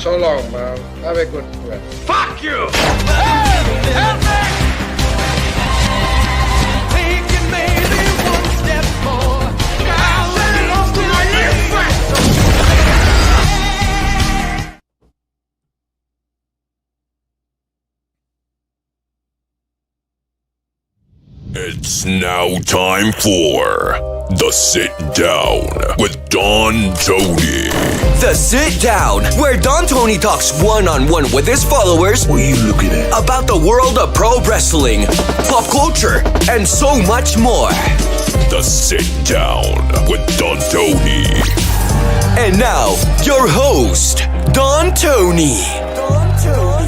so long, man. Have a good rest. Fuck you! Hey! Help me! Taking maybe one step more. I'll let it off to my next It's now time for The Sit Down with Don Tony. The Sit Down, where Don Tony talks one-on-one with his followers. What are you looking at? About the world of pro wrestling, pop culture, and so much more. The Sit Down with Don Tony. And now, your host, Don Tony. Don Tony.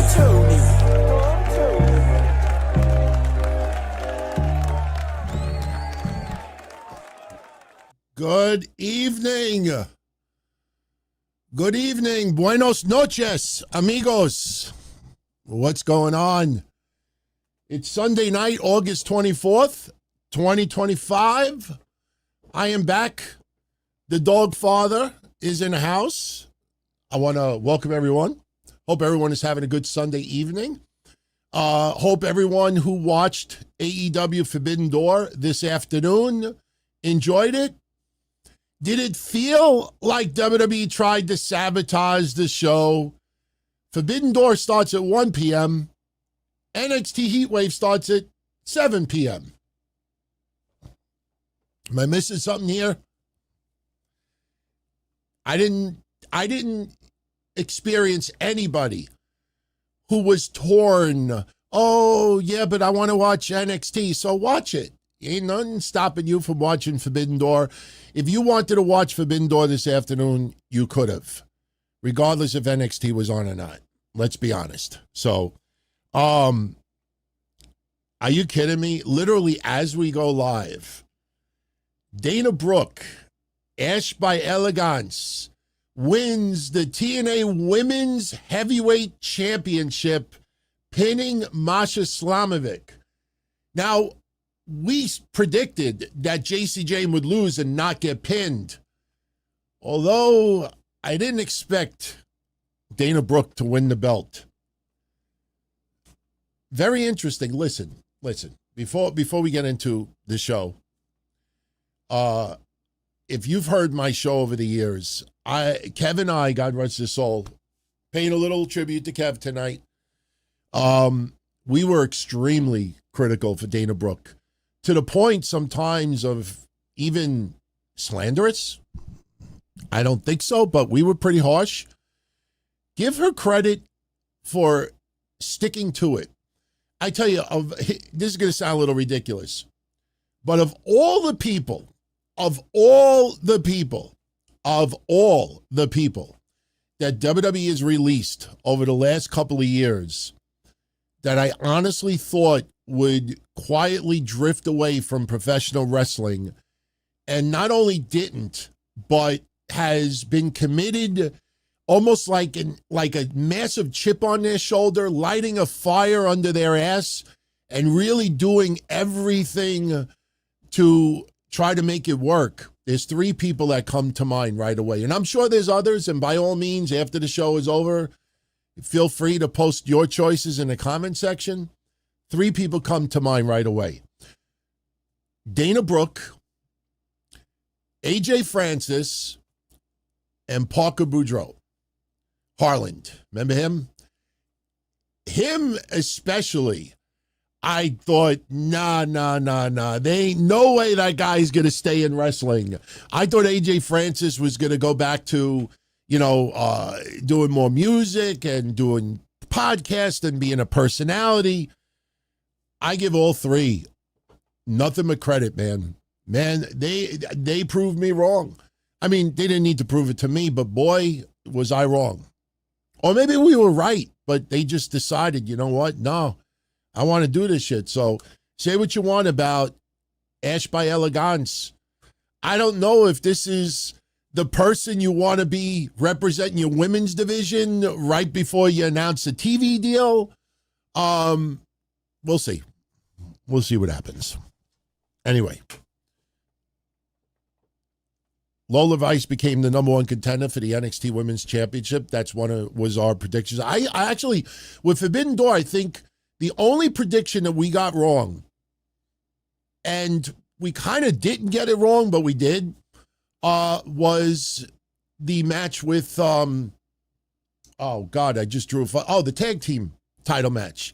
Good evening. Good evening. Buenos noches, amigos. What's going on? It's Sunday night, August 24th, 2025. I am back. The dog father is in the house. I want to welcome everyone. Hope everyone is having a good Sunday evening. Hope everyone who watched AEW Forbidden Door this afternoon enjoyed it. Did it feel like WWE tried to sabotage the show? Forbidden Door starts at 1 p.m. NXT Heatwave starts at 7 p.m. Am I missing something here? I didn't experience anybody who was torn. Oh, yeah, but I want to watch NXT, so watch it. Ain't nothing stopping you from watching Forbidden Door. If you wanted to watch Forbidden Door this afternoon, you could have, regardless if NXT was on or not. Let's be honest. So, are you kidding me? Literally, as we go live, Dana Brooke, Ash by Elegance, wins the TNA Women's Heavyweight Championship, pinning Masha Slamovic. Now, we predicted that JC Jane would lose and not get pinned. Although I didn't expect Dana Brooke to win the belt. Very interesting. Listen. Before we get into the show, if you've heard my show over the years, Kev and I, God rest his soul, paying a little tribute to Kev tonight. We were extremely critical for Dana Brooke, to the point sometimes of even slanderous. I don't think so, but we were pretty harsh. Give her credit for sticking to it. I tell you, this is going to sound a little ridiculous, but of all the people that WWE has released over the last couple of years that I honestly thought would quietly drift away from professional wrestling, and not only didn't, but has been committed almost like a massive chip on their shoulder, lighting a fire under their ass, and really doing everything to try to make it work. There's three people that come to mind right away, and I'm sure there's others, and by all means, after the show is over, feel free to post your choices in the comment section. Three people come to mind right away. Dana Brooke, AJ Francis, and Parker Boudreaux. Harland. Remember him? Him especially, I thought, nah. There ain't no way that guy's going to stay in wrestling. I thought AJ Francis was going to go back to, doing more music and doing podcasts and being a personality. I give all three nothing but credit, man. Man, they proved me wrong. I mean, they didn't need to prove it to me, but boy, was I wrong. Or maybe we were right, but they just decided, you know what? No, I want to do this shit. So say what you want about Ash by Elegance. I don't know if this is the person you want to be representing your women's division right before you announce a TV deal. We'll see. We'll see what happens. Anyway, Lola Vice became the number one contender for the NXT Women's Championship. That's was our predictions. I actually, with Forbidden Door, I think the only prediction that we got wrong, and we kind of didn't get it wrong, but we did, was the match with, oh God, I just drew the tag team title match.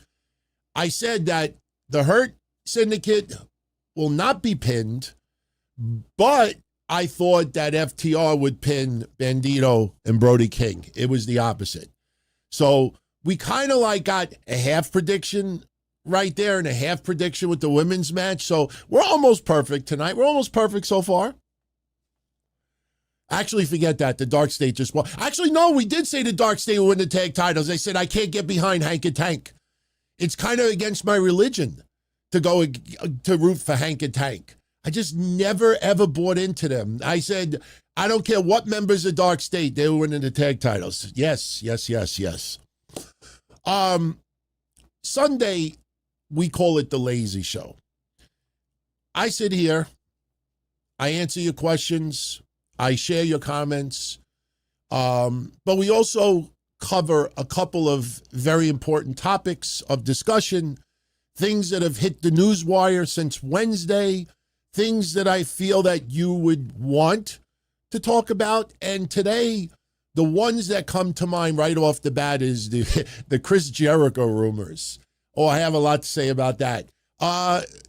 I said that the Hurt Syndicate will not be pinned, but I thought that FTR would pin Bandito and Brody King. It was the opposite. So we kind of like got a half prediction right there and a half prediction with the women's match. So we're almost perfect tonight. We're almost perfect so far. Actually, forget that. The Dark State just won. Actually, no, we did say the Dark State will win the tag titles. I said I can't get behind Hank and Tank. It's kind of against my religion to go to root for Hank and Tank. I just never, ever bought into them. I said, I don't care what members of Dark State, they were winning the tag titles. Yes. Sunday, we call it the lazy show. I sit here, I answer your questions, I share your comments, but we also cover a couple of very important topics of discussion, things that have hit the news wire since Wednesday, things that I feel that you would want to talk about. And today, the ones that come to mind right off the bat is the Chris Jericho rumors. Oh, I have a lot to say about that.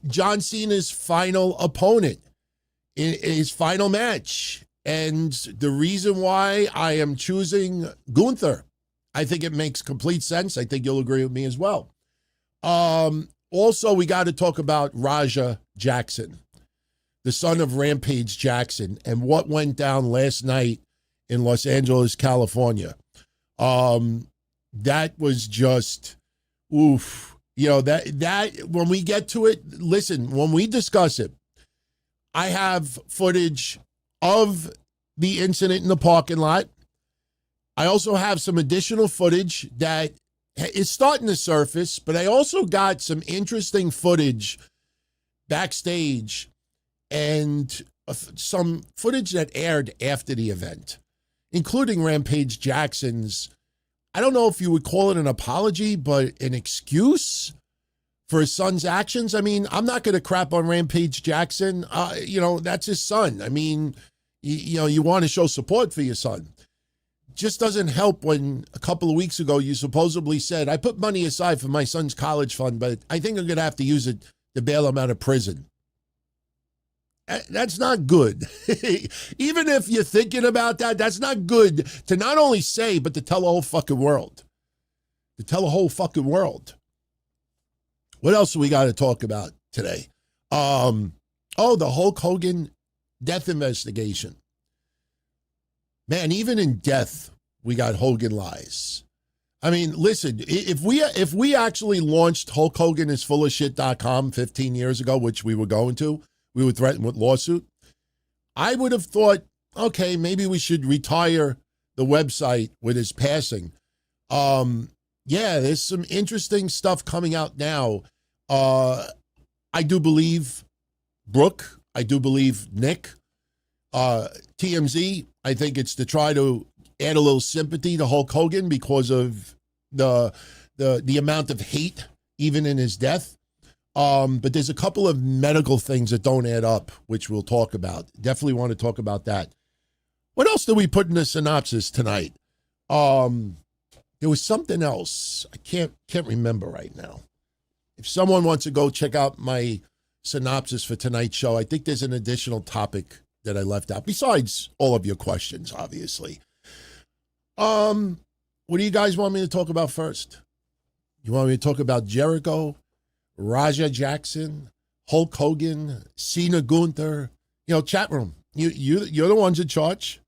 John Cena's final opponent in his final match. And the reason why I am choosing Gunther, I think it makes complete sense. I think you'll agree with me as well. Also, we got to talk about Raja Jackson, the son of Rampage Jackson, and what went down last night in Los Angeles, California. That was just, oof. You know, that when we get to it, listen, when we discuss it, I have footage of the incident in the parking lot. I also have some additional footage that is starting to surface, but I also got some interesting footage backstage and some footage that aired after the event, including Rampage Jackson's, I don't know if you would call it an apology, but an excuse for his son's actions. I mean, I'm not going to crap on Rampage Jackson. That's his son. I mean, you want to show support for your son. Just doesn't help when a couple of weeks ago you supposedly said, I put money aside for my son's college fund, but I think I'm going to have to use it to bail him out of prison. That's not good. Even if you're thinking about that, that's not good to not only say, but to tell the whole fucking world. What else do we got to talk about today? The Hulk Hogan death investigation. Man, even in death, we got Hogan lies. I mean, listen, if we actually launched HulkHoganIsFullOfShit.com 15 years ago, which we were going to, we were threatened with lawsuit, I would have thought, okay, maybe we should retire the website with his passing. There's some interesting stuff coming out now. I do believe Brooke. I do believe Nick. TMZ, I think it's to try to add a little sympathy to Hulk Hogan because of the amount of hate even in his death. But there's a couple of medical things that don't add up, which we'll talk about. Definitely want to talk about that. What else did we put in the synopsis tonight? There was something else. I can't remember right now. If someone wants to go check out my synopsis for tonight's show, I think there's an additional topic that I left out, besides all of your questions, obviously. What do you guys want me to talk about first? You want me to talk about Jericho, Raja Jackson, Hulk Hogan, Cena, Gunther? Chat room. You're the ones in charge.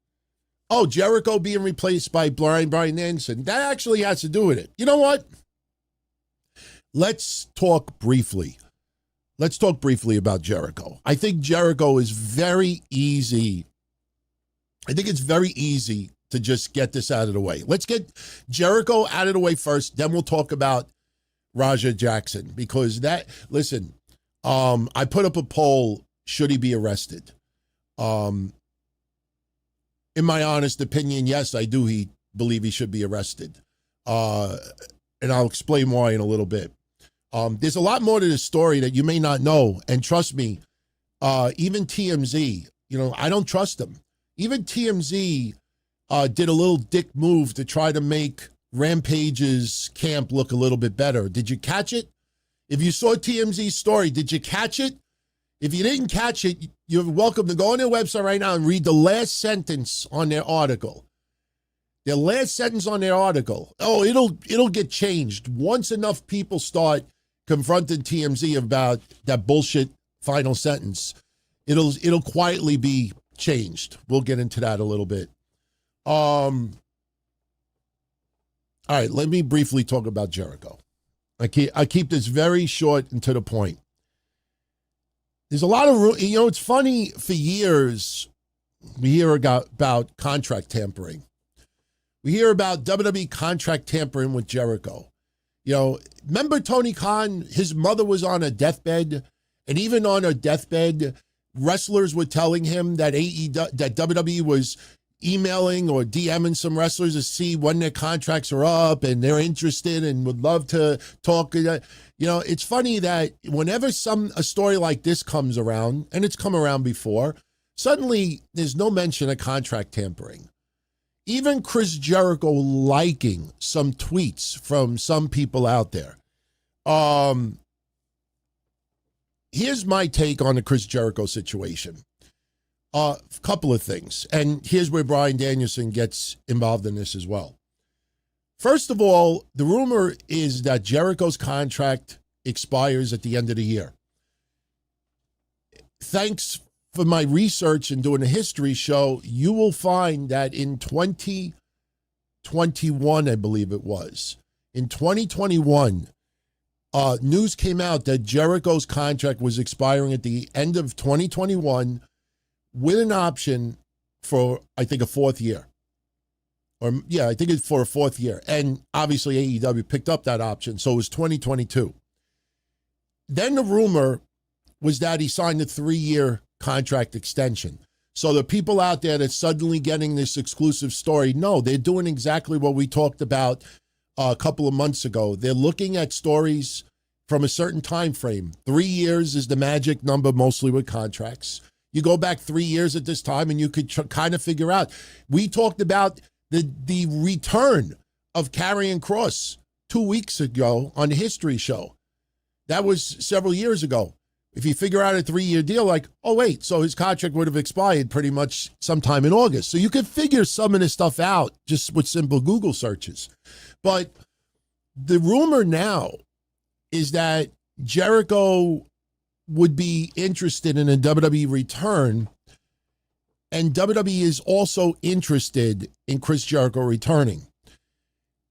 Oh, Jericho being replaced by Bryan Danielson. That actually has to do with it. You know what? Let's talk briefly about Jericho. I think Jericho is very easy. I think it's very easy to just get this out of the way. Let's get Jericho out of the way first, then we'll talk about Raja Jackson. Because I put up a poll, should he be arrested? in my honest opinion, yes, I do believe he should be arrested. And I'll explain why in a little bit. There's a lot more to this story that you may not know. And trust me, even TMZ, I don't trust them. Even TMZ did a little dick move to try to make Rampage's camp look a little bit better. Did you catch it? If you saw TMZ's story, did you catch it? If you didn't catch it, you're welcome to go on their website right now and read the last sentence on their article. Their last sentence on their article. Oh, it'll get changed once enough people start confronting TMZ about that bullshit final sentence. It'll quietly be changed. We'll get into that a little bit. All right, let me briefly talk about Jericho. I keep this very short and to the point. There's a lot of, it's funny, for years, we hear about contract tampering. We hear about WWE contract tampering with Jericho. Remember Tony Khan, his mother was on a deathbed, and even on her deathbed, wrestlers were telling him that that WWE was emailing or DMing some wrestlers to see when their contracts are up and they're interested and would love to talk. It's funny that whenever a story like this comes around, and it's come around before, suddenly there's no mention of contract tampering. Even Chris Jericho liking some tweets from some people out there. Here's my take on the Chris Jericho situation. A couple of things, and here's where Bryan Danielson gets involved in this as well. First of all, the rumor is that Jericho's contract expires at the end of the year. Thanks for my research and doing a history show, you will find that in 2021, I believe it was, in 2021, news came out that Jericho's contract was expiring at the end of 2021 with an option for, I think, a fourth year. I think it's for a fourth year. And obviously AEW picked up that option, so it was 2022. Then the rumor was that he signed a 3-year contract extension. So the people out there that's suddenly getting this exclusive story, no, they're doing exactly what we talked about a couple of months ago. They're looking at stories from a certain time frame. 3 years is the magic number, mostly with contracts. You go back 3 years at this time and you could kind of figure out. We talked about the return of Karrion Kross 2 weeks ago on the History Show. That was several years ago. If you figure out a 3-year deal, like, oh, wait, so his contract would have expired pretty much sometime in August. So you could figure some of this stuff out just with simple Google searches. But the rumor now is that Jericho would be interested in a WWE return, and WWE is also interested in Chris Jericho returning.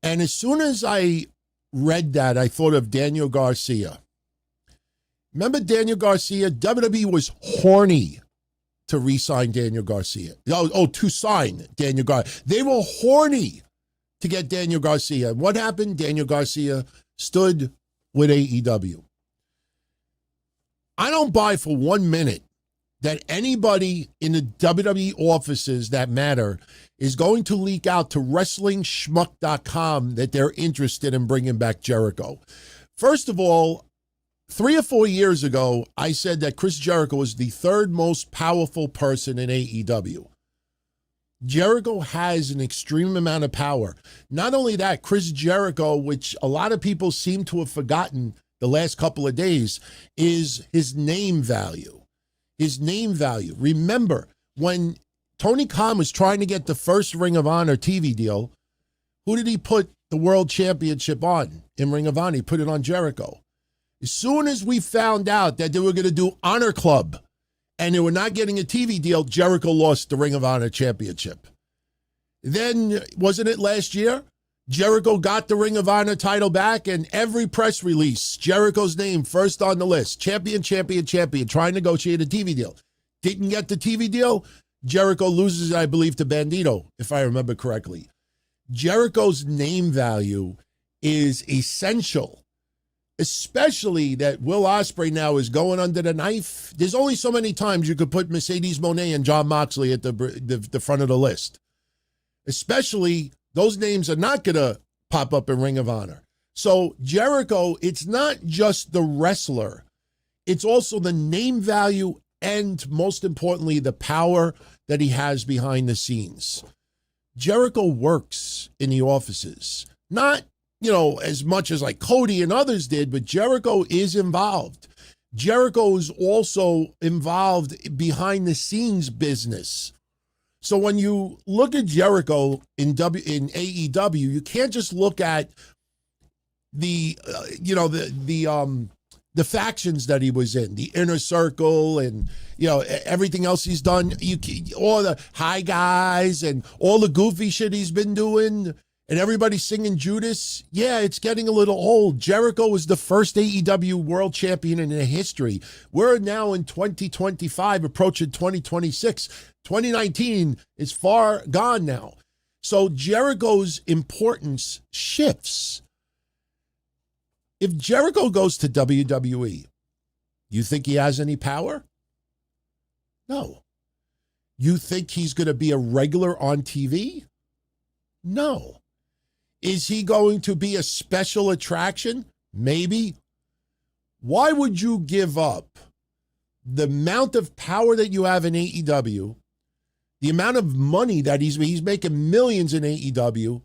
And as soon as I read that, I thought of Daniel Garcia. Remember Daniel Garcia? WWE was horny to re-sign Daniel Garcia. To sign Daniel Garcia. They were horny to get Daniel Garcia. And what happened? Daniel Garcia stood with AEW. I don't buy for 1 minute that anybody in the WWE offices that matter is going to leak out to WrestlingSchmuck.com that they're interested in bringing back Jericho. First of all, 3 or 4 years ago, I said that Chris Jericho was the third most powerful person in AEW. Jericho has an extreme amount of power. Not only that, Chris Jericho, which a lot of people seem to have forgotten the last couple of days, is his name value. His name value. Remember, when Tony Khan was trying to get the first Ring of Honor TV deal, who did he put the World Championship on in Ring of Honor? He put it on Jericho. As soon as we found out that they were going to do Honor Club and they were not getting a TV deal, Jericho lost the Ring of Honor Championship. Then, wasn't it last year? Jericho got the Ring of Honor title back, and every press release, Jericho's name first on the list. Champion, champion, champion, trying to negotiate a TV deal. Didn't get the TV deal. Jericho loses, I believe, to Bandito, if I remember correctly. Jericho's name value is essential especially that Will Ospreay now is going under the knife. There's only so many times you could put Mercedes Moné and Jon Moxley at the front of the list. Especially those names are not going to pop up in Ring of Honor. So Jericho, it's not just the wrestler. It's also the name value and, most importantly, the power that he has behind the scenes. Jericho works in the offices. Not, as much as like Cody and others did, but Jericho is involved. Jericho is also involved behind the scenes business. So when you look at Jericho in AEW, you can't just look at the factions that he was in, the Inner Circle, and everything else he's done. All the High Guys and all the goofy shit he's been doing, and everybody singing Judas. Yeah, it's getting a little old. Jericho was the first AEW World Champion in history. We're now in 2025, approaching 2026. 2019 is far gone now. So Jericho's importance shifts. If Jericho goes to WWE, you think he has any power? No. You think he's going to be a regular on TV? No. Is he going to be a special attraction? Maybe. Why would you give up the amount of power that you have in AEW, the amount of money that he's making millions in AEW,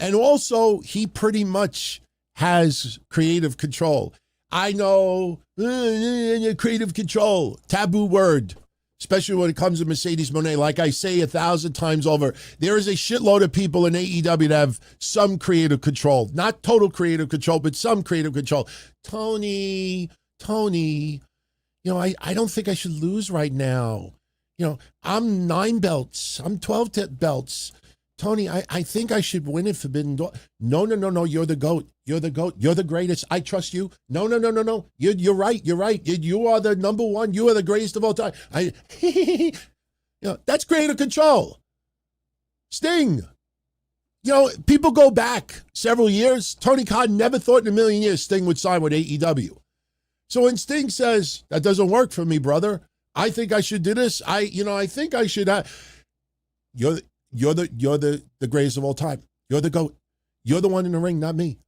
and also he pretty much has creative control. I know, creative control, taboo word, especially when it comes to Mercedes Moné. Like I say 1,000 times over, there is a shitload of people in AEW that have some creative control. Not total creative control, but some creative control. Tony, I don't think I should lose right now. I'm 9 belts. I'm 12 belts. Tony, I think I should win at Forbidden Door. No. You're the GOAT. You're the GOAT. You're the greatest. I trust you. No. You're right. You're right. You are the number one. You are the greatest of all time. That's creative control. Sting. People go back several years. Tony Khan never thought in a million years Sting would sign with AEW. So when Sting says, that doesn't work for me, brother, I think I should do this. I think I should. You're the greatest of all time. You're the GOAT. You're the one in the ring, not me.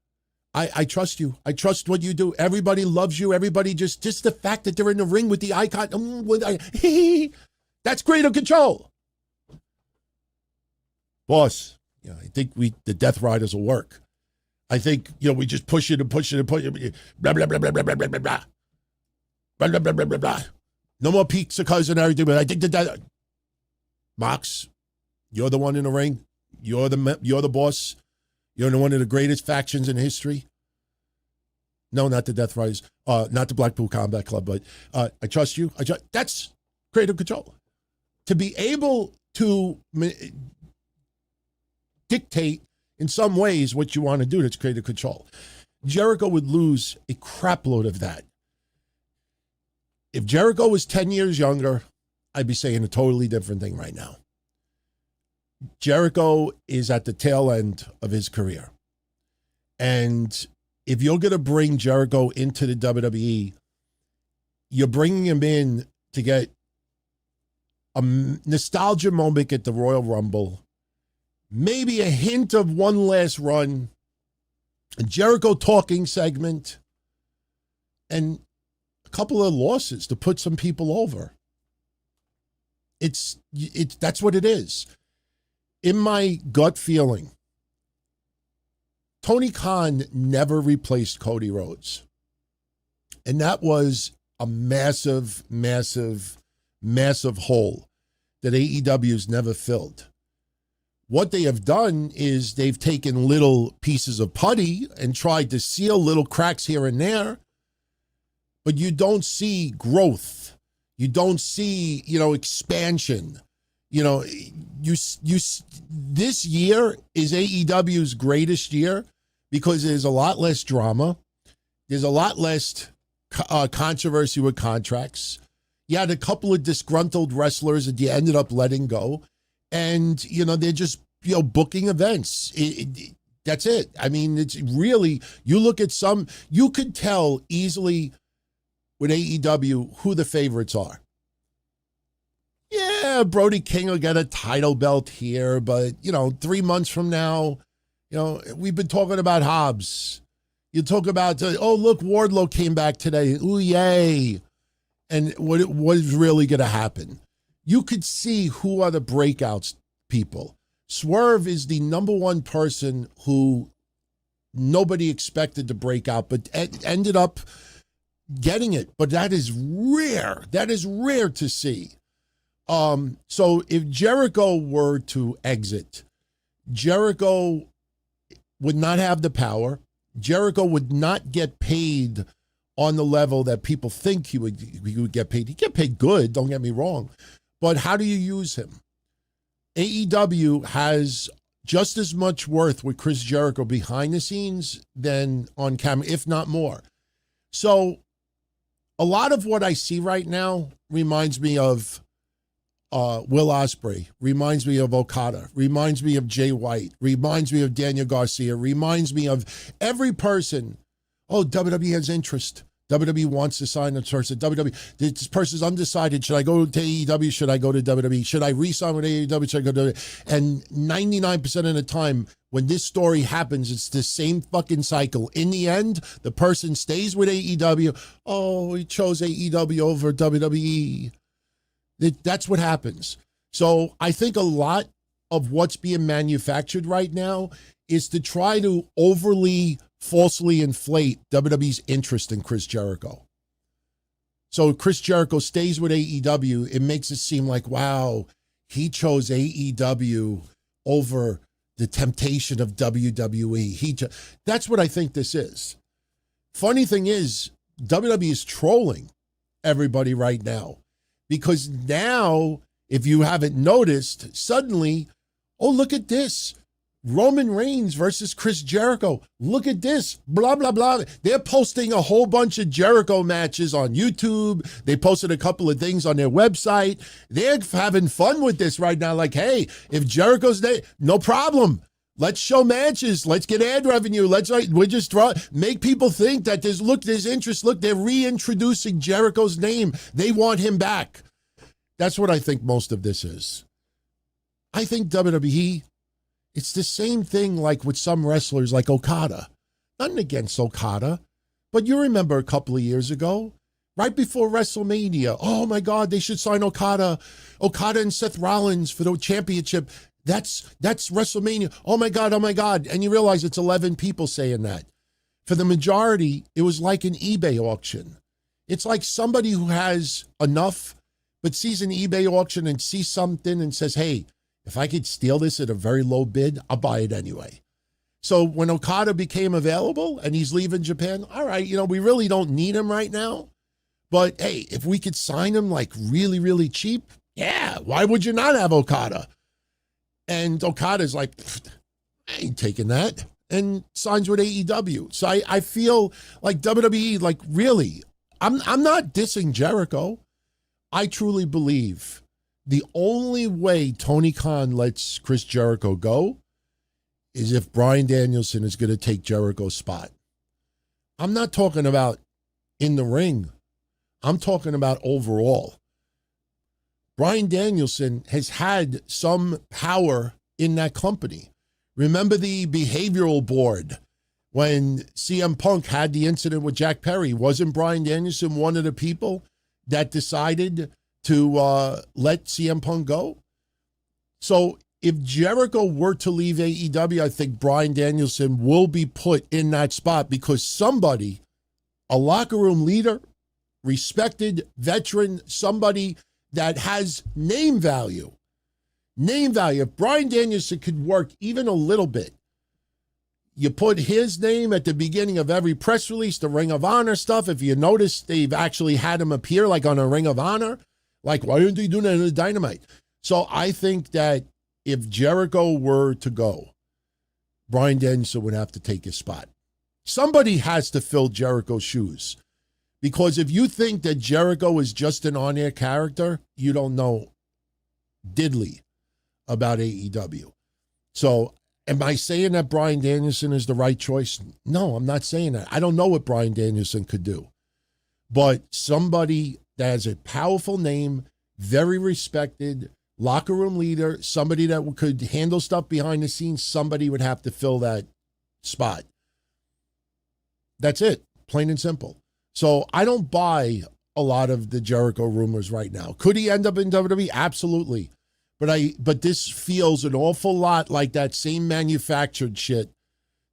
I trust you. I trust what you do. Everybody loves you. Everybody just the fact that they're in the ring with the icon. That's creative control. Boss, I think the Death Riders will work. I think, we just push it and push it and push it. Blah, blah, blah, blah, blah, blah, blah, blah, blah. Blah, blah, blah, blah, blah, blah. No more Pics and everything, but I think that Mox, you're the one in the ring. You're the boss. You're the one of the greatest factions in history. No, not the Death Riders, not the Blackpool Combat Club, but I trust you. That's creative control. To be able to dictate in some ways what you want to do, that's creative control. Jericho would lose a crap load of that. If Jericho was 10 years younger, I'd be saying a totally different thing right now. Jericho is at the tail end of his career. And if you're going to bring Jericho into the WWE, you're bringing him in to get a nostalgia moment at the Royal Rumble, maybe a hint of one last run, a Jericho talking segment, and a couple of losses to put some people over. It's that's what it is. In my gut feeling, Tony Khan never replaced Cody Rhodes. And that was a massive, massive, massive hole that AEW's never filled. What they have done is they've taken little pieces of putty and tried to seal little cracks here and there, but you don't see growth. You don't see, expansion. This year is AEW's greatest year because there's a lot less drama. There's a lot less controversy with contracts. You had a couple of disgruntled wrestlers that you ended up letting go. And, they're just, booking events. that's it. I mean, it's really, you look at some, you could tell easily with AEW who the favorites are. Yeah, Brody King will get a title belt here, but, 3 months from now, we've been talking about Hobbs. You talk about, look, Wardlow came back today. Ooh, yay. And what is really going to happen? You could see who are the breakouts people. Swerve is the number one person who nobody expected to break out, but ended up getting it. But that is rare. That is rare to see. So if Jericho were to exit, Jericho would not have the power. Jericho would not get paid on the level that people think he would get paid. He'd get paid good, don't get me wrong. But how do you use him? AEW has just as much worth with Chris Jericho behind the scenes than on camera, if not more. So a lot of what I see right now reminds me of Will Ospreay, reminds me of Okada, reminds me of Jay White, reminds me of Daniel Garcia, reminds me of every person. Oh, WWE has interest. WWE wants to sign a person. WWE, this person's undecided. Should I go to AEW? Should I go to WWE? Should I re-sign with AEW? Should I go to WWE? And 99% of the time, when this story happens, it's the same fucking cycle. In the end, the person stays with AEW. Oh, he chose AEW over WWE. That's what happens. So I think a lot of what's being manufactured right now is to try to overly falsely inflate WWE's interest in Chris Jericho. So Chris Jericho stays with AEW. It makes it seem like, wow, he chose AEW over the temptation of WWE. That's what I think this is. Funny thing is, WWE is trolling everybody right now. Because now, if you haven't noticed, suddenly, oh, look at this. Roman Reigns versus Chris Jericho. Look at this. Blah, blah, blah. They're posting a whole bunch of Jericho matches on YouTube. They posted a couple of things on their website. They're having fun with this right now. Like, hey, if Jericho's there, no problem. Let's show matches. Let's get ad revenue. We just make people think that there's interest. Look, they're reintroducing Jericho's name. They want him back. That's what I think most of this is. I think WWE, it's the same thing like with some wrestlers like Okada. Nothing against Okada, but you remember a couple of years ago, right before WrestleMania, oh my God, they should sign Okada and Seth Rollins for the championship. That's WrestleMania. Oh my God. And you realize it's 11 people saying that. For the majority, it was like an eBay auction. It's like somebody who has enough, but sees an eBay auction and sees something and says, hey, if I could steal this at a very low bid, I'll buy it anyway. So when Okada became available and he's leaving Japan, all right, we really don't need him right now. But hey, if we could sign him like really, really cheap, yeah, why would you not have Okada? And Okada's like, I ain't taking that, and signs with AEW. So I feel like WWE, like really, I'm not dissing Jericho. I truly believe the only way Tony Khan lets Chris Jericho go is if Bryan Danielson is going to take Jericho's spot. I'm not talking about in the ring. I'm talking about overall. Bryan Danielson has had some power in that company. Remember the behavioral board when CM Punk had the incident with Jack Perry? Wasn't Bryan Danielson one of the people that decided to let CM Punk go? So if Jericho were to leave AEW, I think Bryan Danielson will be put in that spot because somebody, a locker room leader, respected veteran, somebody that has name value. Name value. If Bryan Danielson could work even a little bit, you put his name at the beginning of every press release, the Ring of Honor stuff. If you notice, they've actually had him appear like on a Ring of Honor. Like, why aren't they doing that in the Dynamite? So I think that if Jericho were to go, Bryan Danielson would have to take his spot. Somebody has to fill Jericho's shoes. Because if you think that Jericho is just an on-air character, you don't know diddly about AEW. So Am I saying that Bryan Danielson is the right choice? No, I'm not saying that. I don't know what Bryan Danielson could do. But somebody that has a powerful name, very respected, locker room leader, somebody that could handle stuff behind the scenes, somebody would have to fill that spot. That's it, plain and simple. So I don't buy a lot of the Jericho rumors right now. Could he end up in WWE? Absolutely. But this feels an awful lot like that same manufactured shit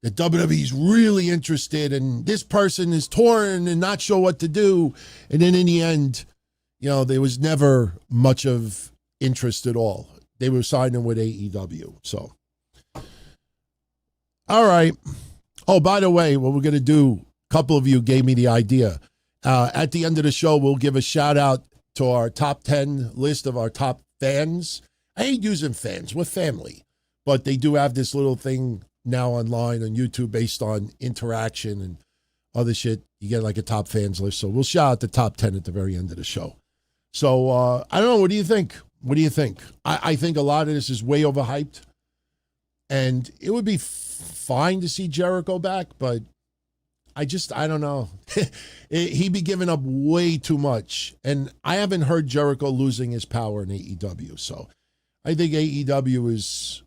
that WWE's really interested in. This person is torn and not sure what to do. And then in the end, there was never much of interest at all. They were signing with AEW. So, all right. Oh, by the way, what we're going to do, a couple of you gave me the idea. At the end of the show, we'll give a shout out to our top 10 list of our top fans. I hate using fans. We're family. But they do have this little thing now online on YouTube based on interaction and other shit. You get like a top fans list. So we'll shout out the top 10 at the very end of the show. So I don't know. What do you think? What do you think? I think a lot of this is way overhyped. And it would be fine to see Jericho back, but I don't know. He'd be giving up way too much. And I haven't heard Jericho losing his power in AEW. So I think AEW is,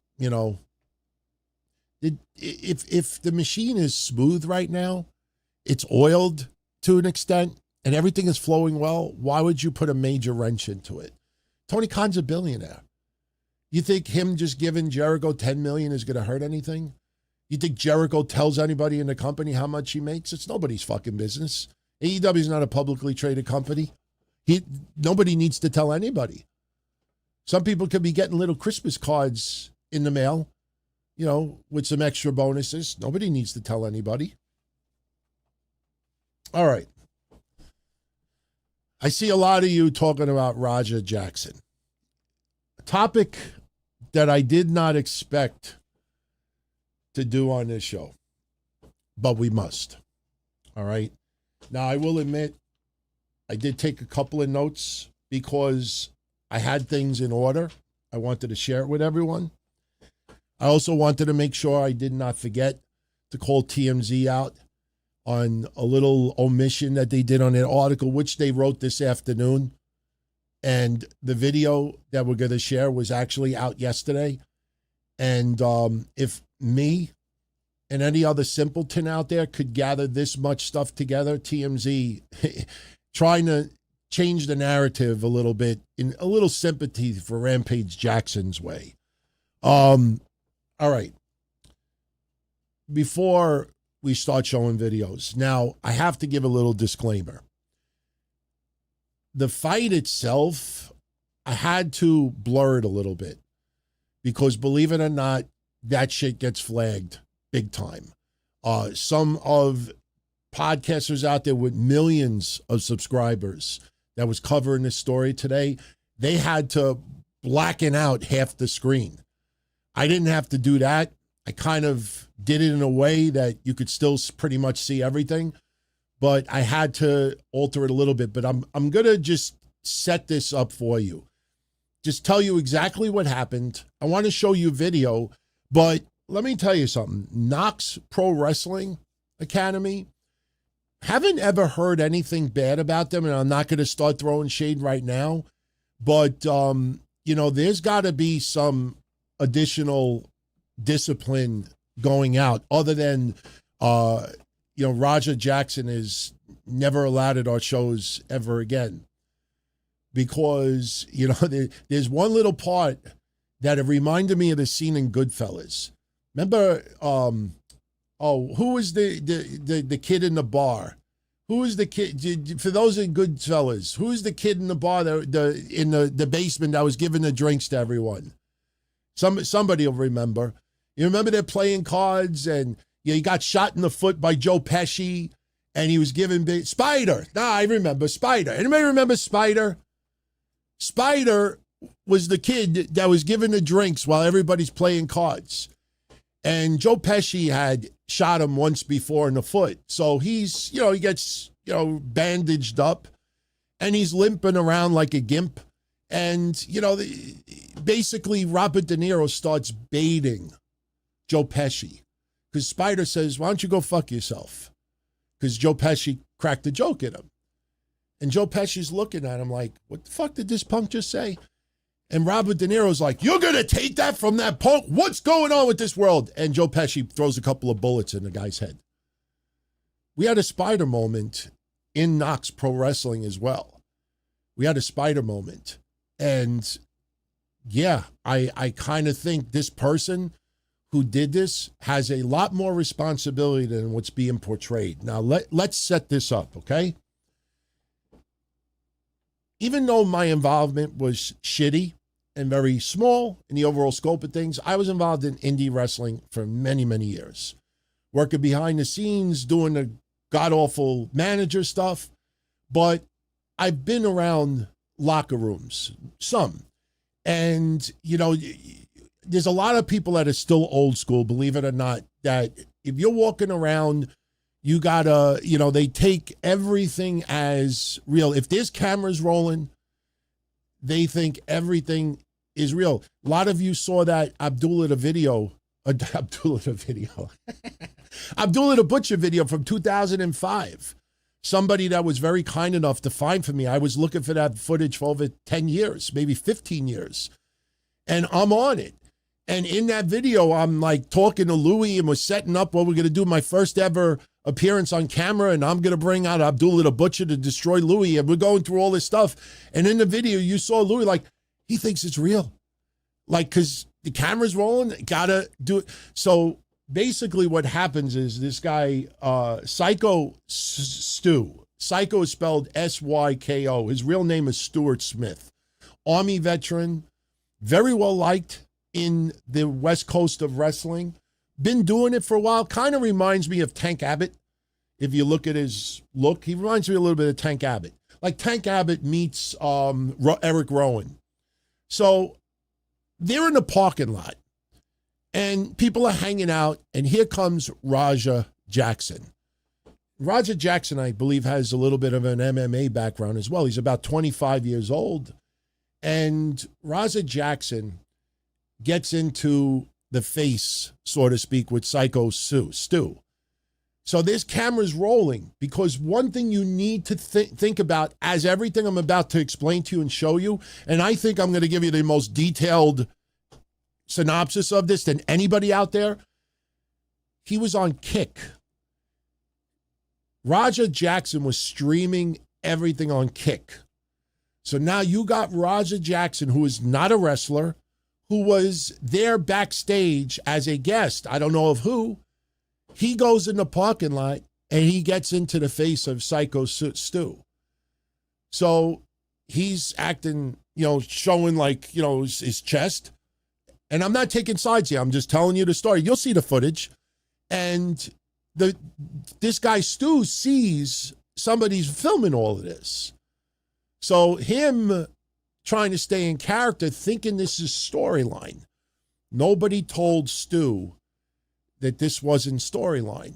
if the machine is smooth right now, it's oiled to an extent, and everything is flowing well, why would you put a major wrench into it? Tony Khan's a billionaire. You think him just giving Jericho $10 million is going to hurt anything? You think Jericho tells anybody in the company how much he makes? It's nobody's fucking business. AEW is not a publicly traded company. Nobody needs to tell anybody. Some people could be getting little Christmas cards in the mail, with some extra bonuses. Nobody needs to tell anybody. All right. I see a lot of you talking about Rampage Jackson. A topic that I did not expect to do on this show, but we must. All right. Now, I will admit, I did take a couple of notes because I had things in order. I wanted to share it with everyone. I also wanted to make sure I did not forget to call TMZ out on a little omission that they did on their article, which they wrote this afternoon. And the video that we're going to share was actually out yesterday. And if me and any other simpleton out there could gather this much stuff together, TMZ trying to change the narrative a little bit, in a little sympathy for Rampage Jackson's way. All right. Before we start showing videos, now I have to give a little disclaimer. The fight itself, I had to blur it a little bit because, believe it or not, that shit gets flagged big time. Some of podcasters out there with millions of subscribers that was covering this story today, they had to blacken out half the screen. I didn't have to do that. I kind of did it in a way that you could still pretty much see everything, but I had to alter it a little bit. But I'm going to just set this up for you. Just tell you exactly what happened. I want to show you video, but let me tell you something. Knox Pro Wrestling Academy, haven't ever heard anything bad about them, and I'm not going to start throwing shade right now, but, there's got to be some additional discipline going out other than, Rampage Jackson is never allowed at our shows ever again. Because, there's one little part that it reminded me of the scene in Goodfellas. Remember, who was the kid in the bar? Who was the kid? For those in Goodfellas, who was the kid in the bar, in the basement that was giving the drinks to everyone? Somebody will remember. You remember they're playing cards and he got shot in the foot by Joe Pesci and he was giving Spider. I remember Spider. Anybody remember Spider? Spider was the kid that was giving the drinks while everybody's playing cards. And Joe Pesci had shot him once before in the foot. So he's, he gets, bandaged up and he's limping around like a gimp. And, basically Robert De Niro starts baiting Joe Pesci. Because Spider says, why don't you go fuck yourself? Because Joe Pesci cracked a joke at him. And Joe Pesci's looking at him like, what the fuck did this punk just say? And Robert De Niro's like, you're going to take that from that punk? What's going on with this world? And Joe Pesci throws a couple of bullets in the guy's head. We had a Spider moment in Knox Pro Wrestling as well. We had a Spider moment. And yeah, I kind of think this person who did this has a lot more responsibility than what's being portrayed. Now, let's set this up, okay? Even though my involvement was shitty and very small in the overall scope of things, I was involved in indie wrestling for many, many years. Working behind the scenes, doing the god-awful manager stuff. But I've been around locker rooms, some. And, you know, there's a lot of people that are still old school, believe it or not, that if you're walking around, you gotta, you know, they take everything as real. If there's cameras rolling, they think everything is real. A lot of you saw that Abdullah the Butcher video from 2005. Somebody that was very kind enough to find for me. I was looking for that footage for over 10 years, maybe 15 years. And I'm on it. And in that video, I'm like talking to Louis and we're setting up what we're going to do, my first ever appearance on camera. And I'm going to bring out Abdullah the Butcher to destroy Louis. And we're going through all this stuff. And in the video, you saw Louis like, he thinks it's real. Like, because the camera's rolling, got to do it. So basically what happens is this guy, Syko Stu. Syko is spelled S-Y-K-O. His real name is Stuart Smith. Army veteran, very well liked in the West Coast of wrestling. Been doing it for a while. Kind of reminds me of Tank Abbott. If you look at his look, he reminds me a little bit of Tank Abbott. Like Tank Abbott meets Eric Rowan. So they're in the parking lot and people are hanging out, and here comes Raja Jackson. Raja Jackson, I believe, has a little bit of an MMA background as well. He's about 25 years old. And Raja Jackson gets into the face, so to speak, with Syko Stu. So there's cameras rolling, because one thing you need to think about, as everything I'm about to explain to you and show you, and I think I'm going to give you the most detailed synopsis of this than anybody out there, he was on Kick. Raja Jackson was streaming everything on Kick. So now you got Raja Jackson, who is not a wrestler, who was there backstage as a guest. I don't know of who. He goes in the parking lot and he gets into the face of Syko Stu. So he's acting, you know, showing like, you know, his chest. And I'm not taking sides here. I'm just telling you the story. You'll see the footage. And this guy Stu sees somebody's filming all of this. So him trying to stay in character, thinking this is storyline. Nobody told Stu that this wasn't storyline.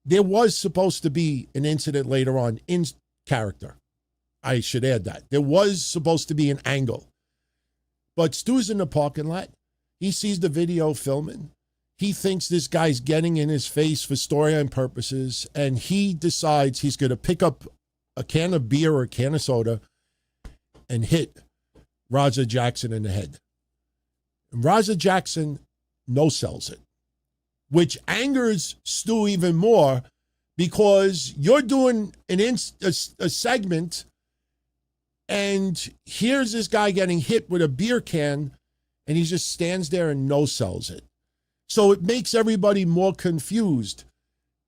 There was supposed to be an incident later on in character. I should add that. There was supposed to be an angle. But Stu's in the parking lot. He sees the video filming. He thinks this guy's getting in his face for storyline purposes, and he decides he's going to pick up a can of beer or a can of soda and hit Raja Jackson in the head. And Raja Jackson no-sells it, which angers Stu even more, because you're doing a segment and here's this guy getting hit with a beer can and he just stands there and no-sells it. So it makes everybody more confused.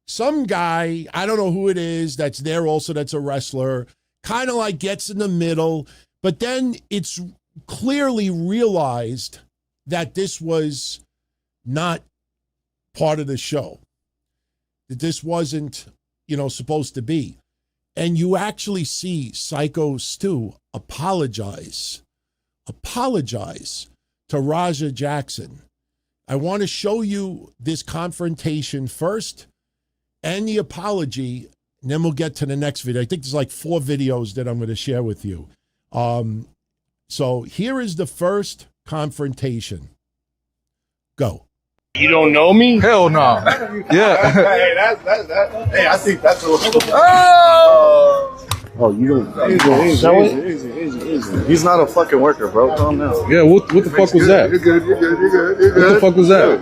Some guy, I don't know who it is, that's there also, that's a wrestler, kind of like gets in the middle, but then it's clearly realized that this was not part of the show, that this wasn't, you know, supposed to be. And you actually see Syko Stu apologize to Raja Jackson. I want to show you this confrontation first and the apology, and then we'll get to the next video. I think there's like 4 videos that I'm going to share with you. So here is the first confrontation. Go. You don't know me? Hell no. Yeah. Hey, hey, I think that's a Oh, you don't show it? Easy. He's not a fucking worker, bro. Calm down. Yeah, what the fuck was that? You're good. What the fuck was that?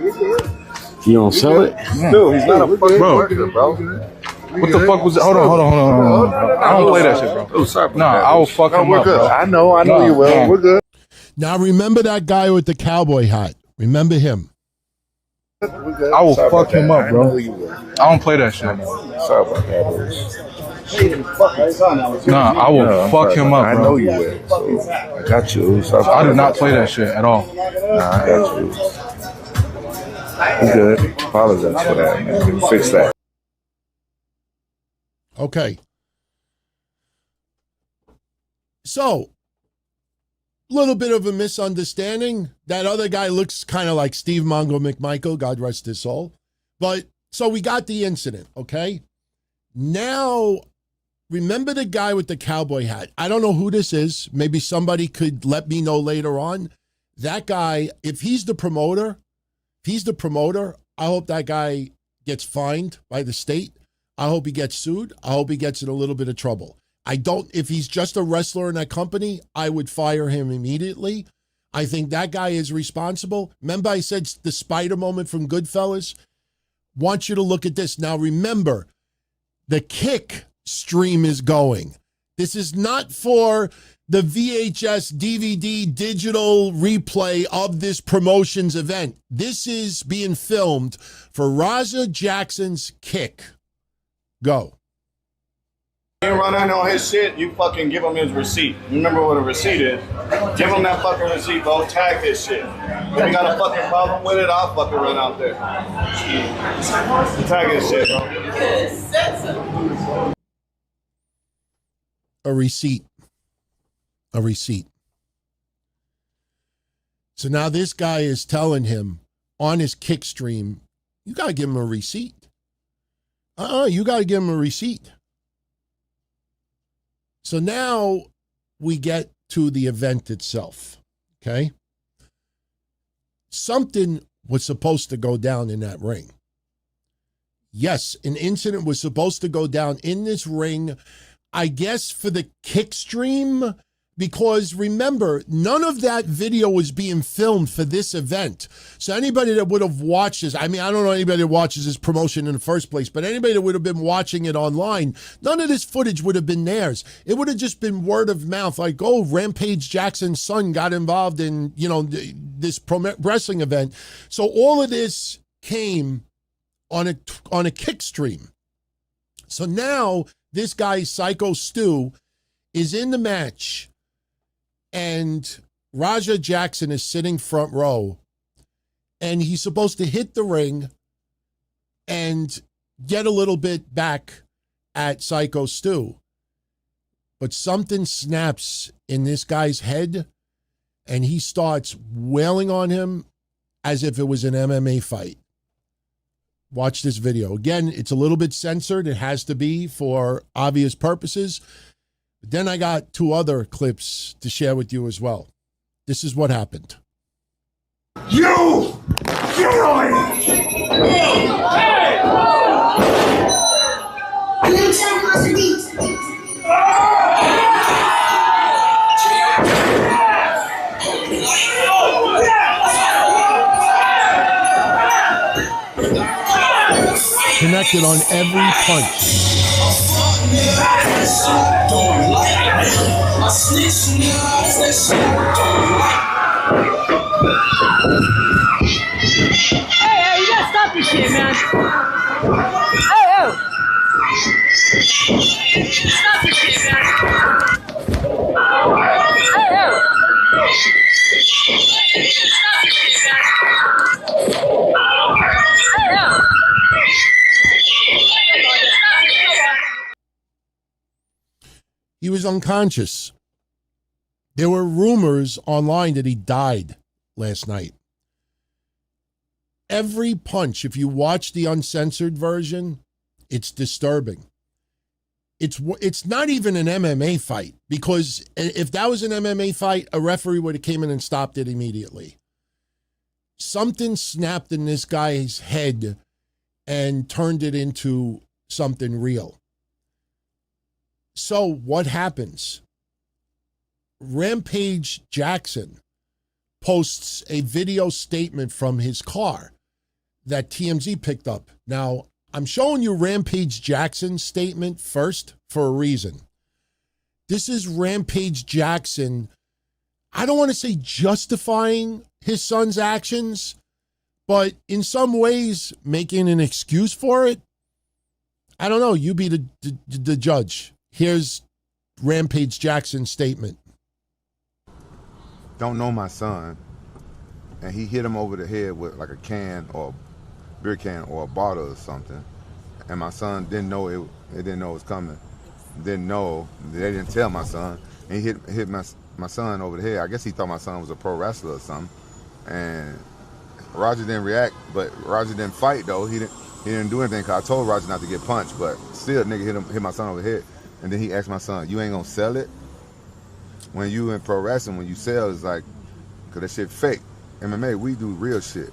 You don't sell it? Dude, he's not a fucking worker, bro. What the fuck was that? Hold on. I don't play that shit, bro. Oh, sorry. Nah, I will fuck him up, bro. I know you will. We're good. Now remember that guy with the cowboy hat. Remember him. I will fuck him up, bro. I don't play that shit. Sorry about that. Nah, I will fuck him up, bro. I know you will. So I got you. I do not play that shit at all. Nah, I got you. You good. Apologize for that, man. Fix that. Okay. So, little bit of a misunderstanding. That other guy looks kind of like Steve Mongo McMichael, God rest his soul. But, so we got the incident, okay? Now, remember the guy with the cowboy hat. I don't know who this is. Maybe somebody could let me know later on. That guy, if he's the promoter, I hope that guy gets fined by the state. I hope he gets sued. I hope he gets in a little bit of trouble. If he's just a wrestler in that company, I would fire him immediately. I think that guy is responsible. Remember I said the spider moment from Goodfellas? Want you to look at this. Now remember, the kick stream is going. This is not for the VHS, DVD, digital replay of this promotions event. This is being filmed for Raja Jackson's kick. Go. You run in on his shit, you fucking give him his receipt. You remember what a receipt is? Give him that fucking receipt, bro. Tag this shit. If you got a fucking problem with it, I'll fucking run out there. Tag this shit, bro. A receipt. So now this guy is telling him on his kick stream, you got to give him a receipt. You got to give him a receipt. So now we get to the event itself, okay? Something was supposed to go down in that ring. Yes, an incident was supposed to go down in this ring, I guess for the kick stream, because remember, none of that video was being filmed for this event. So anybody that would have watched this, I mean, I don't know anybody that watches this promotion in the first place, but anybody that would have been watching it online, none of this footage would have been theirs. It would have just been word of mouth, like, oh, Rampage Jackson's son got involved in, this wrestling event. So all of this came on a kick stream. So now this guy, Syko Stu, is in the match. And Raja Jackson is sitting front row, and he's supposed to hit the ring and get a little bit back at Syko Stu. But something snaps in this guy's head, and he starts wailing on him as if it was an MMA fight. Watch this video. Again, it's a little bit censored. It has to be for obvious purposes. But then I got two other clips to share with you as well. This is what happened. You! Kill me! Connected on every punch. Hey, you gotta stop this shit, man. Hey. Stop this shit, man. Hey. Stop this shit, man. He was unconscious. There were rumors online that he died last night. Every punch, if you watch the uncensored version, it's disturbing. It's not even an MMA fight, because if that was an MMA fight, a referee would have came in and stopped it immediately. something snapped in this guy's head and turned it into something real. So what happens? Rampage Jackson posts a video statement from his car that TMZ picked up. Now, I'm showing you Rampage Jackson's statement first for a reason. This is Rampage Jackson, I don't want to say justifying his son's actions, but in some ways making an excuse for it. I don't know. You be the judge. Here's Rampage Jackson's statement. Don't know my son, and he hit him over the head with like a can or a beer can or a bottle or something, and my son didn't know it didn't know it was coming, didn't know, they didn't tell my son, and he hit my son over the head. I guess he thought my son was a pro wrestler or something, and Roger didn't react, but Roger didn't fight though. He didn't do anything, because I told Roger not to get punched, but still nigga hit my son over the head, and then he asked my son, you ain't gonna sell it? When you in pro wrestling, when you sell, it's like, because that shit fake. MMA, we do real shit.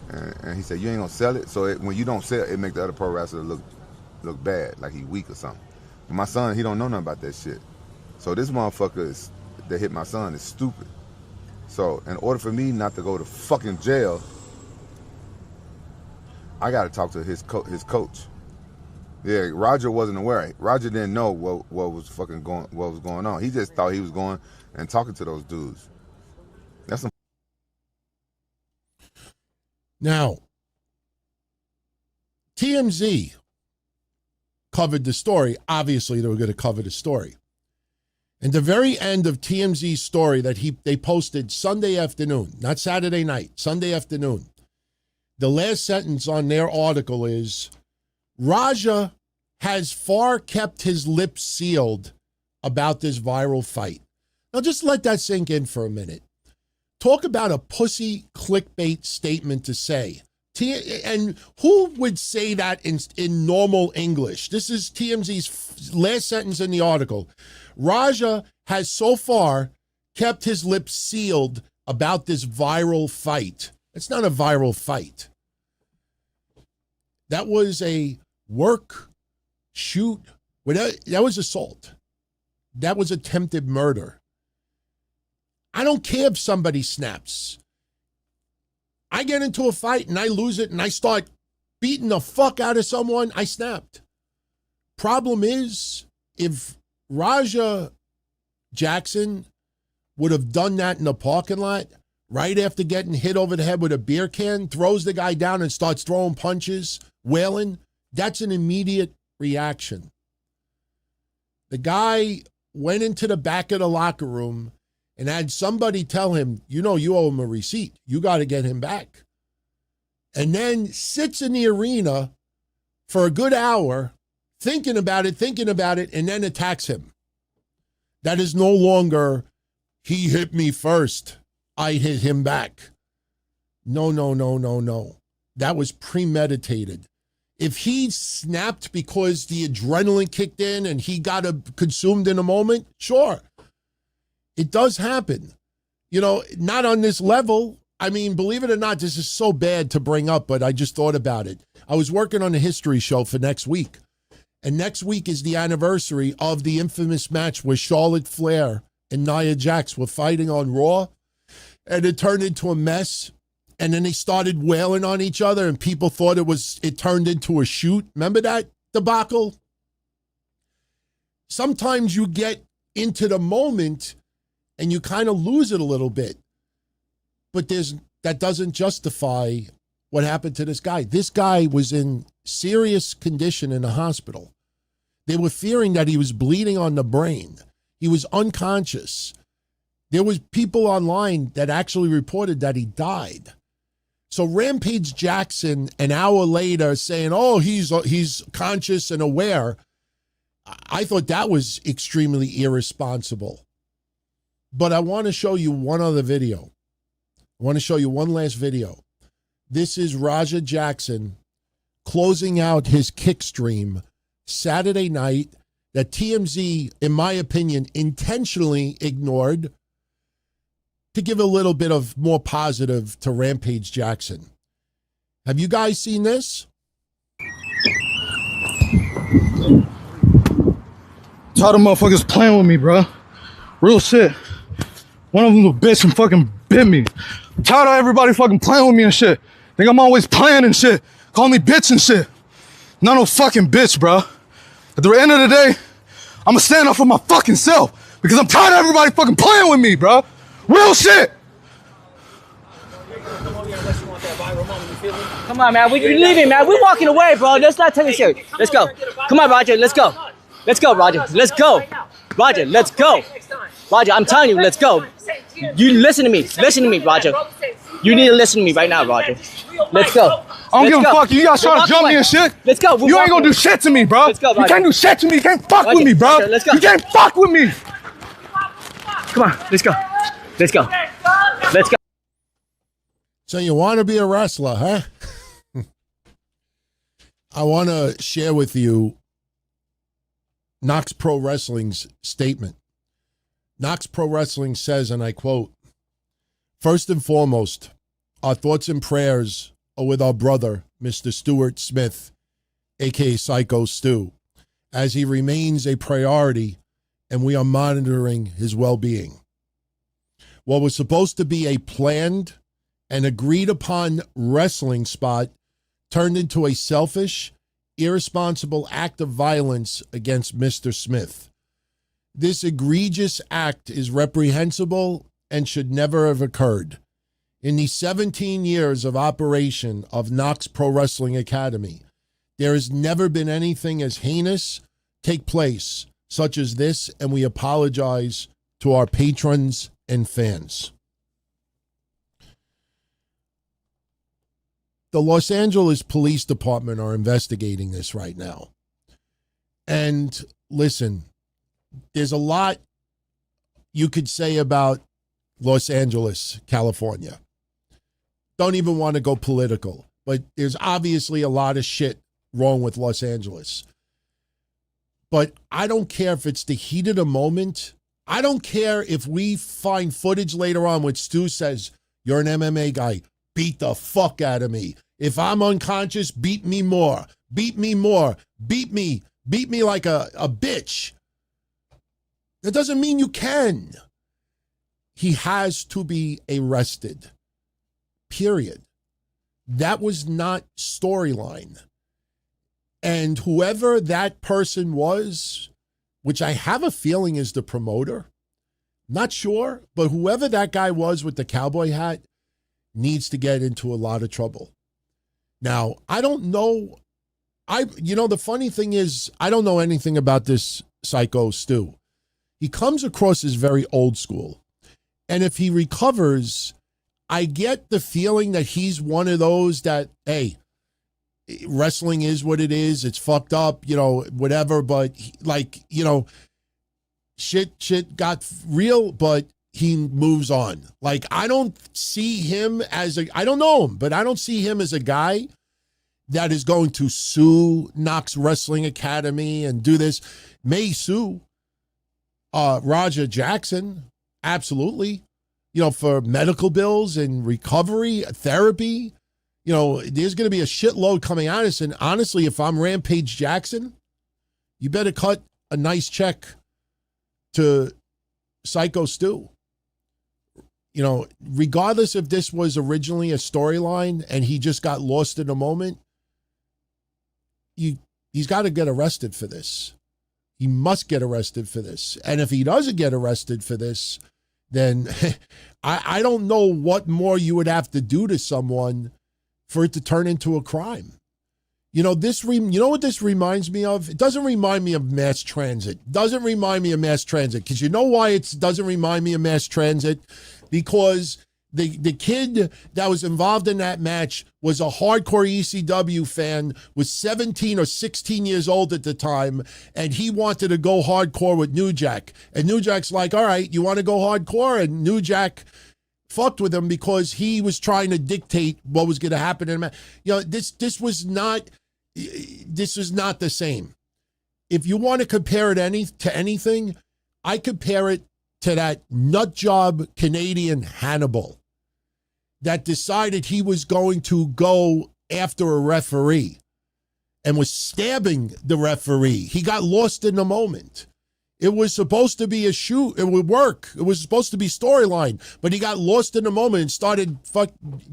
And he said, you ain't gonna sell it? So when you don't sell it, make the other pro wrestler look bad, like he weak or something. But my son, he don't know nothing about that shit. So this motherfucker that hit my son is stupid. So in order for me not to go to fucking jail, I gotta talk to his coach. Yeah, Roger wasn't aware. Roger didn't know what was going on. He just thought he was going and talking to those dudes. That's some. Now, TMZ covered the story. Obviously, they were going to cover the story. And the very end of TMZ's story that they posted Sunday afternoon, not Saturday night, Sunday afternoon, the last sentence on their article is, Raja has far kept his lips sealed about this viral fight. Now just let that sink in for a minute. Talk about a pussy clickbait statement to say. And who would say that in normal English? This is TMZ's last sentence in the article. Raja has so far kept his lips sealed about this viral fight. It's not a viral fight. That was a work, shoot, that was assault. That was attempted murder. I don't care if somebody snaps. I get into a fight and I lose it and I start beating the fuck out of someone, I snapped. Problem is, if Raja Jackson would have done that in the parking lot, right after getting hit over the head with a beer can, throws the guy down and starts throwing punches, wailing, that's an immediate reaction. The guy went into the back of the locker room and had somebody tell him, you know, you owe him a receipt. You got to get him back. And then sits in the arena for a good hour thinking about it, and then attacks him. That is no longer, he hit me first, I hit him back. No. That was premeditated. If he snapped because the adrenaline kicked in and he got consumed in a moment, sure. It does happen. You know, not on this level. I mean, believe it or not, this is so bad to bring up, but I just thought about it. I was working on a history show for next week. And next week is the anniversary of the infamous match where Charlotte Flair and Nia Jax were fighting on Raw. And it turned into a mess. And then they started wailing on each other and people thought it turned into a shoot. Remember that debacle? Sometimes you get into the moment and you kind of lose it a little bit. But that doesn't justify what happened to this guy. This guy was in serious condition in the hospital. They were fearing that he was bleeding on the brain. He was unconscious. There was people online that actually reported that he died. So Rampage Jackson, an hour later, saying, oh, he's conscious and aware. I thought that was extremely irresponsible. But I want to show you one other video. I want to show you one last video. This is Raja Jackson closing out his kick stream Saturday night that TMZ, in my opinion, intentionally ignored. to give a little bit of more positive to Rampage Jackson. Have you guys seen this? Tired of motherfuckers playing with me, bro. Real shit. One of them's a bitch and fucking bit me. I'm tired of everybody fucking playing with me and shit. Think I'm always playing and shit. Call me bitch and shit. Not no fucking bitch, bro. At the end of the day, I'ma stand up for my fucking self because I'm tired of everybody fucking playing with me, bro. Real shit. Come on, man. We leaving, man. We're walking away, bro. Let's not take it serious. Let's go. Come on, Roger. Let's go. Let's go, Roger. Let's go. Roger, let's go. Roger, I'm telling you, let's go. You listen to me. Listen to me, Roger. You need to listen to me right now, Roger. Let's go. I don't give a fuck. You guys trying to jump me and shit. Let's go. You ain't gonna do shit to me, bro. Let's go, Roger. You can't do shit to me. You can't fuck with me, bro. Roger, let's go. You can't fuck with me. Come on, let's go. Let's go. Let's go. So you want to be a wrestler, huh? I want to share with you Knox Pro Wrestling's statement. Knox Pro Wrestling says, and I quote, "First and foremost, our thoughts and prayers are with our brother, Mr. Stuart Smith, aka Syko Stu, as he remains a priority and we are monitoring his well-being. What was supposed to be a planned and agreed upon wrestling spot turned into a selfish, irresponsible act of violence against Mr. Smith. This egregious act is reprehensible and should never have occurred. In the 17 years of operation of Knox Pro Wrestling Academy, there has never been anything as heinous take place such as this, and we apologize to our patrons and fans." The Los Angeles Police Department are investigating this right now. And listen, there's a lot you could say about Los Angeles, California. Don't even want to go political, but there's obviously a lot of shit wrong with Los Angeles. But I don't care if it's the heat of the moment. I don't care if we find footage later on which Stu says, "You're an MMA guy, beat the fuck out of me. If I'm unconscious, beat me more. Beat me more. Beat me like a bitch." That doesn't mean you can. He has to be arrested. Period. That was not storyline. And whoever that person was, which I have a feeling is the promoter, not sure, but whoever that guy was with the cowboy hat needs to get into a lot of trouble. Now, I don't know. The funny thing is, I don't know anything about this Syko Stu. He comes across as very old school. And if he recovers, I get the feeling that he's one of those that, hey, wrestling is what it is. It's fucked up, whatever. But shit got real, but he moves on. Like, I don't see him as I don't know him, but I don't see him as a guy that is going to sue Knox Wrestling Academy and do this. May sue Roger Jackson, absolutely, for medical bills and recovery, therapy. There's going to be a shitload coming at us. And honestly, if I'm Rampage Jackson, you better cut a nice check to Syko Stu. Regardless if this was originally a storyline and he just got lost in a moment, he's got to get arrested for this. He must get arrested for this. And if he doesn't get arrested for this, then I don't know what more you would have to do to someone for it to turn into a crime. You know what this reminds me of? It doesn't remind me of mass transit. Doesn't remind me of mass transit. Because you know why it doesn't remind me of mass transit? Because the kid that was involved in that match was a hardcore ECW fan, was 17 or 16 years old at the time, and he wanted to go hardcore with New Jack. And New Jack's like, all right, you want to go hardcore? And New Jack fucked with him because he was trying to dictate what was going to happen in the match. This was not the same. If you want to compare it to anything, I compare it to that nutjob Canadian Hannibal that decided he was going to go after a referee and was stabbing the referee. He got lost in the moment. It was supposed to be a shoot. It would work. It was supposed to be storyline, but he got lost in the moment and started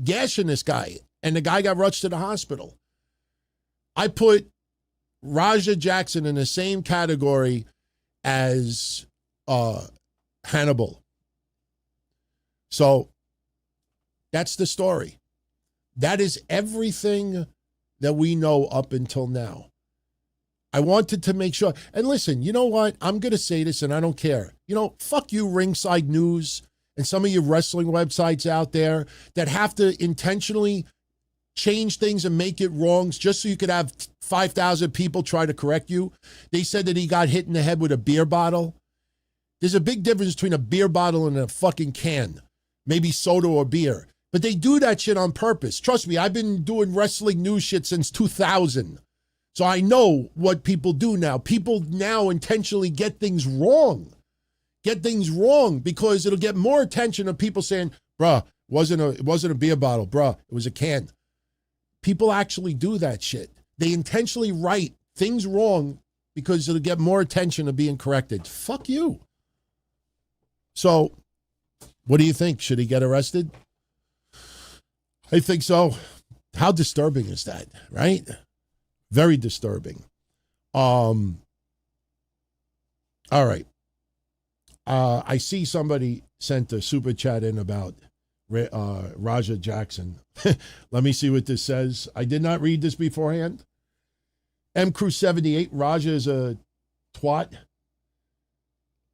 gashing this guy, and the guy got rushed to the hospital. I put Raja Jackson in the same category as Hannibal. So that's the story. That is everything that we know up until now. I wanted to make sure. And listen, you know what? I'm going to say this, and I don't care. You know, fuck you, Ringside News, and some of your wrestling websites out there that have to intentionally change things and make it wrong just so you could have 5,000 people try to correct you. They said that he got hit in the head with a beer bottle. There's a big difference between a beer bottle and a fucking can. Maybe soda or beer. But they do that shit on purpose. Trust me, I've been doing wrestling news shit since 2000. So I know what people do now. People now intentionally get things wrong. Get things wrong because it'll get more attention of people saying, bruh, it wasn't a beer bottle, bruh, it was a can. People actually do that shit. They intentionally write things wrong because it'll get more attention of being corrected. Fuck you. So, what do you think? Should he get arrested? I think so. How disturbing is that, right? Very disturbing. All right. I see somebody sent a super chat in about Raja Jackson. Let me see what this says. I did not read this beforehand. M Crew 78, Raja is a twat.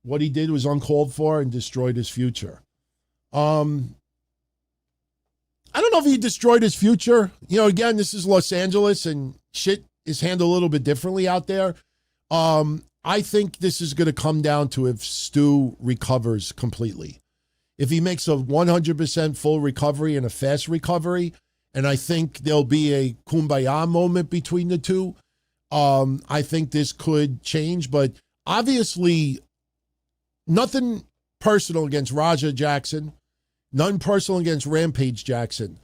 What he did was uncalled for and destroyed his future. I don't know if he destroyed his future. You know, again, this is Los Angeles and shit is handled a little bit differently out there. I think this is going to come down to if Stu recovers completely. If he makes a 100% full recovery and a fast recovery, and I think there'll be a kumbaya moment between the two, I think this could change. But obviously, nothing personal against Raja Jackson, none personal against Rampage Jackson.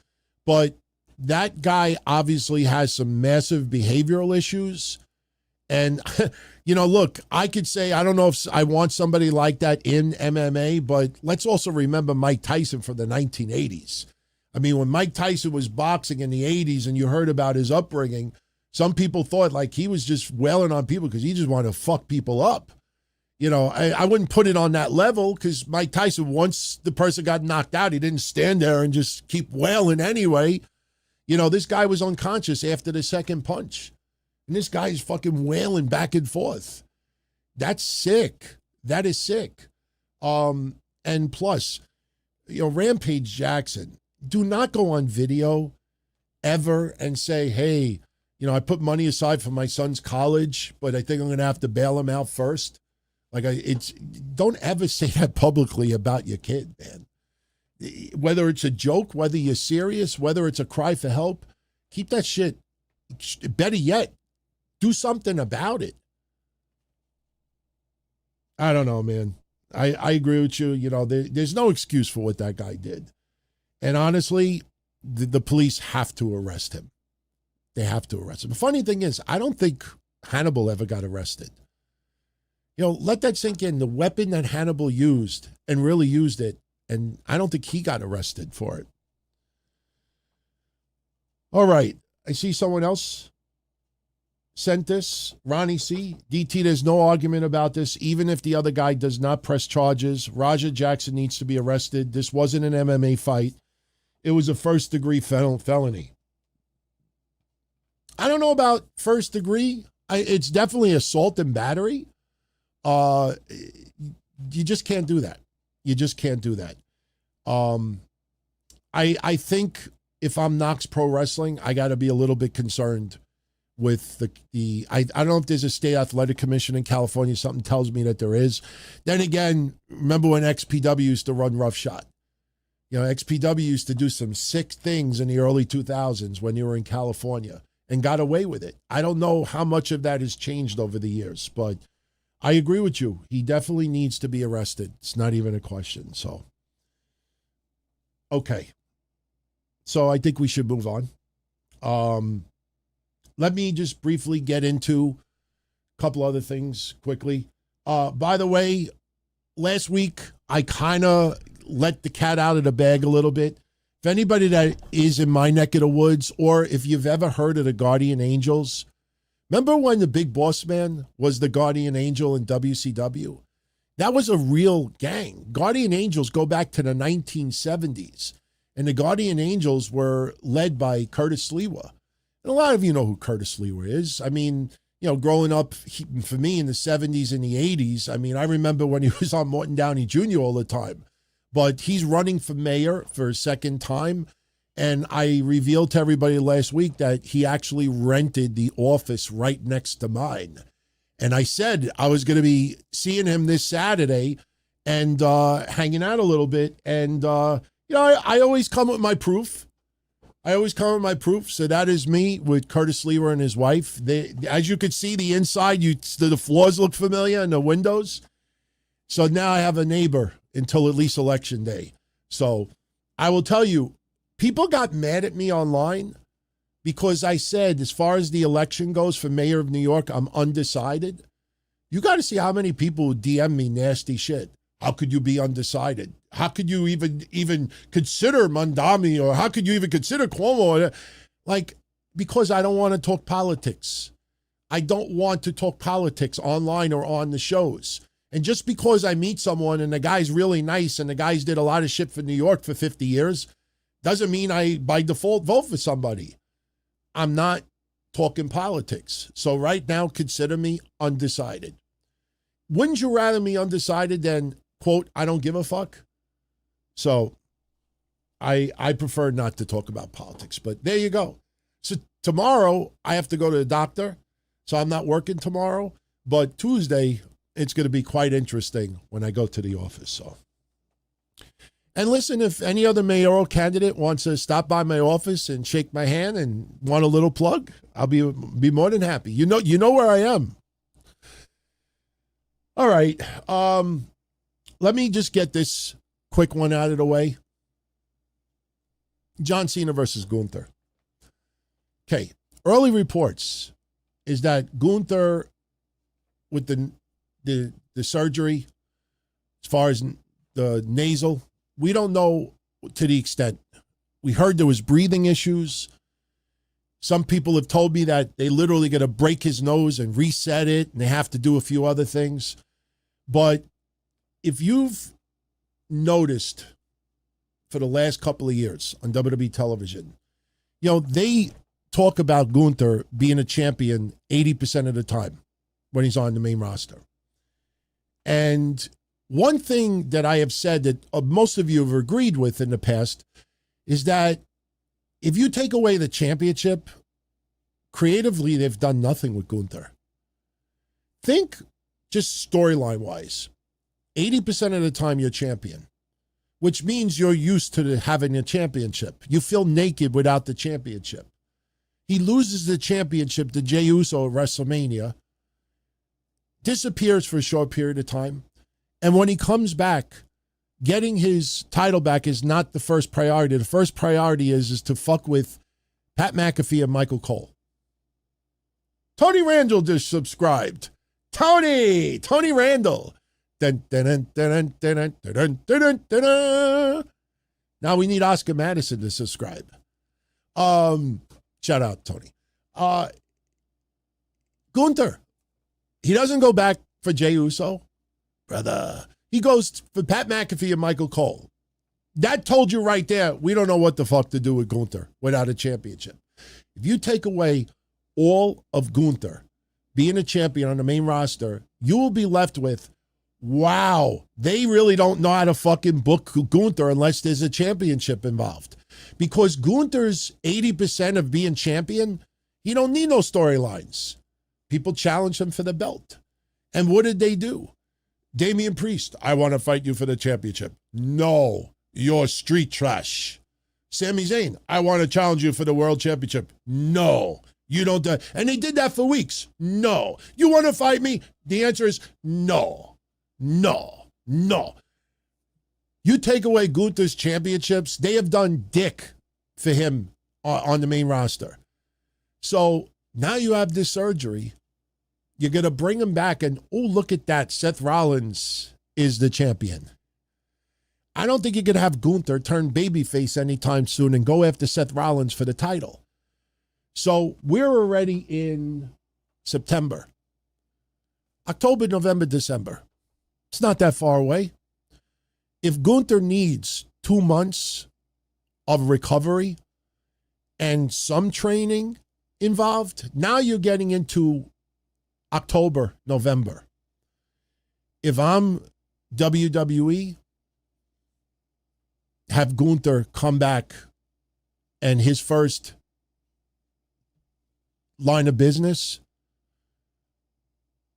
But that guy obviously has some massive behavioral issues. And, you know, look, I could say, I don't know if I want somebody like that in MMA, but let's also remember Mike Tyson from the 1980s. I mean, when Mike Tyson was boxing in the 80s and you heard about his upbringing, some people thought like he was just wailing on people because he just wanted to fuck people up. You know, I wouldn't put it on that level because Mike Tyson, once the person got knocked out, he didn't stand there and just keep wailing anyway. You know, this guy was unconscious after the second punch. And this guy is fucking wailing back and forth. That's sick. That is sick. And plus, you know, Rampage Jackson, do not go on video ever and say, hey, you know, I put money aside for my son's college, but I think I'm going to have to bail him out first. Like, don't ever say that publicly about your kid, man. Whether it's a joke, whether you're serious, whether it's a cry for help, keep that shit. Better yet, do something about it. I don't know, man. I agree with you. You know, there's no excuse for what that guy did. And honestly, the police have to arrest him. They have to arrest him. The funny thing is, I don't think Hannibal ever got arrested. You know, let that sink in. The weapon that Hannibal used and really used it, and I don't think he got arrested for it. All right. I see someone else sent this. Ronnie C. DT, there's no argument about this. Even if the other guy does not press charges, Raja Jackson needs to be arrested. This wasn't an MMA fight. It was a first-degree felony. I don't know about first degree. It's definitely assault and battery. You just can't do that. You just can't do that. I think if I'm Knox Pro Wrestling, I got to be a little bit concerned with I don't know if there's a state athletic commission in California. Something tells me that there is. Then again, remember when XPW used to run roughshod? You know, XPW used to do some sick things in the early 2000s when you were in California and got away with it. I don't know how much of that has changed over the years, but I agree with you. He definitely needs to be arrested. It's not even a question. So, okay. So I think we should move on. Let me just briefly get into a couple other things quickly. By the way, last week I kind of let the cat out of the bag a little bit. If anybody that is in my neck of the woods, or if you've ever heard of the Guardian Angels, remember when the Big Boss Man was the Guardian Angel in WCW? That was a real gang. Guardian Angels go back to the 1970s. And the Guardian Angels were led by Curtis Lewa. And a lot of you know who Curtis Lewa is. I mean, you know, growing up, for me in the 70s and the 80s, I mean, I remember when he was on Morton Downey Jr. all the time. But he's running for mayor for a second time. And I revealed to everybody last week that he actually rented the office right next to mine. And I said I was going to be seeing him this Saturday and hanging out a little bit. And, you know, I always come with my proof. So that is me with Curtis Lewa and his wife. As you could see, the inside, the floors look familiar and the windows. So now I have a neighbor until at least Election Day. So I will tell you, people got mad at me online because I said, as far as the election goes for mayor of New York, I'm undecided. You got to see how many people would DM me nasty shit. How could you be undecided? How could you even consider Mandami, or how could you even consider Cuomo? Like, because I don't want to talk politics. I don't want to talk politics online or on the shows. And just because I meet someone and the guy's really nice and the guy's did a lot of shit for New York for 50 years, doesn't mean I, by default, vote for somebody. I'm not talking politics. So right now, consider me undecided. Wouldn't you rather me undecided than, quote, I don't give a fuck? So I prefer not to talk about politics, but there you go. So tomorrow I have to go to the doctor, so I'm not working tomorrow. But Tuesday, it's going to be quite interesting when I go to the office. So, and listen, if any other mayoral candidate wants to stop by my office and shake my hand and want a little plug, I'll be more than happy. You know where I am. All right. Let me just get this quick one out of the way. John Cena versus Gunther. Okay. Early reports is that Gunther, with the surgery, as far as the nasal, we don't know to the extent. We heard there was breathing issues. Some people have told me that they literally got to break his nose and reset it, and they have to do a few other things. But if you've noticed for the last couple of years on WWE television, you know, they talk about Gunther being a champion 80% of the time when he's on the main roster. And one thing that I have said that most of you have agreed with in the past is that if you take away the championship, creatively, they've done nothing with Gunther. Think just storyline-wise. 80% of the time you're champion, which means you're used to having a championship. You feel naked without the championship. He loses the championship to Jey Uso at WrestleMania, disappears for a short period of time, and when he comes back, getting his title back is not the first priority. The first priority is to fuck with Pat McAfee and Michael Cole. Tony Randall just subscribed. Tony Randall. Dun, dun, dun, dun, dun, dun, dun, dun, dun. Now we need Oscar Madison to subscribe. Shout out, Tony. Gunther. He doesn't go back for Jey Uso. Brother. He goes for Pat McAfee and Michael Cole. That told you right there, we don't know what the fuck to do with Gunther without a championship. If you take away all of Gunther being a champion on the main roster, you will be left with, wow, they really don't know how to fucking book Gunther unless there's a championship involved. Because Gunther's 80% of being champion, he don't need no storylines. People challenge him for the belt. And what did they do? Damian Priest, I want to fight you for the championship. No, you're street trash. Sami Zayn, I want to challenge you for the world championship. No, You don't do, and they did that for weeks. No. You want to fight me? The answer is no. No. No. You take away Gunther's championships, they have done dick for him on the main roster. So now you have this surgery. You're going to bring him back, and oh, look at that. Seth Rollins is the champion. I don't think you're going to have Gunther turn babyface anytime soon and go after Seth Rollins for the title. So we're already in September. October, November, December. It's not that far away. If Gunther needs 2 months of recovery and some training involved, now you're getting into October, November. If I'm WWE, have Gunther come back and his first line of business,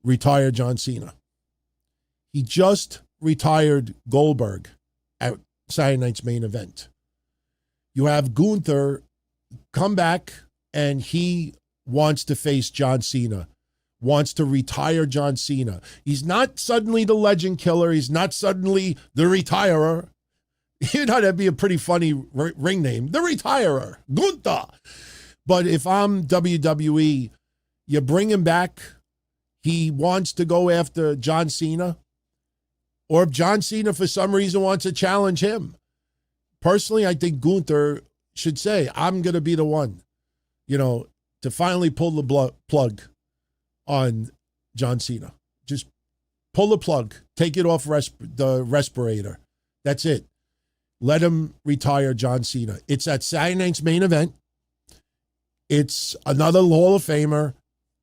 retire John Cena. He just retired Goldberg at Saturday night's main event. You have Gunther come back and he wants to face John Cena, wants to retire John Cena. He's not suddenly the legend killer. He's not suddenly the retirer. You know, that'd be a pretty funny ring name. The retirer, Gunther. But if I'm WWE, you bring him back. He wants to go after John Cena. Or if John Cena, for some reason, wants to challenge him. Personally, I think Gunther should say, I'm going to be the one, to finally pull the plug on John Cena. Just pull the plug. Take it off the respirator. That's it. Let him retire John Cena. It's at Saturday night's main event. It's another Hall of Famer,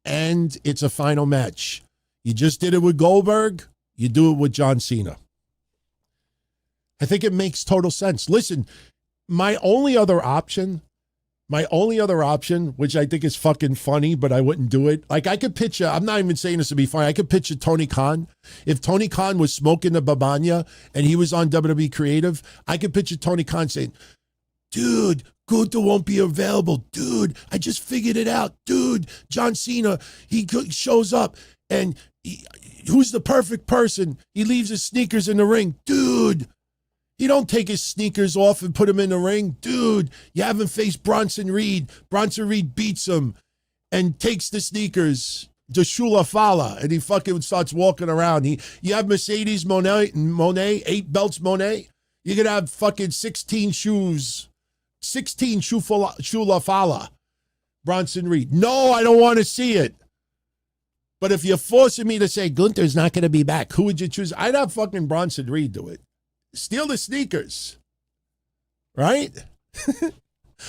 and it's a final match. You just did it with Goldberg. You do it with John Cena. I think it makes total sense. Listen, my only other option, which I think is fucking funny, but I wouldn't do it. Like, I could picture, I'm not even saying this to be funny, I could picture Tony Khan. If Tony Khan was smoking the Babanya and he was on WWE Creative, I could picture Tony Khan saying, dude, Gunther won't be available. Dude, I just figured it out. Dude, John Cena, he shows up and who's the perfect person? He leaves his sneakers in the ring. Dude, he don't take his sneakers off and put him in the ring. Dude, you haven't faced Bronson Reed. Bronson Reed beats him and takes the sneakers to Shula Fala, and he fucking starts walking around. You have Mercedes Monet, 8 belts Monet. You're going to have fucking 16 shoes, 16 Shula Fala, Bronson Reed. No, I don't want to see it. But if you're forcing me to say Gunther's not going to be back, who would you choose? I'd have fucking Bronson Reed do it. Steal the sneakers, right?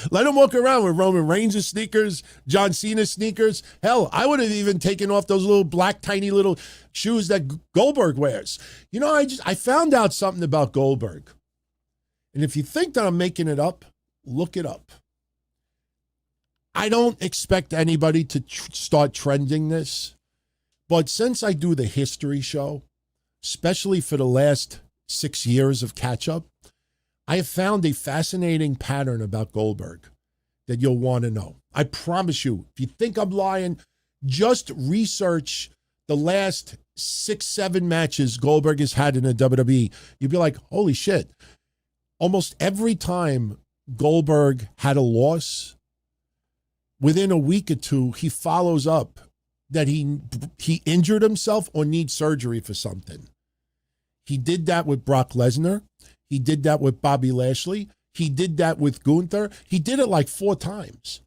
Let him walk around with Roman Reigns' sneakers, John Cena's sneakers. Hell, I would have even taken off those little black, tiny little shoes that Goldberg wears. I found out something about Goldberg. And if you think that I'm making it up, look it up. I don't expect anybody to start trending this. But since I do the history show, especially for the last 6 years of catch-up, I have found a fascinating pattern about Goldberg that you'll want to know. I promise you, if you think I'm lying, just research the last 6-7 matches Goldberg has had in the WWE. You'd be like, holy shit. Almost every time Goldberg had a loss, within a week or two, he follows up that he injured himself or needs surgery for something. He did that with Brock Lesnar. He did that with Bobby Lashley. He did that with Gunther. He did it like 4 times.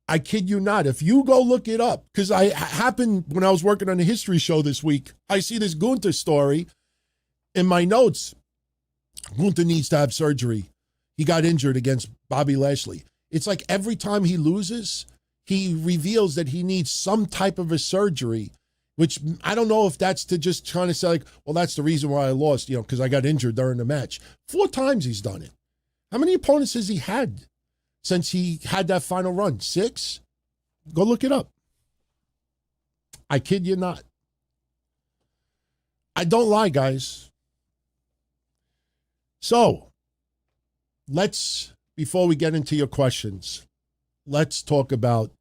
I kid you not. If you go look it up, because I happened when I was working on the history show this week, I see this Gunther story in my notes. Gunther needs to have surgery. He got injured against Bobby Lashley. It's like every time he loses, he reveals that he needs some type of a surgery, which I don't know if that's to just trying to say like, well, that's the reason why I lost, because I got injured during the match. 4 times he's done it. How many opponents has he had since he had that final run? 6? Go look it up. I kid you not. I don't lie, guys. So, before we get into your questions, let's talk about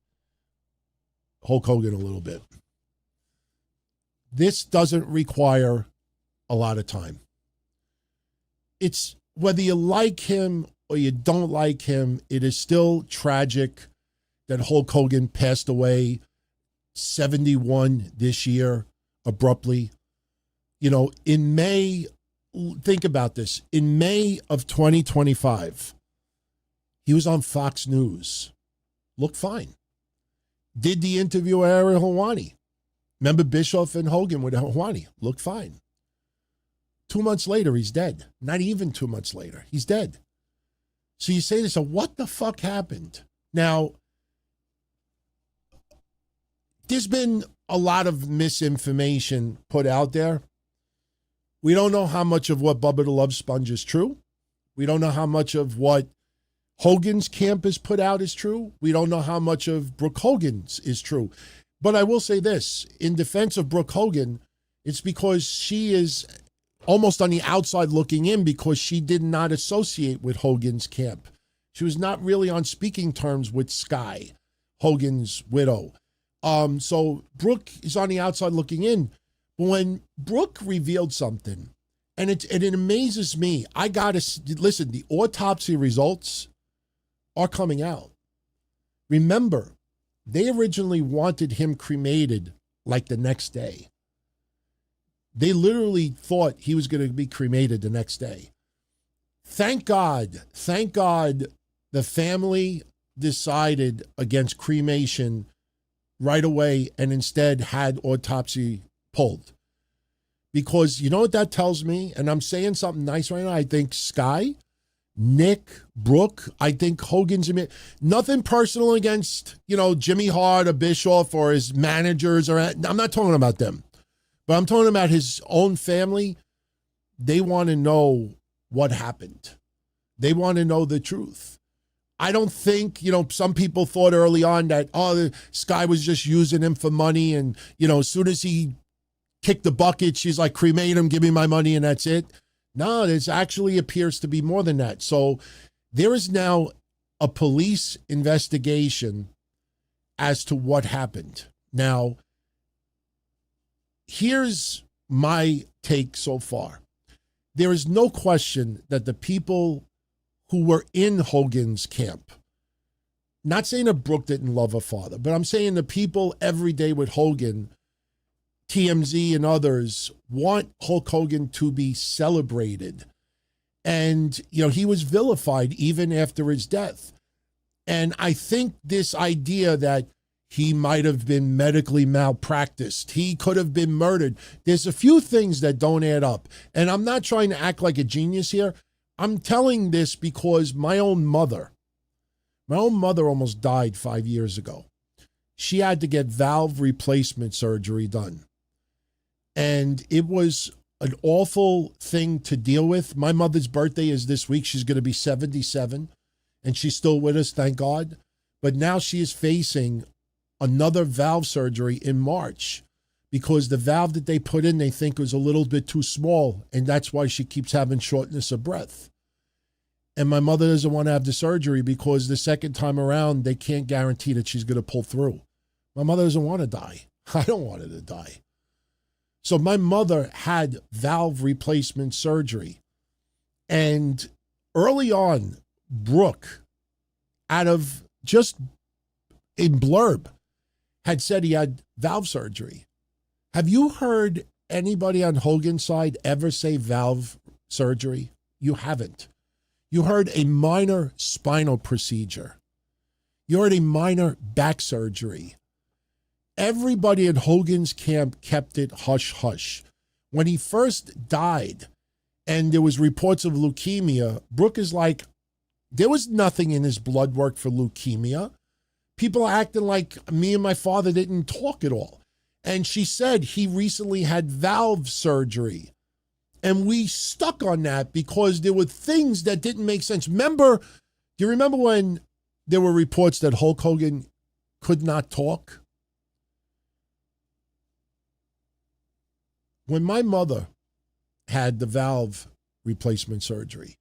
Hulk Hogan a little bit. This doesn't require a lot of time. It's whether you like him or you don't like him, it is still tragic that Hulk Hogan passed away 71 this year abruptly. You know, in May, think about this. In May of 2025, he was on Fox News. Looked fine. Did the interview with Ariel Helwani. Remember Bischoff and Hogan with Helwani. Looked fine. 2 months later, he's dead. Not even 2 months later. He's dead. So you say to yourself, what the fuck happened? Now, there's been a lot of misinformation put out there. We don't know how much of what Bubba the Love Sponge is true. We don't know how much of what Hogan's camp has put out is true. We don't know how much of Brooke Hogan's is true. But I will say this, in defense of Brooke Hogan, it's because she is almost on the outside looking in because she did not associate with Hogan's camp. She was not really on speaking terms with Sky, Hogan's widow. So Brooke is on the outside looking in. But when Brooke revealed something, and it amazes me, I got to, listen, the autopsy results are coming out. Remember, they originally wanted him cremated like the next day. They literally thought he was going to be cremated the next day. Thank God, the family decided against cremation right away and instead had autopsy pulled. Because you know what that tells me? And I'm saying something nice right now. I think Sky, Nick, Brooke, I think Hogan's, nothing personal against, Jimmy Hart or Bischoff or his managers. I'm not talking about them. But I'm talking about his own family. They want to know what happened. They want to know the truth. I don't think, some people thought early on that, Sky was just using him for money. And, as soon as he kicked the bucket, she's like, cremate him, give me my money, and that's it. No, this actually appears to be more than that. So there is now a police investigation as to what happened. Now, here's my take so far. There is no question that the people who were in Hogan's camp, not saying that Brooke didn't love her father, but I'm saying the people every day with Hogan, TMZ and others, want Hulk Hogan to be celebrated. And, he was vilified even after his death. And I think this idea that he might have been medically malpracticed, he could have been murdered, there's a few things that don't add up. And I'm not trying to act like a genius here. I'm telling this because my own mother almost died 5 years ago. She had to get valve replacement surgery done. And it was an awful thing to deal with. My mother's birthday is this week. She's going to be 77, and she's still with us, thank God. But now she is facing another valve surgery in March because the valve that they put in, they think was a little bit too small, and that's why she keeps having shortness of breath. And my mother doesn't want to have the surgery because the second time around, they can't guarantee that she's going to pull through. My mother doesn't want to die. I don't want her to die. So my mother had valve replacement surgery. And early on, Brooke, out of just a blurb, had said he had valve surgery. Have you heard anybody on Hogan's side ever say valve surgery? You haven't. You heard a minor spinal procedure. You heard a minor back surgery. Everybody at Hogan's camp kept it hush-hush. When he first died and there was reports of leukemia, Brooke is like, there was nothing in his blood work for leukemia. People are acting like me and my father didn't talk at all. And she said he recently had valve surgery. And we stuck on that because there were things that didn't make sense. Do you remember when there were reports that Hulk Hogan could not talk? When my mother had the valve replacement surgery,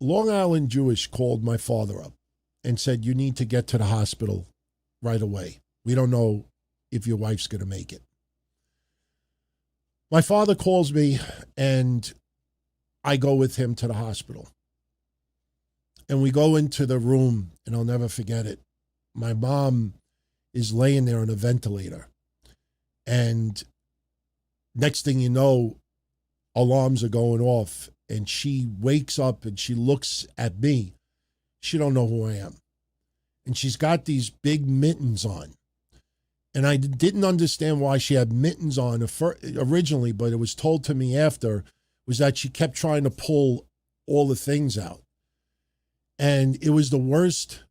Long Island Jewish called my father up and said, you need to get to the hospital right away. We don't know if your wife's going to make it. My father calls me, and I go with him to the hospital. And we go into the room, and I'll never forget it. My mom is laying there on a ventilator. And next thing you know, alarms are going off, and she wakes up and she looks at me. She don't know who I am. And she's got these big mittens on. And I didn't understand why she had mittens on originally, but it was told to me after, was that she kept trying to pull all the things out. And it was the worst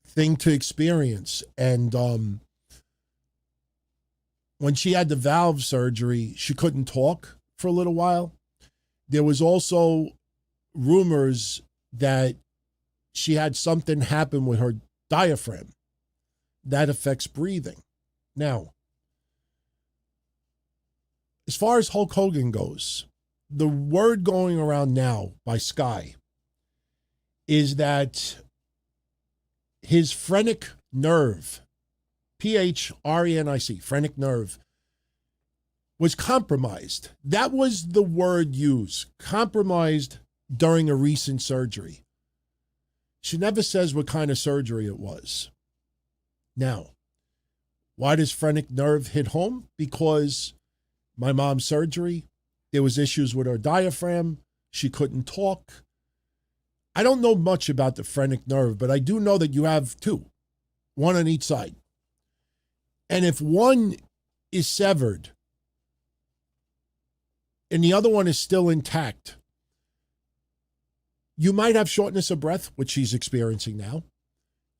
thing to experience. And when she had the valve surgery, she couldn't talk for a little while. There was also rumors that she had something happen with her diaphragm that affects breathing. Now, as far as Hulk Hogan goes, the word going around now by Sky is that his phrenic nerve, P-H-R-E-N-I-C, phrenic nerve, was compromised. That was the word used, compromised during a recent surgery. She never says what kind of surgery it was. Now, why does phrenic nerve hit home? Because my mom's surgery, there was issues with her diaphragm. She couldn't talk. I don't know much about the phrenic nerve, but I do know that you have two, one on each side. And if one is severed and the other one is still intact, you might have shortness of breath, which she's experiencing now.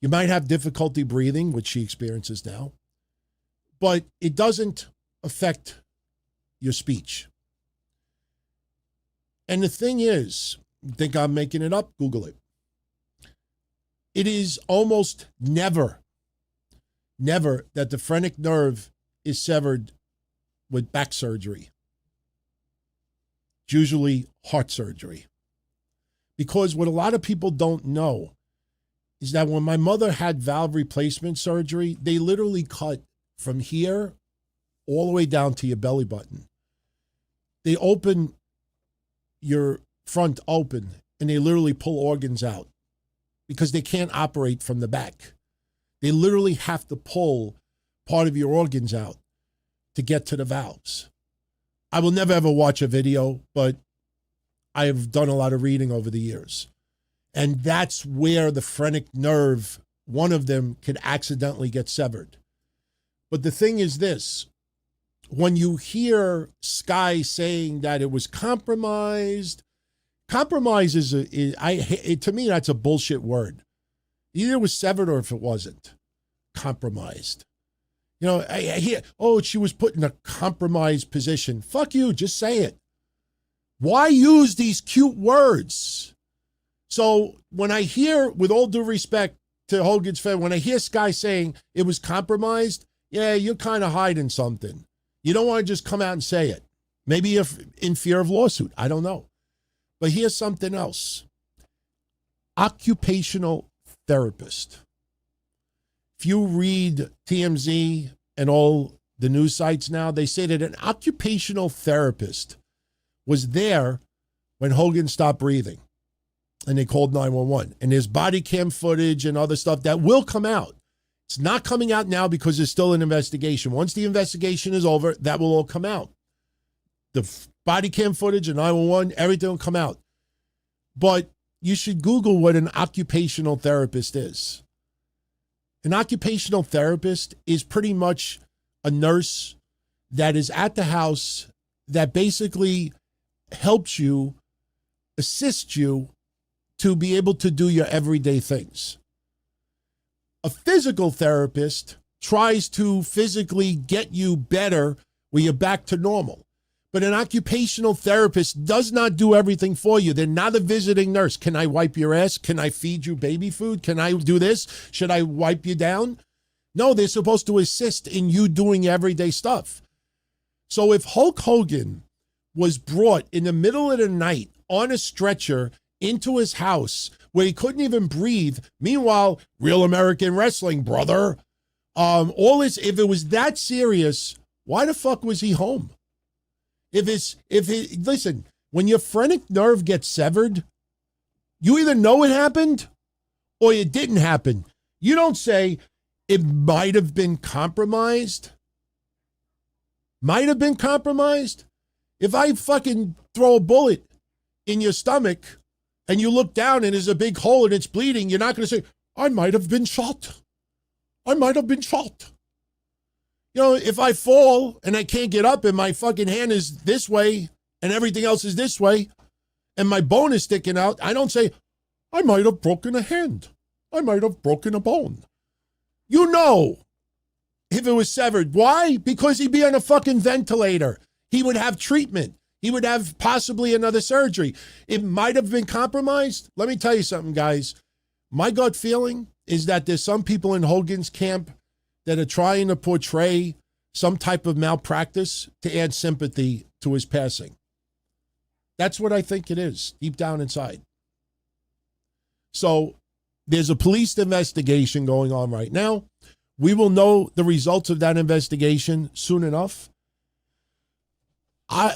You might have difficulty breathing, which she experiences now. But it doesn't affect your speech. And the thing is, you think I'm making it up? Google it. It is almost never that the phrenic nerve is severed with back surgery. It's usually heart surgery. Because what a lot of people don't know is that when my mother had valve replacement surgery, they literally cut from here all the way down to your belly button. They open your front open and they literally pull organs out because they can't operate from the back. They literally have to pull part of your organs out to get to the valves. I will never ever watch a video, but I have done a lot of reading over the years. And that's where the phrenic nerve, one of them, could accidentally get severed. But the thing is this, when you hear Sky saying that it was compromised, compromise to me, that's a bullshit word. Either it was severed or if it wasn't, compromised. You know, I hear, oh, she was put in a compromised position. Fuck you, just say it. Why use these cute words? So when I hear, with all due respect to Hogan's fan, when I hear Sky saying it was compromised, yeah, you're kind of hiding something. You don't want to just come out and say it. Maybe if in fear of lawsuit. I don't know. But here's something else. Occupational therapist. If you read TMZ and all the news sites now, they say that an occupational therapist was there when Hogan stopped breathing. And they called 911. And there's body cam footage and other stuff that will come out. It's not coming out now because there's still an investigation. Once the investigation is over, that will all come out. The body cam footage and 911, everything will come out. But you should Google what an occupational therapist is. An occupational therapist is pretty much a nurse that is at the house that basically helps you, assists you to be able to do your everyday things. A physical therapist tries to physically get you better where you're back to normal. But an occupational therapist does not do everything for you. They're not a visiting nurse. Can I wipe your ass? Can I feed you baby food? Can I do this? Should I wipe you down? No, they're supposed to assist in you doing everyday stuff. So if Hulk Hogan was brought in the middle of the night on a stretcher into his house where he couldn't even breathe, meanwhile, Real American Wrestling, brother, All this, if it was that serious, why the fuck was he home? Listen, when your phrenic nerve gets severed, you either know it happened or it didn't happen. You don't say it might have been compromised. Might have been compromised. If I fucking throw a bullet in your stomach and you look down and there's a big hole and it's bleeding, you're not going to say, I might have been shot. I might have been shot. You know, if I fall and I can't get up and my fucking hand is this way and everything else is this way and my bone is sticking out, I don't say, I might have broken a hand. I might have broken a bone. You know, if it was severed. Why? Because he'd be on a fucking ventilator. He would have treatment. He would have possibly another surgery. It might have been compromised. Let me tell you something, guys. My gut feeling is that there's some people in Hogan's camp that are trying to portray some type of malpractice to add sympathy to his passing. That's what I think it is, deep down inside. So there's a police investigation going on right now. We will know the results of that investigation soon enough. I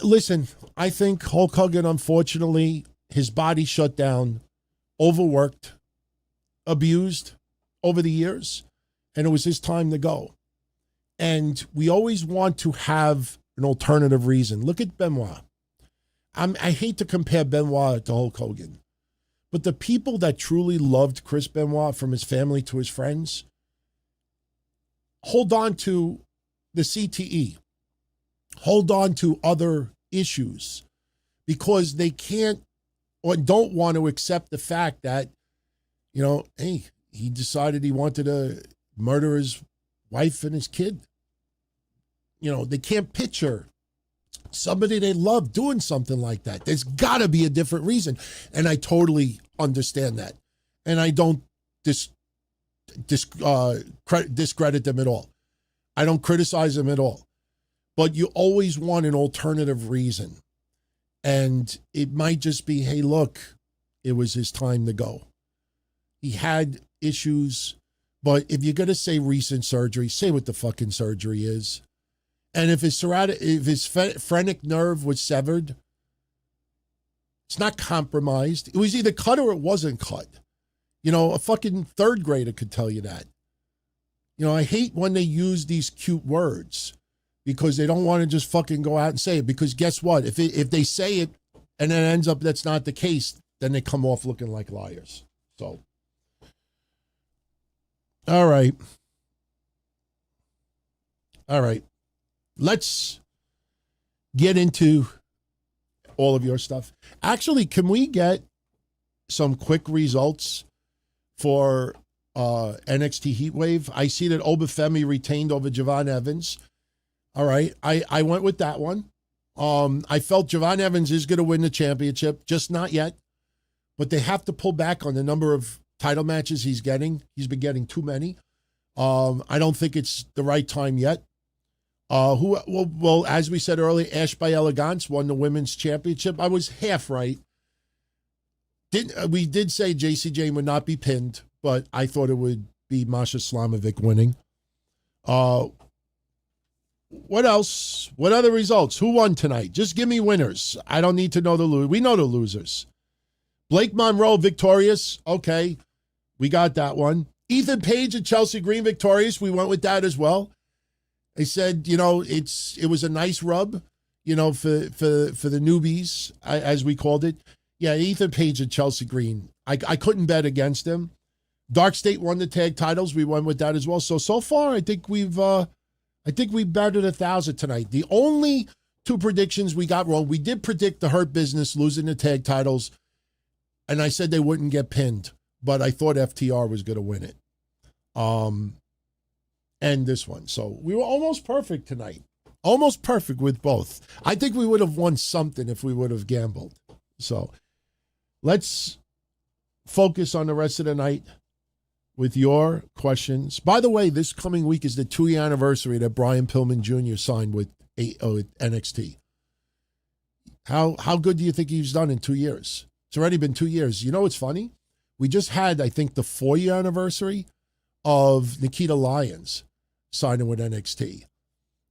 think Hulk Hogan, unfortunately, his body shut down, overworked, abused over the years, and it was his time to go. And we always want to have an alternative reason. Look at Benoit. I hate to compare Benoit to Hulk Hogan, but the people that truly loved Chris Benoit, from his family to his friends, hold on to the CTE, hold on to other issues because they can't or don't want to accept the fact that, you know, hey, he decided he wanted to murder his wife and his kid. You know, they can't picture somebody they love doing something like that. There's got to be a different reason. And I totally understand that. And I don't discredit them at all. I don't criticize them at all. But you always want an alternative reason. And it might just be, hey, look, it was his time to go. He had issues, but if you're going to say recent surgery, say what the fucking surgery is. And if his phrenic nerve was severed, it's not compromised. It was either cut or it wasn't cut. You know, a fucking third grader could tell you that. You know, I hate when they use these cute words because they don't want to just fucking go out and say it. Because guess what? If they say it and then it ends up that's not the case, then they come off looking like liars. So, all right. Let's get into all of your stuff. Actually, can we get some quick results for NXT Heatwave? I see that Obafemi retained over Javon Evans. All right, I went with that one. I felt Javon Evans is going to win the championship, just not yet. But they have to pull back on the number of title matches he's getting. He's been getting too many. I don't think it's the right time yet. Well, as we said earlier, Ash by Elegance won the women's championship. I was half right. We did say JC Jane would not be pinned, but I thought it would be Masha Slamovic winning. What else? What other results? Who won tonight? Just give me winners. I don't need to know the losers. We know the losers. Blake Monroe victorious. Okay, we got that one. Ethan Page and Chelsea Green victorious. We went with that as well. They said, you know, it was a nice rub, you know, for the newbies, as we called it. Yeah, Ethan Page and Chelsea Green. I couldn't bet against them. Dark State won the tag titles. We went with that as well. So far, I think we've batted 1,000 tonight. The only two predictions we got wrong, we did predict the Hurt Business losing the tag titles, and I said they wouldn't get pinned, but I thought FTR was going to win it. And this one. So we were almost perfect tonight. Almost perfect with both. I think we would have won something if we would have gambled. So let's focus on the rest of the night with your questions. By the way, this coming week is the 2-year anniversary that Brian Pillman Jr. signed with NXT. How good do you think he's done in 2 years? It's already been 2 years. You know what's funny? We just had, I think, the 4-year anniversary of Nikita Lyons. signing with NXT.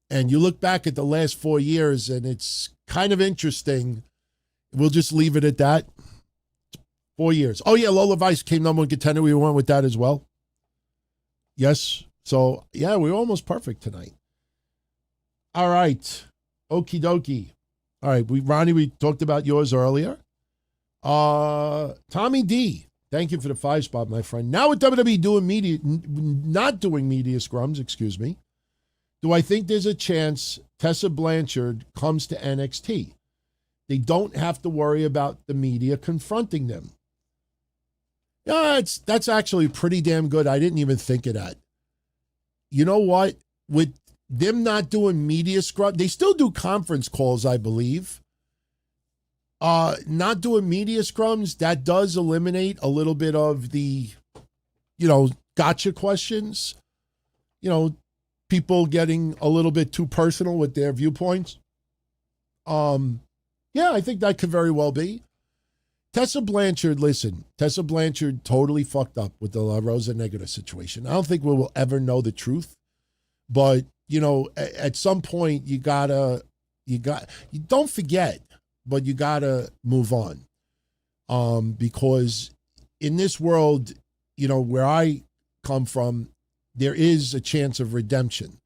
And you look back at the last 4 years, and it's kind of interesting. We'll just leave it at that. 4 years. Oh, yeah, Lola Vice came number one contender. We went with that as well. Yes. So, yeah, we're almost perfect tonight. All right. Okie dokie. All right, Ronnie, we talked about yours earlier. Tommy D, thank you for the 5 spot, my friend. Now with WWE not doing media scrums, excuse me, do I think there's a chance Tessa Blanchard comes to NXT? They don't have to worry about the media confronting them. Yeah, that's actually pretty damn good. I didn't even think of that. You know what? With them not doing media scrum, they still do conference calls, I believe. Not doing media scrums, that does eliminate a little bit of the, gotcha questions. People getting a little bit too personal with their viewpoints. Yeah, I think that could very well be. Tessa Blanchard, listen, Tessa Blanchard totally fucked up with the La Rosa Negra situation. I don't think we will ever know the truth. But, at some point you don't forget, but you gotta move on. Because in this world, where I come from, there is a chance of redemption.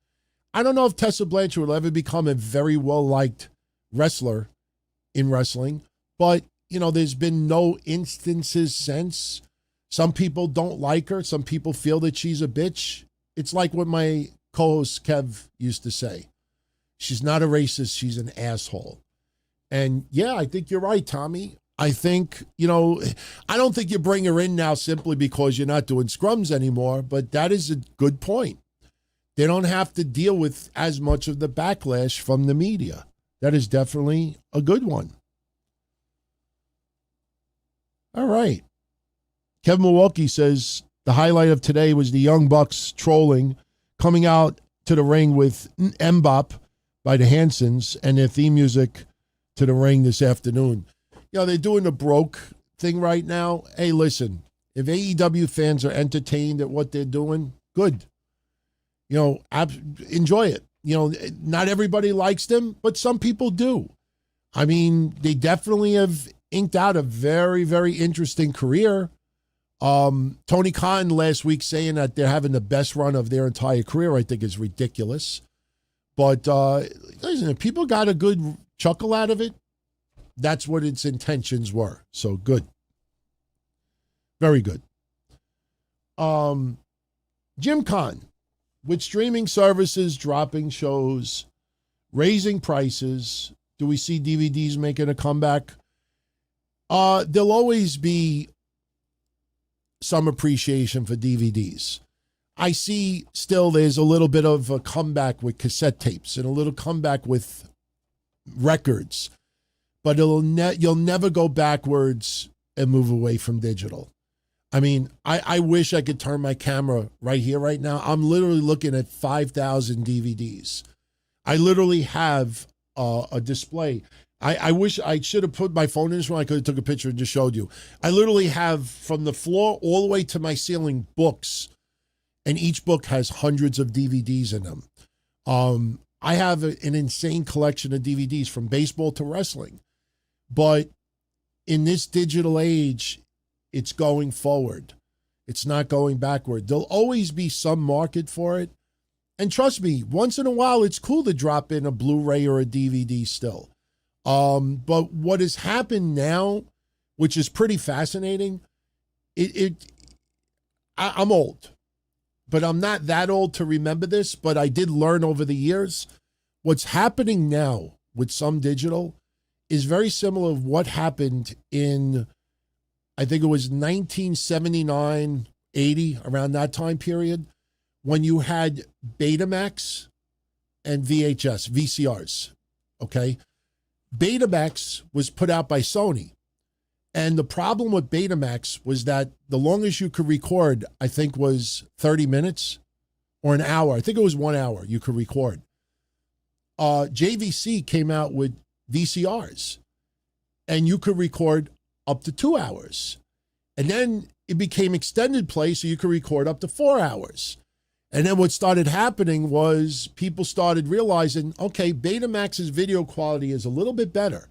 I don't know if Tessa Blanchard will ever become a very well-liked wrestler in wrestling, but, there's been no instances since. Some people don't like her. Some people feel that she's a bitch. It's like what my co-host Kev used to say. She's not a racist. She's an asshole. And yeah, I think you're right, Tommy. I think, I don't think you bring her in now simply because you're not doing scrums anymore, but that is a good point. They don't have to deal with as much of the backlash from the media. That is definitely a good one. All right. Kevin Milwaukee says the highlight of today was the Young Bucks trolling, coming out to the ring with Mbop by the Hansons and their theme music to the ring this afternoon. They're doing the broke thing right now. Hey, listen, if AEW fans are entertained at what they're doing, good. Enjoy it. Not everybody likes them, but some people do. I mean, they definitely have inked out a very, very interesting career. Tony Khan last week saying that they're having the best run of their entire career, I think is ridiculous. But listen, if people got a good chuckle out of it, that's what its intentions were. So good. Very good. Jim Khan, with streaming services dropping shows, raising prices, do we see DVDs making a comeback? There'll always be some appreciation for DVDs. I see still there's a little bit of a comeback with cassette tapes and a little comeback with records, but you'll never go backwards and move away from digital. I mean, I wish I could turn my camera right here, right now. I'm literally looking at 5,000 DVDs. I literally have a display. I wish I should have put my phone in this one. I could have took a picture and just showed you. I literally have from the floor all the way to my ceiling books, and each book has hundreds of DVDs in them. I have an insane collection of DVDs from baseball to wrestling. But in this digital age, it's going forward. It's not going backward. There'll always be some market for it. And trust me, once in a while, it's cool to drop in a Blu-ray or a DVD still. But what has happened now, which is pretty fascinating, I'm old, but I'm not that old to remember this, but I did learn over the years. What's happening now with some digital is very similar to what happened in, I think it was 1979, 80, around that time period, when you had Betamax and VCRs, okay? Betamax was put out by Sony. And the problem with Betamax was that the longest you could record, I think, was 30 minutes or an hour. I think it was 1 hour you could record. JVC came out with VCRs, and you could record up to 2 hours. And then it became extended play, so you could record up to 4 hours. And then what started happening was people started realizing, okay, Betamax's video quality is a little bit better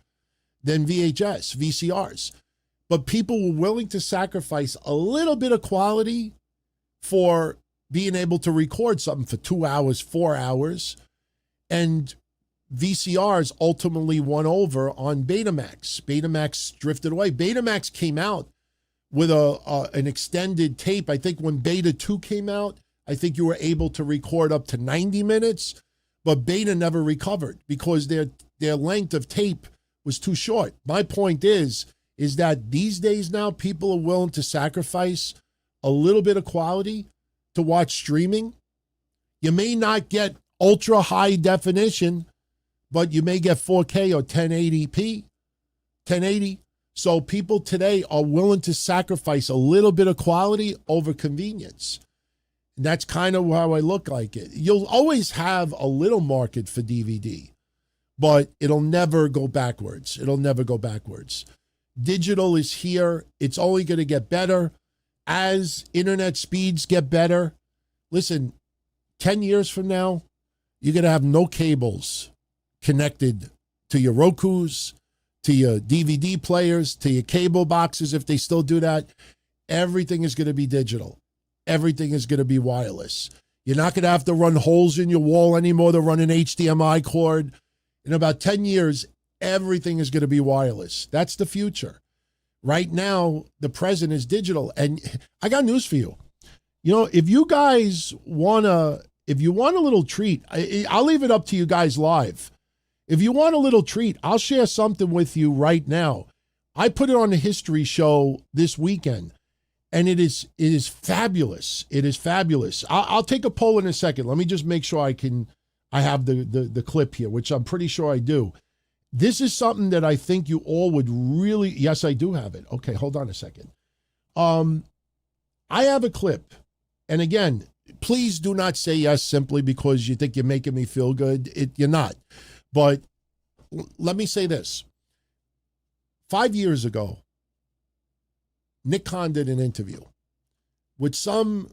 than VHS, VCRs. But people were willing to sacrifice a little bit of quality for being able to record something for 2 hours, 4 hours. And VCRs ultimately won over on Betamax. Betamax drifted away. Betamax came out with an extended tape. I think when Beta 2 came out, I think you were able to record up to 90 minutes, but Beta never recovered because their length of tape was too short. My point is that these days now, people are willing to sacrifice a little bit of quality to watch streaming. You may not get ultra high definition, but you may get 4K or 1080p, 1080. So people today are willing to sacrifice a little bit of quality over convenience. And that's kind of how I look like it. You'll always have a little market for DVD, but it'll never go backwards. It'll never go backwards. Digital is here. It's only going to get better as internet speeds get better. Listen, 10 years from now, you're going to have no cables connected to your Rokus, to your DVD players, to your cable boxes, if they still do that. Everything is going to be digital. Everything is going to be wireless. You're not going to have to run holes in your wall anymore to run an HDMI cord. In about 10 years, everything is going to be wireless. That's the future. Right now, the present is digital. And I got news for you. You know, if you guys want a little treat, I'll leave it up to you guys live. If you want a little treat, I'll share something with you right now. I put it on the History Show this weekend. And it is fabulous. It is fabulous. I'll take a poll in a second. Let me just make sure I have the clip here, which I'm pretty sure I do. This is something that I think you all would really, yes, I do have it. Okay, hold on a second. I have a clip. And again, please do not say yes simply because you think you're making me feel good. You're not. But let me say this. 5 years ago, Nick Khan did an interview with some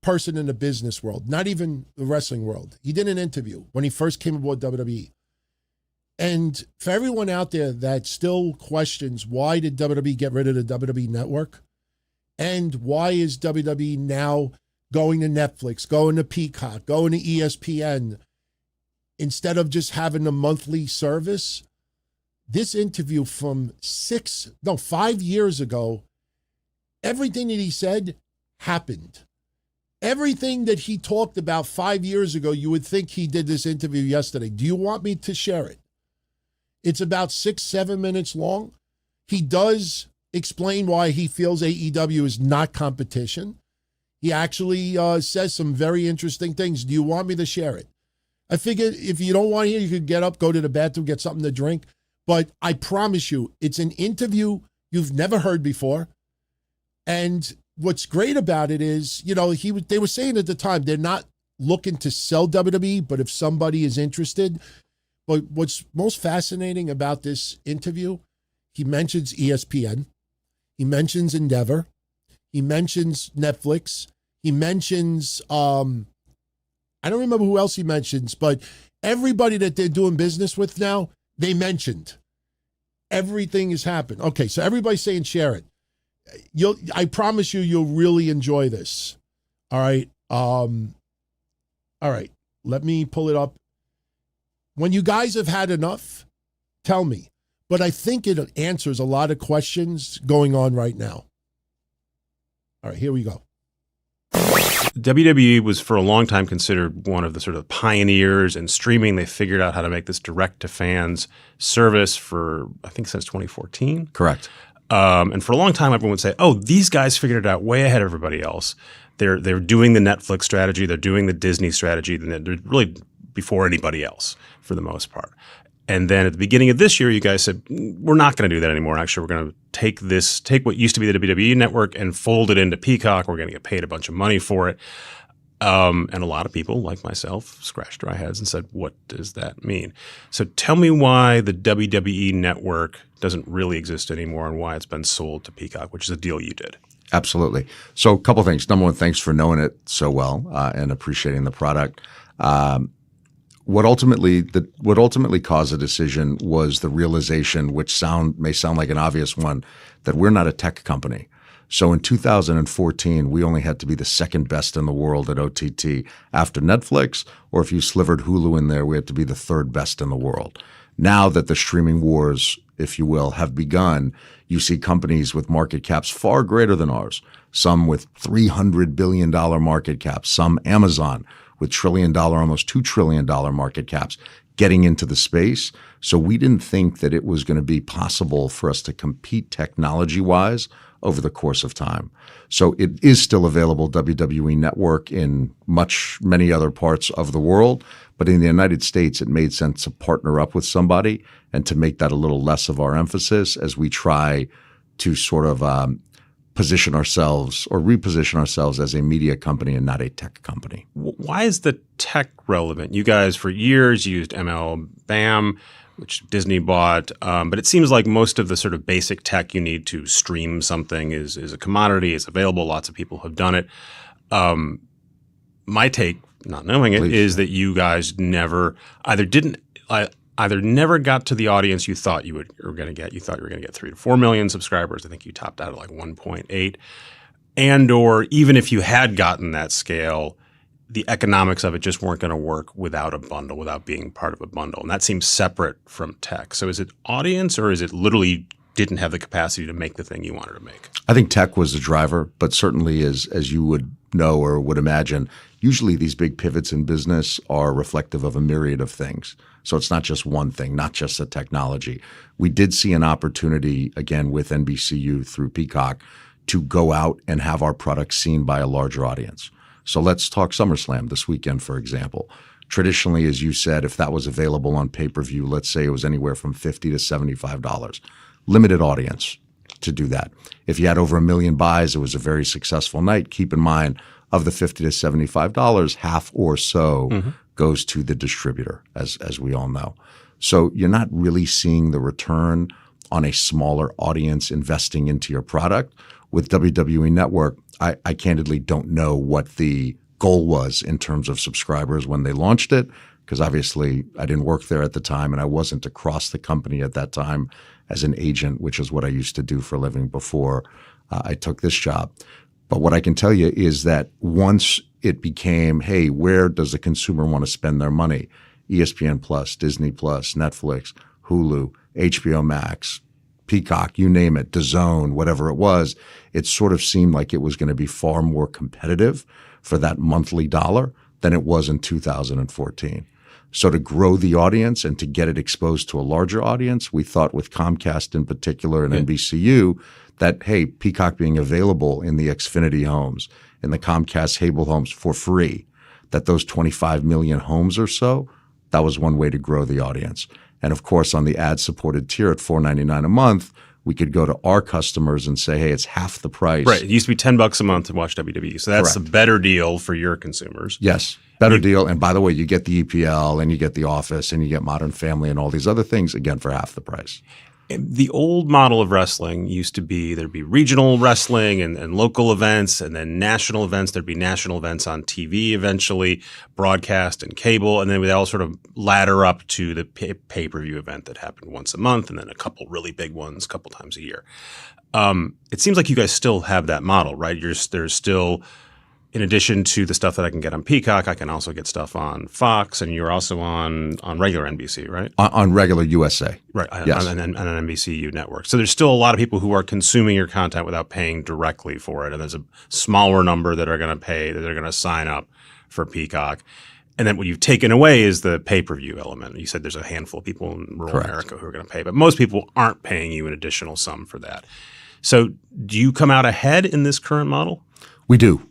person in the business world, not even the wrestling world. He did an interview when he first came aboard WWE. And for everyone out there that still questions why did WWE get rid of the WWE network and why is WWE now going to Netflix, going to Peacock, going to ESPN instead of just having a monthly service, this interview from 5 years ago, everything that he said happened. Everything that he talked about 5 years ago, you would think he did this interview yesterday. Do you want me to share it? It's about 6-7 minutes long. He does explain why he feels AEW is not competition. He actually says some very interesting things. Do you want me to share it? I figured if you don't want to hear, you could get up, go to the bathroom, get something to drink. But I promise you, it's an interview you've never heard before. And what's great about it is, you know, they were saying at the time, they're not looking to sell WWE, but if somebody is interested. But what's most fascinating about this interview, he mentions ESPN. He mentions Endeavor. He mentions Netflix. He mentions, I don't remember who else he mentions, but everybody that they're doing business with now, they mentioned. Everything has happened. Okay, so everybody's saying share it. I promise you'll really enjoy this. All right. All right. Let me pull it up. When you guys have had enough, tell me. But I think it answers a lot of questions going on right now. All right, here we go. WWE was for a long time considered one of the sort of pioneers in streaming. They figured out how to make this direct-to-fans service for, I think, since 2014. Correct. And for a long time, everyone would say, oh, these guys figured it out way ahead of everybody else. They're doing the Netflix strategy. They're doing the Disney strategy. They're really before anybody else for the most part. And then at the beginning of this year, you guys said, we're not going to do that anymore. Actually, we're going to take what used to be the WWE network and fold it into Peacock. We're going to get paid a bunch of money for it. And a lot of people, like myself, scratched their heads and said, what does that mean? So tell me why the WWE network doesn't really exist anymore and why it's been sold to Peacock, which is a deal you did. Absolutely. So a couple of things. Number one, thanks for knowing it so well and appreciating the product. What ultimately caused the decision was the realization, which may sound like an obvious one, that we're not a tech company. So in 2014, we only had to be the second best in the world at OTT after Netflix, or if you slivered Hulu in there, we had to be the third best in the world. Now that the streaming wars, if you will, have begun, you see companies with market caps far greater than ours, some with $300 billion market caps, some Amazon with trillion-dollar, almost $2 trillion market caps getting into the space. So we didn't think that it was going to be possible for us to compete technology-wise over the course of time. So it is still available, WWE Network, in many other parts of the world. But in the United States, it made sense to partner up with somebody and to make that a little less of our emphasis as we try to sort of position ourselves or reposition ourselves as a media company and not a tech company. Why is the tech relevant? You guys for years used MLBAM, which Disney bought, but it seems like most of the sort of basic tech you need to stream something is a commodity. It's available. Lots of people have done it. My take, not knowing it, is that you guys never never got to the audience you thought you were going to get. You thought you were going to get 3 to 4 million subscribers. I think you topped out at like 1.8. And or even if you had gotten that scale, the economics of it just weren't going to work without a bundle, without being part of a bundle. And that seems separate from tech. So is it audience or is it literally didn't have the capacity to make the thing you wanted to make? I think tech was the driver, but certainly as you would know or would imagine, usually these big pivots in business are reflective of a myriad of things. So it's not just one thing, not just the technology. We did see an opportunity, again, with NBCU through Peacock to go out and have our product seen by a larger audience. So let's talk SummerSlam this weekend, for example. Traditionally, as you said, if that was available on pay-per-view, let's say it was anywhere from $50 to $75. Limited audience to do that. If you had over 1 million buys, it was a very successful night. Keep in mind, of the $50 to $75, half or so goes to the distributor, as we all know. So you're not really seeing the return on a smaller audience investing into your product. With WWE Network, I candidly don't know what the goal was in terms of subscribers when they launched it, because obviously I didn't work there at the time and I wasn't across the company at that time as an agent, which is what I used to do for a living before I took this job. But what I can tell you is that once it became, hey, where does the consumer want to spend their money? ESPN Plus, Disney Plus, Netflix, Hulu, HBO Max, Peacock, you name it, DAZN, whatever it was, it sort of seemed like it was going to be far more competitive for that monthly dollar than it was in 2014. So to grow the audience and to get it exposed to a larger audience, we thought with Comcast in particular and NBCU that, hey, Peacock being available in the Xfinity homes, in the Comcast Hable homes for free, that those 25 million homes or so, that was one way to grow the audience. And of course, on the ad-supported tier at $4.99 a month, we could go to our customers and say, hey, it's half the price. Right. It used to be $10 a month to watch WWE. So that's Correct. a better deal for your consumers. Yes. Better deal. And by the way, you get the EPL and you get The Office and you get Modern Family and all these other things, again, for half the price. The old model of wrestling used to be there'd be regional wrestling and local events and then national events. There'd be national events on TV eventually, broadcast and cable, and then they all sort of ladder up to the pay-per-view event that happened once a month and then a couple really big ones a couple times a year. It seems like you guys still have that model, right? There's still, in addition to the stuff that I can get on Peacock, I can also get stuff on Fox, and you're also on regular NBC, right? On regular USA. Right, yes. on an NBCU network. So there's still a lot of people who are consuming your content without paying directly for it, and there's a smaller number that are going to pay, that are going to sign up for Peacock. And then what you've taken away is the pay-per-view element. You said there's a handful of people in rural Correct. America who are going to pay, but most people aren't paying you an additional sum for that. So do you come out ahead in this current model? We do.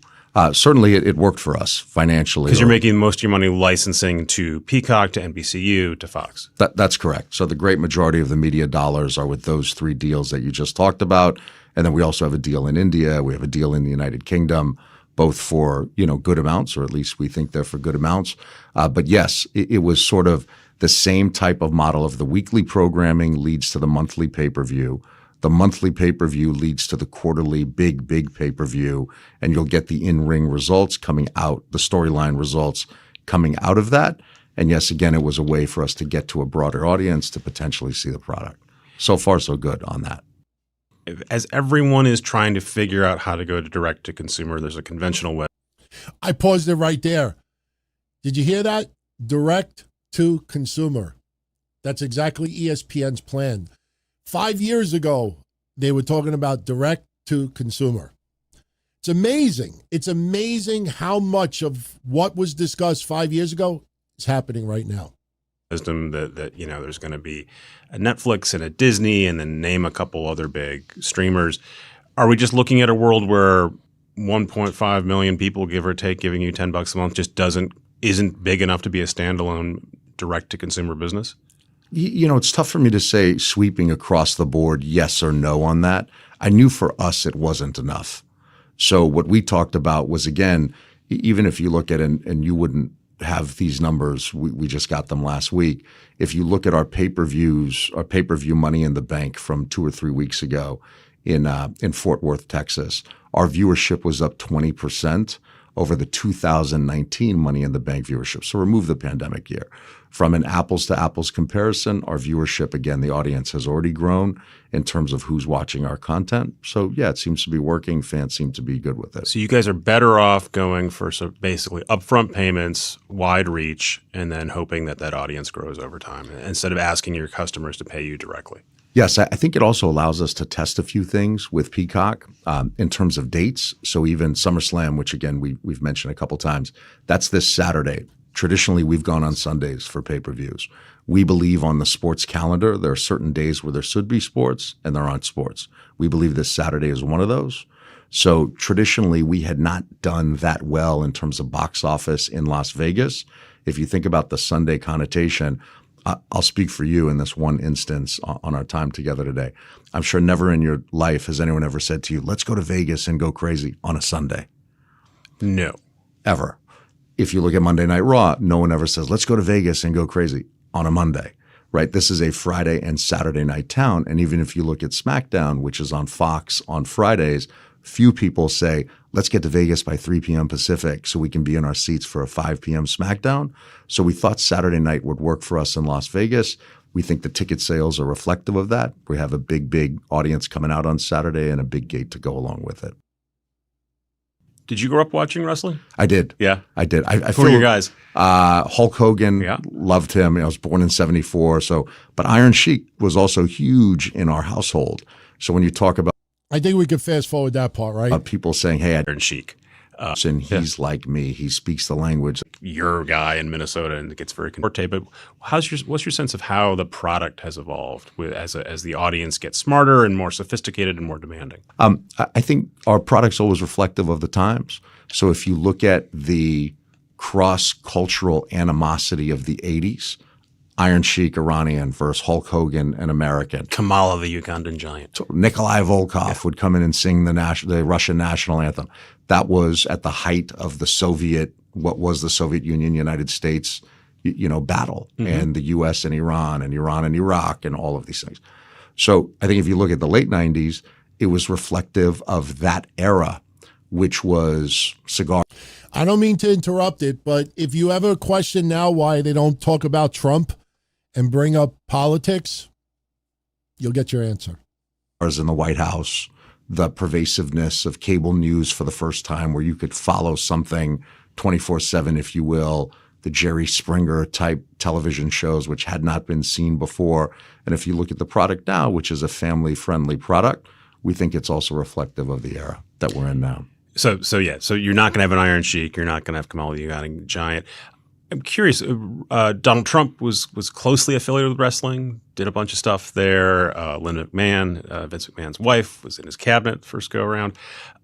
Certainly it worked for us financially. Because you're making most of your money licensing to Peacock, to NBCU, to Fox. That's correct. So the great majority of the media dollars are with those three deals that you just talked about. And then we also have a deal in India. We have a deal in the United Kingdom, both for, good amounts, or at least we think they're for good amounts. But yes, it was sort of the same type of model of the weekly programming leads to the monthly pay-per-view. The monthly pay-per-view leads to the quarterly big pay-per-view, and you'll get the in-ring results coming out, the storyline results coming out of that. And yes, again, it was a way for us to get to a broader audience to potentially see the product. So far, so good on that. As everyone is trying to figure out how to go to direct to consumer, there's a conventional way. I paused it right there. Did you hear that? Direct to consumer. That's exactly ESPN's plan. 5 years ago, they were talking about direct to consumer. It's amazing. It's amazing how much of what was discussed 5 years ago is happening right now. Wisdom that there's going to be a Netflix and a Disney, and then name a couple other big streamers. Are we just looking at a world where 1.5 million people, give or take, giving you $10 a month just isn't big enough to be a standalone direct to consumer business? It's tough for me to say sweeping across the board yes or no on that. I knew for us it wasn't enough. So what we talked about was, again, even if you look at it, and you wouldn't have these numbers, we just got them last week. If you look at our pay-per-views, our pay-per-view Money in the Bank from 2 or 3 weeks ago in Fort Worth, Texas, our viewership was up 20% over the 2019 Money in the Bank viewership. So remove the pandemic year. From an apples to apples comparison, our viewership, again, the audience has already grown in terms of who's watching our content. So yeah, it seems to be working. Fans seem to be good with it. So you guys are better off going for basically upfront payments, wide reach, and then hoping that audience grows over time instead of asking your customers to pay you directly. Yes, I think it also allows us to test a few things with Peacock in terms of dates. So even SummerSlam, which again we've mentioned a couple times, that's this Saturday. Traditionally, we've gone on Sundays for pay-per-views. We believe on the sports calendar, there are certain days where there should be sports and there aren't sports. We believe this Saturday is one of those. So traditionally, we had not done that well in terms of box office in Las Vegas. If you think about the Sunday connotation, I'll speak for you in this one instance on our time together today. I'm sure never in your life has anyone ever said to you, let's go to Vegas and go crazy on a Sunday. No. Ever. If you look at Monday Night Raw, no one ever says, let's go to Vegas and go crazy on a Monday, right? This is a Friday and Saturday night town. And even if you look at SmackDown, which is on Fox on Fridays, few people say, let's get to Vegas by 3 p.m. Pacific so we can be in our seats for a 5 p.m. SmackDown. So we thought Saturday night would work for us in Las Vegas. We think the ticket sales are reflective of that. We have a big audience coming out on Saturday and a big gate to go along with it. Did you grow up watching wrestling? I did. Yeah. I did. Who are your guys? Hulk Hogan, loved him. I was born in 1974. But Iron Sheik was also huge in our household. So when you talk about, I think we could fast forward that part, right? People saying, hey, Iron Sheik. And he's like me. He speaks the language. You're a guy in Minnesota, and it gets very contorted. But what's your sense of how the product has evolved as the audience gets smarter and more sophisticated and more demanding? I think our product's always reflective of the times. So if you look at the cross-cultural animosity of the 80s, Iron Sheik, Iranian versus Hulk Hogan, an American. Kamala, the Ugandan giant. So Nikolai Volkov would come in and sing the Russian national anthem. That was at the height of what was the Soviet Union, United States, battle, and the U.S. and Iran and Iraq and all of these things. So I think if you look at the late 90s, it was reflective of that era, which was cigar. I don't mean to interrupt it, but if you ever question now why they don't talk about Trump and bring up politics, you'll get your answer. In the White House, the pervasiveness of cable news for the first time where you could follow something 24/7, if you will, the Jerry Springer type television shows, which had not been seen before. And if you look at the product now, which is a family-friendly product, we think it's also reflective of the era that we're in now. So you're not going to have an Iron Sheik. You're not going to have Kamala the Ugandan giant. I'm curious. Donald Trump was closely affiliated with wrestling. Did a bunch of stuff there. Linda McMahon, Vince McMahon's wife, was in his cabinet first go around.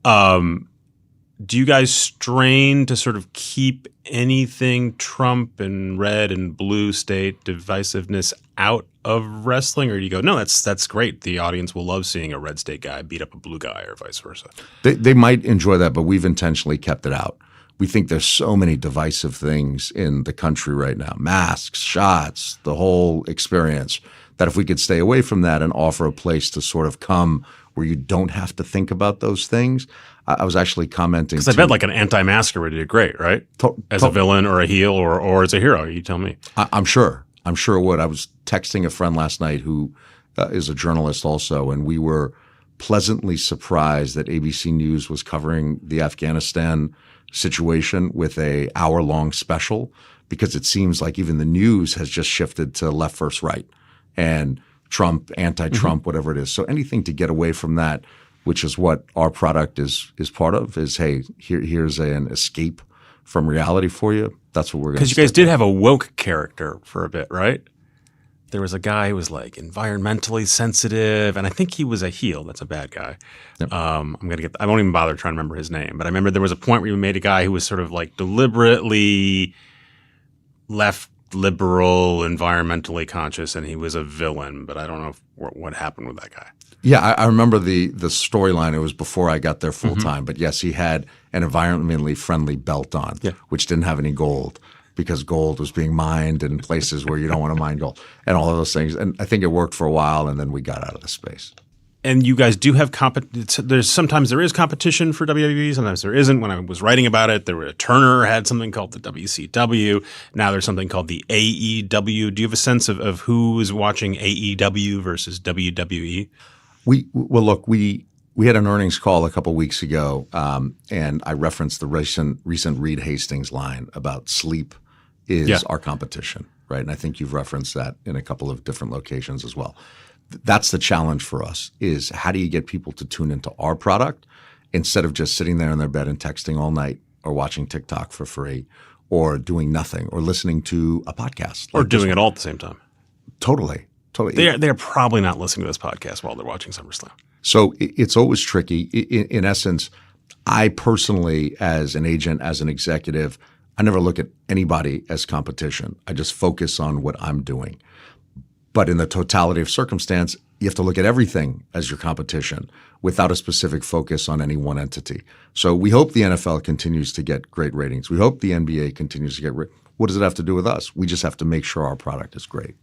Do you guys strain to sort of keep anything Trump and red and blue state divisiveness out of wrestling, or do you go, no, that's great. The audience will love seeing a red state guy beat up a blue guy, or vice versa? They might enjoy that, but we've intentionally kept it out. We think there's so many divisive things in the country right now, masks, shots, the whole experience, that if we could stay away from that and offer a place to sort of come where you don't have to think about those things. I was actually commenting. Because I bet like an anti-masker would do great, right? As a villain or a heel or as a hero, you tell me. I'm sure. I'm sure it would. I was texting a friend last night who is a journalist also, and we were pleasantly surprised that ABC News was covering the Afghanistan situation with a hour-long special, because it seems like even the news has just shifted to left versus right and Trump, anti-Trump, whatever it is. So anything to get away from that, which is what our product is part of, is, hey, here's an escape from reality for you. That's what we're going to do. Because you guys did have a woke character for a bit, right? There was a guy who was like environmentally sensitive, and I think he was a heel. That's a bad guy. Yep. I won't even bother trying to remember his name, but I remember there was a point where you made a guy who was sort of like deliberately left, liberal, environmentally conscious, and he was a villain. But I don't know what happened with that guy. Yeah, I remember the storyline. It was before I got there full time. But yes, he had an environmentally friendly belt on, which didn't have any gold, because gold was being mined in places where you don't want to mine gold and all of those things. And I think it worked for a while, and then we got out of the space. And you guys do have sometimes there is competition for WWE, sometimes there isn't. When I was writing about it, Turner had something called the WCW. Now there's something called the AEW. Do you have a sense of who is watching AEW versus WWE? We had an earnings call a couple weeks ago, and I referenced the recent Reed Hastings line about sleep is our competition, right? And I think you've referenced that in a couple of different locations as well. That's the challenge for us, is how do you get people to tune into our product instead of just sitting there in their bed and texting all night or watching TikTok for free or doing nothing or listening to a podcast. Or doing it all at the same time. Totally. They're probably not listening to this podcast while they're watching SummerSlam. So it's always tricky. In essence, I personally, as an agent, as an executive, I never look at anybody as competition. I just focus on what I'm doing. But in the totality of circumstance, you have to look at everything as your competition without a specific focus on any one entity. So we hope the NFL continues to get great ratings. We hope the NBA continues to get what does it have to do with us? We just have to make sure our product is great.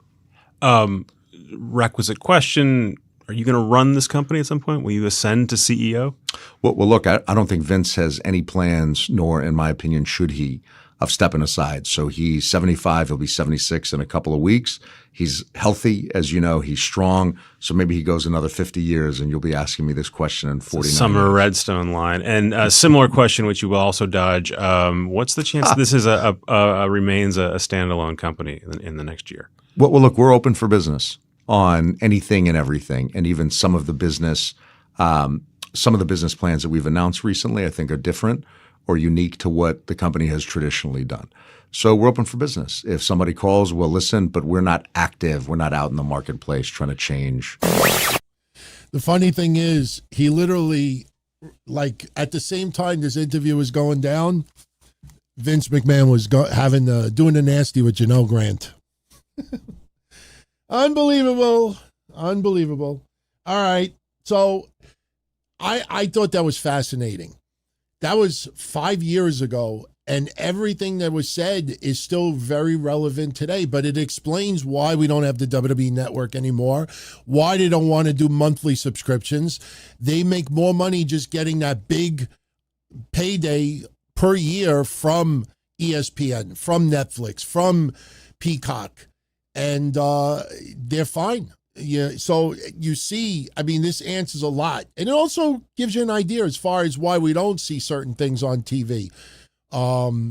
Requisite question. Are you going to run this company at some point? Will you ascend to CEO? Well, look, I don't think Vince has any plans, nor, in my opinion, should he, of stepping aside. So he's 75. He'll be 76 in a couple of weeks. He's healthy, as you know. He's strong. So maybe he goes another 50 years, and you'll be asking me this question in 49 Summer years. Redstone line. And a similar question, which you will also dodge. What's the chance this is remains a standalone company in the next year? Well, look, we're open for business on anything and everything, and even some of the business plans that we've announced recently, I think, are different or unique to what the company has traditionally done. So we're open for business. If somebody calls, we'll listen, but we're not active. We're not out in the marketplace trying to change. The funny thing is, he literally, like, at the same time this interview was going down, Vince McMahon was doing a nasty with Janelle Grant. Unbelievable. All right. So I thought that was fascinating. That was 5 years ago, and everything that was said is still very relevant today, but it explains why we don't have the WWE Network anymore, why they don't want to do monthly subscriptions. They make more money just getting that big payday per year from ESPN, from Netflix, from Peacock, and they're fine. Yeah, so you see, I mean, this answers a lot. And it also gives you an idea as far as why we don't see certain things on TV. I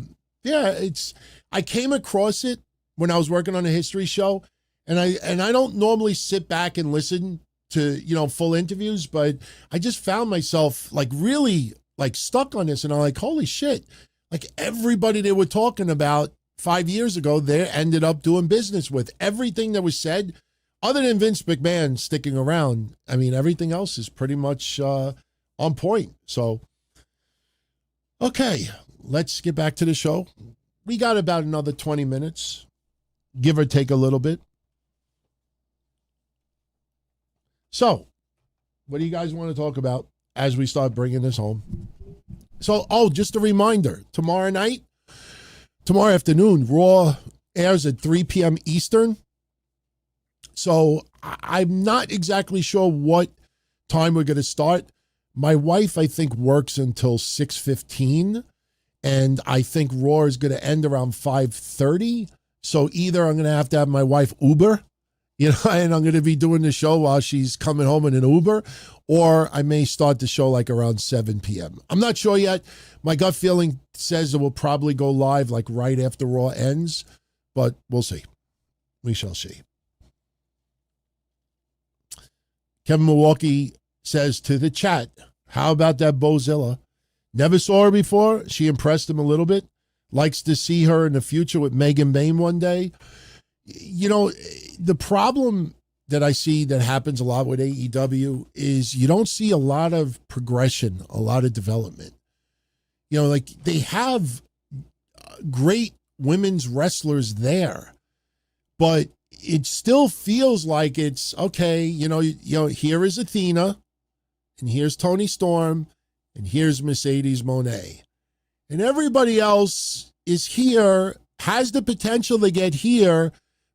came across it when I was working on a history show, and I don't normally sit back and listen to, full interviews, but I just found myself really stuck on this, and I'm like, holy shit. Like, everybody they were talking about 5 years ago, they ended up doing business with. Everything that was said, other than Vince McMahon sticking around, I mean, everything else is pretty much on point. So, okay, let's get back to the show. We got about another 20 minutes, give or take a little bit. So, what do you guys want to talk about as we start bringing this home? So, just a reminder, tomorrow afternoon, Raw airs at 3 p.m. Eastern. So I'm not exactly sure what time we're going to start. My wife, I think, works until 6:15, and I think Raw is going to end around 5:30. So either I'm going to have my wife Uber, and I'm going to be doing the show while she's coming home in an Uber, or I may start the show like around 7 p.m. I'm not sure yet. My gut feeling says it will probably go live like right after Raw ends, but we'll see. We shall see. Kevin Milwaukee says to the chat, how about that Bozilla? Never saw her before. She impressed him a little bit. Likes to see her in the future with Megan Bain one day. The problem that I see that happens a lot with AEW is you don't see a lot of progression, a lot of development. Like they have great women's wrestlers there, but it still feels like it's okay. Here is Athena, and here's Toni Storm, and here's Mercedes Moné, and everybody else is here, has the potential to get here,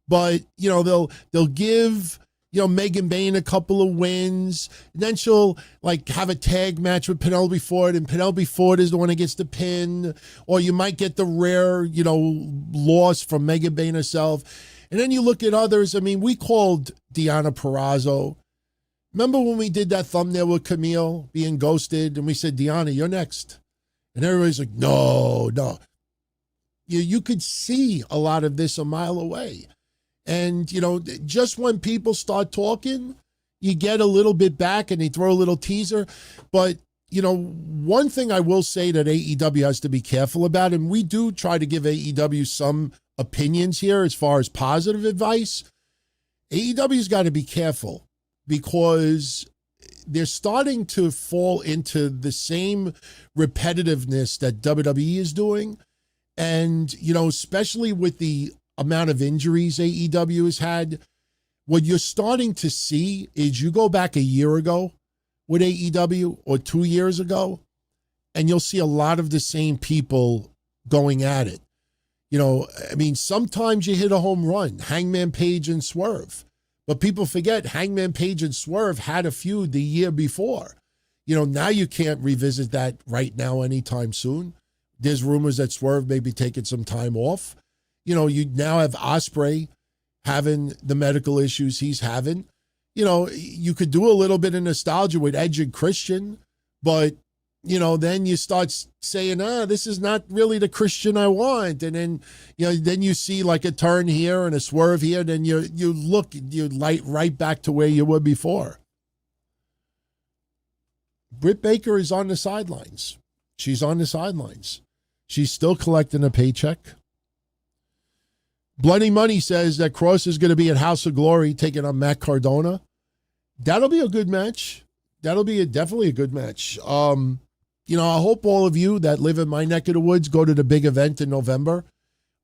but they'll give Megan Bain a couple of wins, and then she'll like have a tag match with Penelope Ford, and Penelope Ford is the one that gets the pin, or you might get the rare loss from Megan Bain herself. And then you look at others. I mean, we called Deonna Purrazzo. Remember when we did that thumbnail with Camille being ghosted, and we said, Deonna, you're next. And everybody's like, no. You could see a lot of this a mile away. And, just when people start talking, you get a little bit back and they throw a little teaser. But, one thing I will say that AEW has to be careful about, and we do try to give AEW some opinions here as far as positive advice, AEW's got to be careful because they're starting to fall into the same repetitiveness that WWE is doing. And, especially with the amount of injuries AEW has had, what you're starting to see is you go back a year ago with AEW or 2 years ago, and you'll see a lot of the same people going at it. Sometimes you hit a home run, Hangman Page and Swerve. But people forget Hangman Page and Swerve had a feud the year before. Now you can't revisit that right now anytime soon. There's rumors that Swerve may be taking some time off. You now have Ospreay having the medical issues he's having. You could do a little bit of nostalgia with Edge and Christian, but then you start saying, this is not really the Christian I want. And then, then you see like a turn here and a swerve here. Then you light right back to where you were before. Britt Baker is on the sidelines. She's on the sidelines. She's still collecting a paycheck. Bloody Money says that Cross is going to be at House of Glory taking on Matt Cardona. That'll be a good match. That'll be definitely a good match. I hope all of you that live in my neck of the woods go to the big event in November.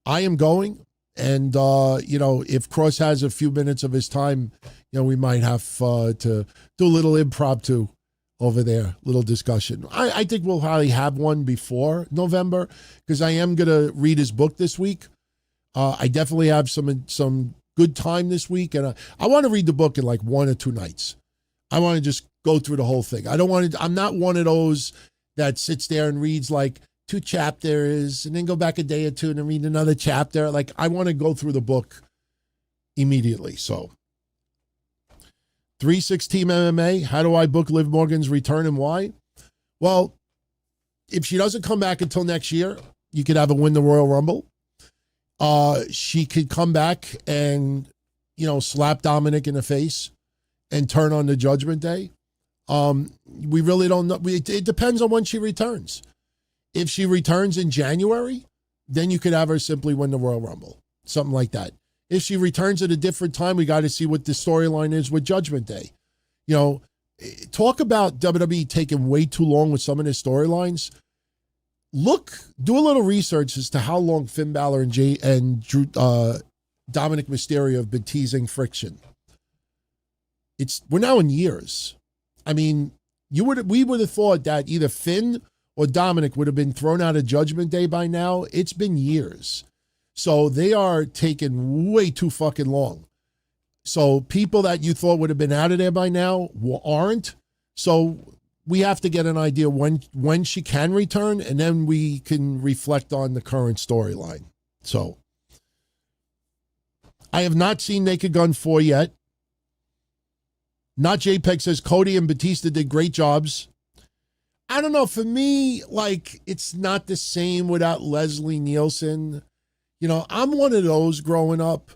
I am going. And, if Cross has a few minutes of his time, we might have to do a little impromptu over there, little discussion. I think we'll probably have one before November because I am going to read his book this week. I definitely have some good time this week. And I want to read the book in like 1 or 2 nights. I want to just go through the whole thing. I'm not one of those that sits there and reads like 2 chapters and then go back a day or 2 and then read another chapter. Like I want to go through the book immediately. So 3-6 Team MMA, how do I book Liv Morgan's return and why? Well, if she doesn't come back until next year, you could have her win the Royal Rumble. She could come back and, slap Dominic in the face and turn on the Judgment Day. We really don't know. It depends on when she returns. If she returns in January, then you could have her simply win the Royal Rumble, something like that. If she returns at a different time, we got to see what the storyline is with Judgment Day. Talk about WWE taking way too long with some of their storylines. Do a little research as to how long Finn Balor and Dominic Mysterio have been teasing friction. We're now in years. I mean, we would have thought that either Finn or Dominic would have been thrown out of Judgment Day by now. It's been years. So they are taking way too fucking long. So people that you thought would have been out of there by now aren't. So we have to get an idea when she can return, and then we can reflect on the current storyline. So I have not seen Naked Gun 4 yet. Not JPEG says Cody and Batista did great jobs. I don't know. For me, like, it's not the same without Leslie Nielsen. You know, I'm one of those growing up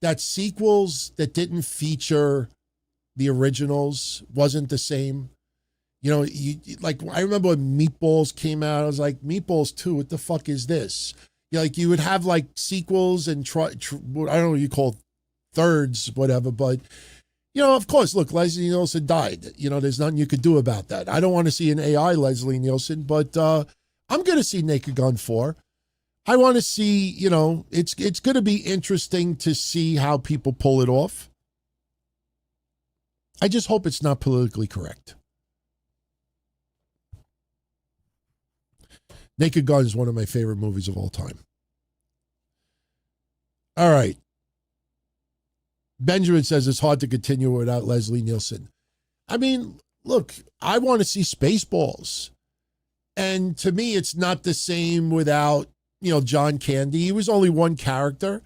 that sequels that didn't feature the originals wasn't the same. You know, like, I remember when Meatballs came out, I was like, Meatballs 2, what the fuck is this? Like, you would have like sequels and I don't know what you call thirds, whatever, but you know, of course, look, Leslie Nielsen died. You know, there's nothing you could do about that. I don't want to see an AI Leslie Nielsen, but I'm going to see Naked Gun 4. I want to see, you know, it's going to be interesting to see how people pull it off. I just hope it's not politically correct. Naked Gun is one of my favorite movies of all time. All right. Benjamin says it's hard to continue without Leslie Nielsen. I mean, look, I want to see Spaceballs. And to me, it's not the same without, you know, John Candy. He was only one character.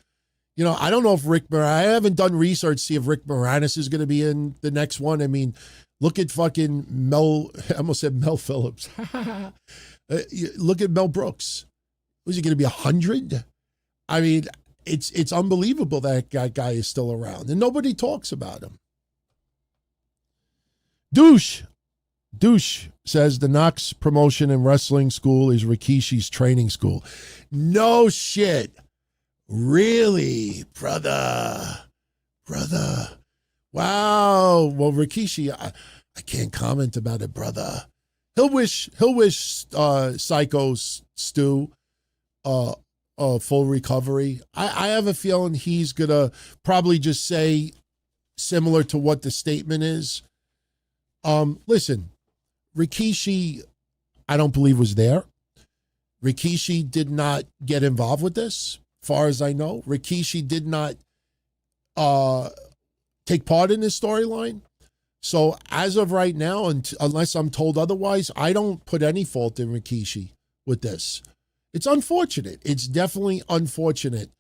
You know, I don't know if I haven't done research to see if Rick Moranis is going to be in the next one. I mean, look at fucking I almost said Mel Phillips. Look at Mel Brooks. Was he going to be 100? I mean, it's unbelievable that guy is still around, and nobody talks about him. Douche says the Knox Promotion and Wrestling School is Rikishi's training school. No shit. Really, brother. Wow. Well, Rikishi, I can't comment about it, brother. He'll wish Syko Stu full recovery. I have a feeling he's gonna probably just say similar to what the statement is. Listen, Rikishi, I don't believe was there. Rikishi did not get involved with this, far as I know. Rikishi did not take part in this storyline. So as of right now, unless I'm told otherwise, I don't put any fault in Rikishi with this. It's unfortunate. It's definitely unfortunate.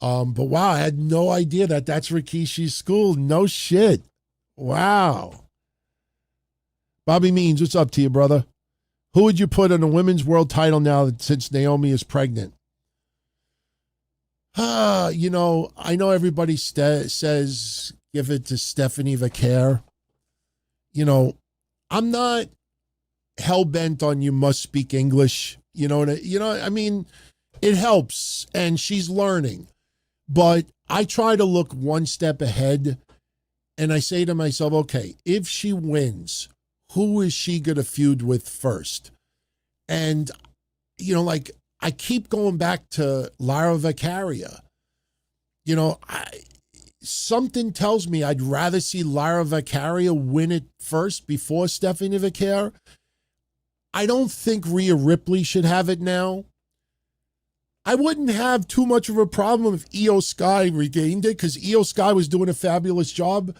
But wow, I had no idea that that's Rikishi's school. No shit. Wow. Bobby Means, what's up to you, brother? Who would you put on the women's world title now since Naomi is pregnant? You know, I know everybody says give it to Stephanie Vaquer. You know, I'm not hell-bent on you must speak English. I mean, it helps, and she's learning. But I try to look one step ahead, and I say to myself, okay, if she wins, who is she going to feud with first? And, you know, like, I keep going back to Lara Vacaria. You know, something tells me I'd rather see Lara Vacaria win it first before Stephanie Vaquer. I don't think Rhea Ripley should have it now. I wouldn't have too much of a problem if Io Sky regained it, because Io Sky was doing a fabulous job.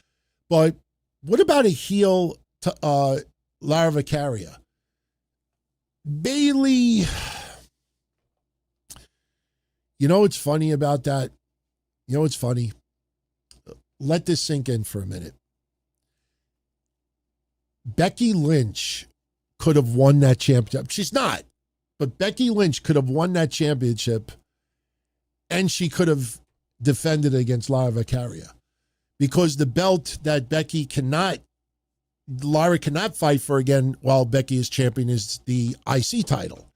But what about a heel to Lara Vacaria? Bayley. You know what's funny about that? You know what's funny? Let this sink in for a minute. Becky Lynch could have won that championship. She's not. But Becky Lynch could have won that championship, and she could have defended against Lara Vacaria. Because the belt that Lara cannot fight for again while Becky is champion is the IC title.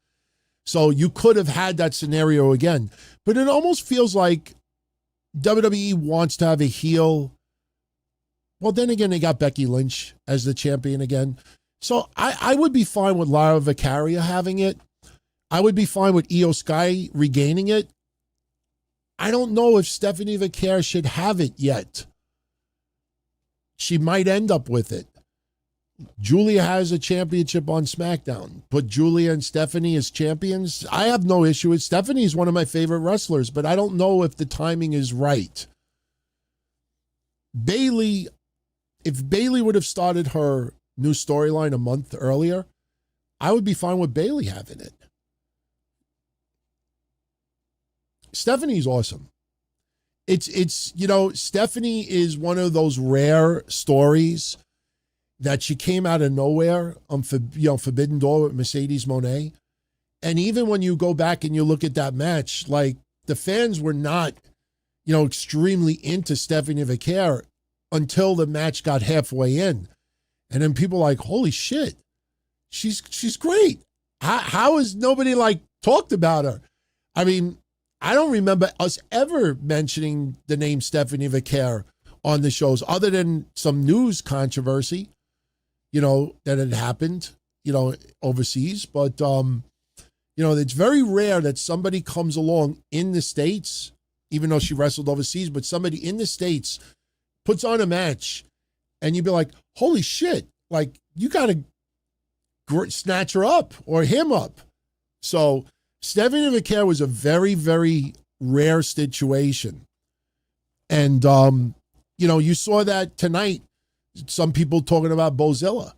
So you could have had that scenario again. But it almost feels like WWE wants to have a heel. Well, then again, they got Becky Lynch as the champion again. So I would be fine with Lara Vacaria having it. I would be fine with Io Sky regaining it. I don't know if Stephanie Vaquer should have it yet. She might end up with it. Julia has a championship on SmackDown. Put Julia and Stephanie as champions. I have no issue with Stephanie. Is one of my favorite wrestlers, but I don't know if the timing is right. Bayley, if Bayley would have started her new storyline a month earlier, I would be fine with Bayley having it. Stephanie's awesome. It's Stephanie is one of those rare stories that she came out of nowhere on Forbidden Door with Mercedes Moné. And even when you go back and you look at that match, like the fans were not, extremely into Stephanie Vaquer until the match got halfway in. And then people were like, holy shit, she's great. How has nobody talked about her? I mean, I don't remember us ever mentioning the name Stephanie Vaquer on the shows other than some news controversy, that had happened, overseas. But, it's very rare that somebody comes along in the States, even though she wrestled overseas, but somebody in the States puts on a match and you'd be like, holy shit, you got to snatch her up or him up. So Stephanie Vaquer was a very, very rare situation. And, you saw that tonight, some people talking about Bozilla.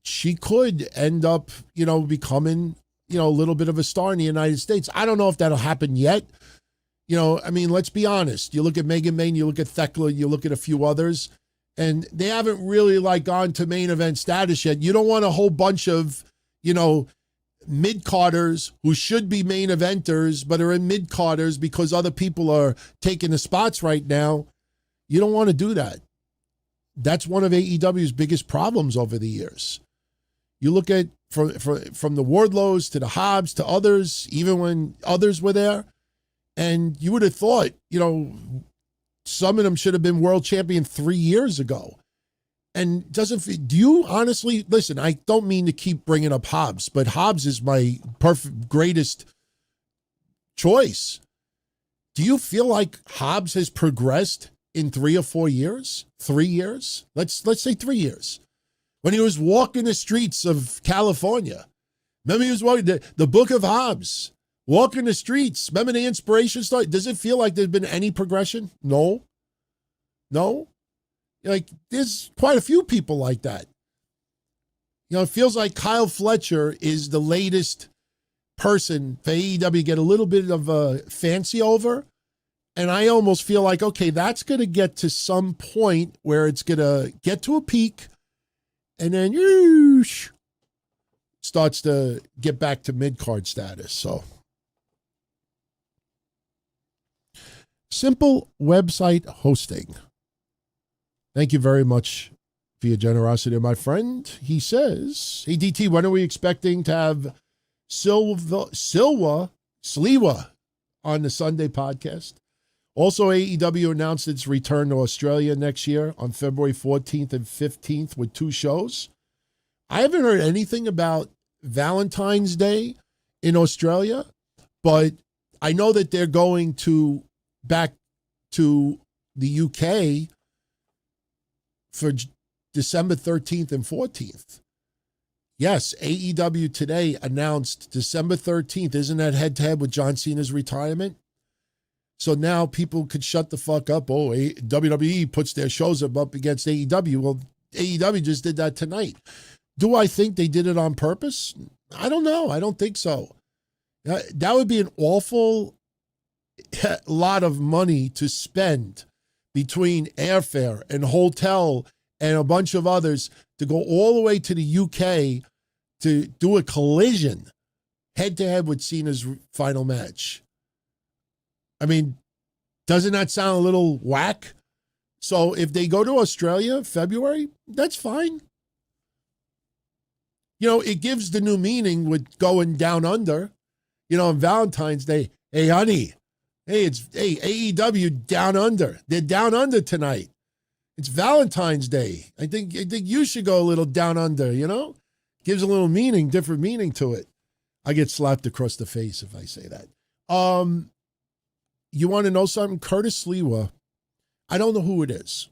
She could end up, becoming, a little bit of a star in the United States. I don't know if that'll happen yet. Let's be honest. You look at Megan Main, you look at Thekla, you look at a few others, and they haven't really gone to main event status yet. You don't want a whole bunch of, mid-carders who should be main eventers, but are in mid-carders because other people are taking the spots right now. You don't want to do that. That's one of AEW's biggest problems over the years. You look at from the Wardlows to the Hobbs to others, even when others were there, and you would have thought, some of them should have been world champion 3 years ago. And do you honestly, listen, I don't mean to keep bringing up Hobbs, but Hobbs is my greatest choice. Do you feel like Hobbs has progressed in 3 or 4 years? 3 years? Let's say 3 years. When he was walking the streets of California. Remember he was walking the Book of Hobbs, walking the streets. Remember the inspiration story? Does it feel like there's been any progression? No. There's quite a few people like that. It feels like Kyle Fletcher is the latest person for AEW to get a little bit of a fancy over. And I almost feel like, okay, that's going to get to some point where it's going to get to a peak and then starts to get back to mid-card status. So, Simple Website Hosting. Thank you very much for your generosity, my friend. He says, hey, DT, when are we expecting to have Sliwa on the Sunday podcast? Also, AEW announced its return to Australia next year on February 14th and 15th with 2 shows. I haven't heard anything about Valentine's Day in Australia, but I know that they're going back to the UK for December 13th and 14th. Yes, AEW today announced December 13th. Isn't that head-to-head with John Cena's retirement? So now people could shut the fuck up. Oh, WWE puts their shows up against AEW. Well, AEW just did that tonight. Do I think they did it on purpose? I don't know. I don't think so. That would be an awful lot of money to spend between airfare and hotel and a bunch of others to go all the way to the UK to do a collision head-to-head with Cena's final match. I mean, doesn't that sound a little whack? So if they go to Australia February, that's fine. It gives the new meaning with going down under. On Valentine's Day, hey, honey, hey, AEW down under. They're down under tonight. It's Valentine's Day. I think you should go a little down under, Gives a little meaning, different meaning to it. I get slapped across the face if I say that. You want to know something? Curtis Lewa, I don't know who it is,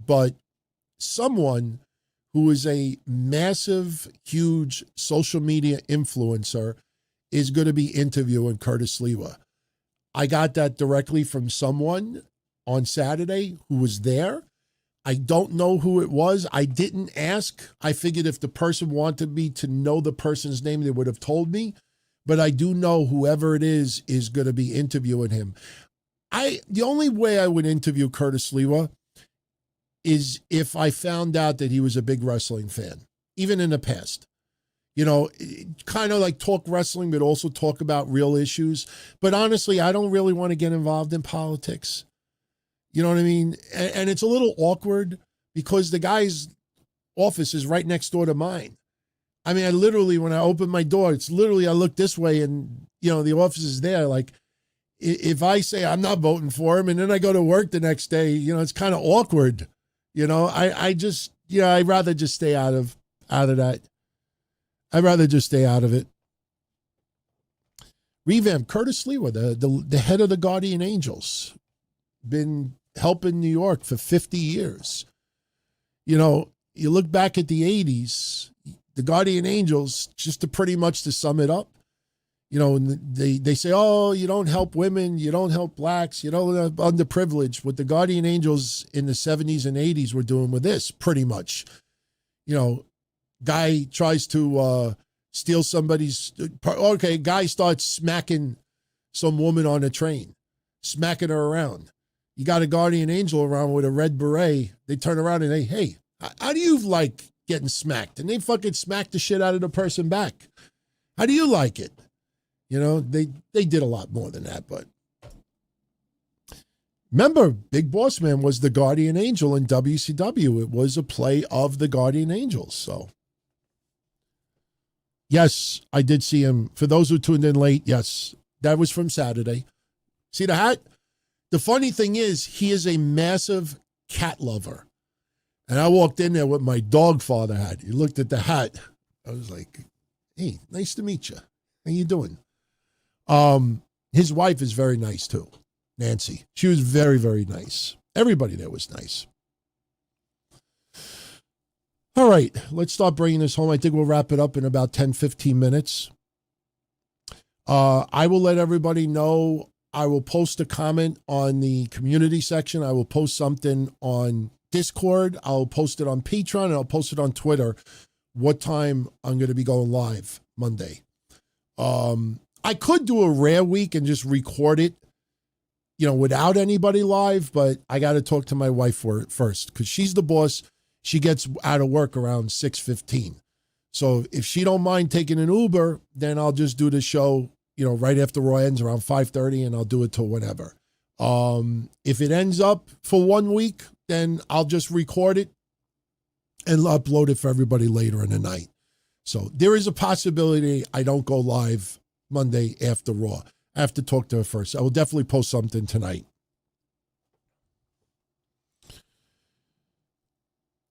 but someone who is a massive, huge social media influencer is going to be interviewing Curtis Lewa. I got that directly from someone on Saturday who was there. I don't know who it was. I didn't ask. I figured if the person wanted me to know the person's name, they would have told me. But I do know whoever it is going to be interviewing him. The only way I would interview Curtis Lewa is if I found out that he was a big wrestling fan, even in the past. You know, kind of like talk wrestling, but also talk about real issues. But honestly, I don't really want to get involved in politics. You know what I mean? And it's a little awkward because the guy's office is right next door to mine. I mean, I literally, when I open my door, it's literally, I look this way and, you know, the office is there. Like, if I say I'm not voting for him and then I go to work the next day, you know, it's kind of awkward. You know, I just, you know, I'd rather just stay out of that. I'd rather just stay out of it. Revamp, Curtis Lewa, the head of the Guardian Angels, been helping New York for 50 years. You know, you look back at the 80s, the Guardian Angels, just to pretty much to sum it up, you know, they say, oh, you don't help women, you don't help blacks, you don't help underprivileged. What the Guardian Angels in the 70s and 80s were doing with this, pretty much. You know, guy tries to steal somebody's, okay, guy starts smacking some woman on a train, smacking her around. You got a Guardian Angel around with a red beret. They turn around and they, hey, how do you like getting smacked? And they fucking smack the shit out of the person back. How do you like it? You know, they did a lot more than that, but remember, Big Boss Man was the Guardian Angel in WCW. It was a play of the Guardian Angels. So, yes, I did see him. For those who tuned in late, yes, that was from Saturday. See the hat? The funny thing is, he is a massive cat lover. And I walked in there with my dog father hat. He looked at the hat. I was like, hey, nice to meet you. How you doing? His wife is very nice too, Nancy. She was very, very nice. Everybody there was nice. All right, let's start bringing this home. I think we'll wrap it up in about 10, 15 minutes. I will let everybody know. I will post a comment on the community section. I will post something on Discord. I'll post it on Patreon, and I'll post it on Twitter what time I'm going to be going live Monday. I could do a rare week and just record it, you know, without anybody live, but I got to talk to my wife for it first because she's the boss. She gets out of work around 6:15. So if she don't mind taking an Uber, then I'll just do the show, you know, right after Raw ends around 5:30, and I'll do it till whenever. If it ends up for 1 week, then I'll just record it and upload it for everybody later in the night. So there is a possibility I don't go live Monday after Raw. I have to talk to her first. I will definitely post something tonight.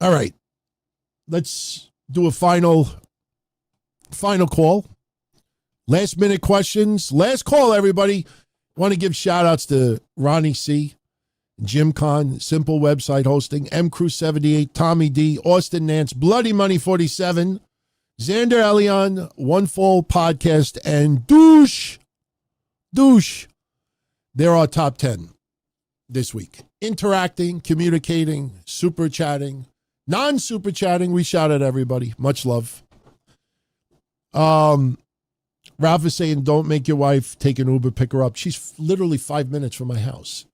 All right. Let's do a final call. Last minute questions. Last call, everybody. Want to give shout outs to Ronnie C., Jim Con, Simple Website Hosting, M Crew 78, Tommy D, Austin Nance, Bloody Money 47, Xander Elion, One Fall Podcast, and Douche. They're our top 10 this week. Interacting, communicating, super chatting, non-super chatting. We shout at everybody. Much love. Ralph is saying, don't make your wife take an Uber, pick her up. She's literally 5 minutes from my house.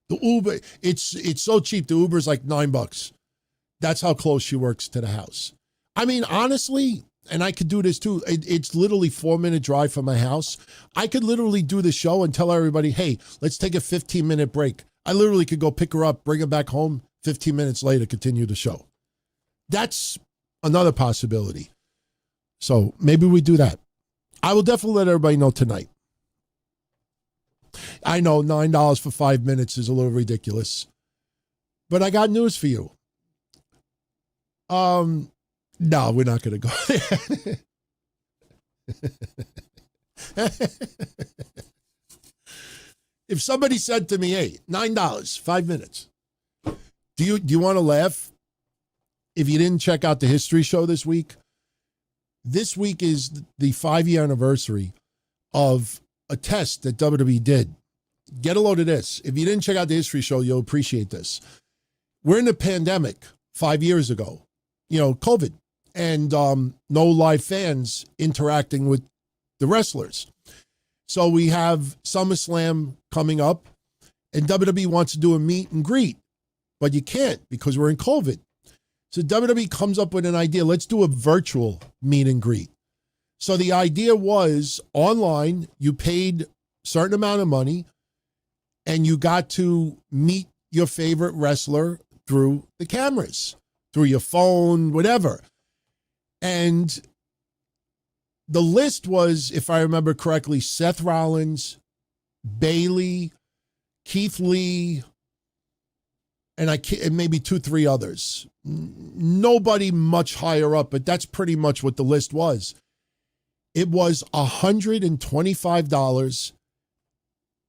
The Uber, it's so cheap. The Uber is like $9. That's how close she works to the house. I mean, honestly, and I could do this too. It's literally 4-minute drive from my house. I could literally do the show and tell everybody, hey, let's take a 15-minute break. I literally could go pick her up, bring her back home, 15 minutes later, continue the show. That's another possibility. So maybe we do that. I will definitely let everybody know tonight. I know $9 for 5 minutes is a little ridiculous, but I got news for you. No, we're not going to go there. If somebody said to me, hey, $9, 5 minutes, do you want to laugh? If you didn't check out the history show this week is the 5-year anniversary of a test that WWE did get a load of this. If you didn't check out the history show, you'll appreciate this. We're in the pandemic 5 years ago, COVID, and no live fans interacting with the wrestlers. So we have SummerSlam coming up, and WWE wants to do a meet and greet, but you can't because we're in COVID. So WWE comes up with an idea. Let's do a virtual meet and greet. So the idea was online, you paid a certain amount of money, and you got to meet your favorite wrestler through the cameras, through your phone, whatever. And the list was, if I remember correctly, Seth Rollins, Bayley, Keith Lee, and maybe 2-3 others. Nobody much higher up, but that's pretty much what the list was. It was $125,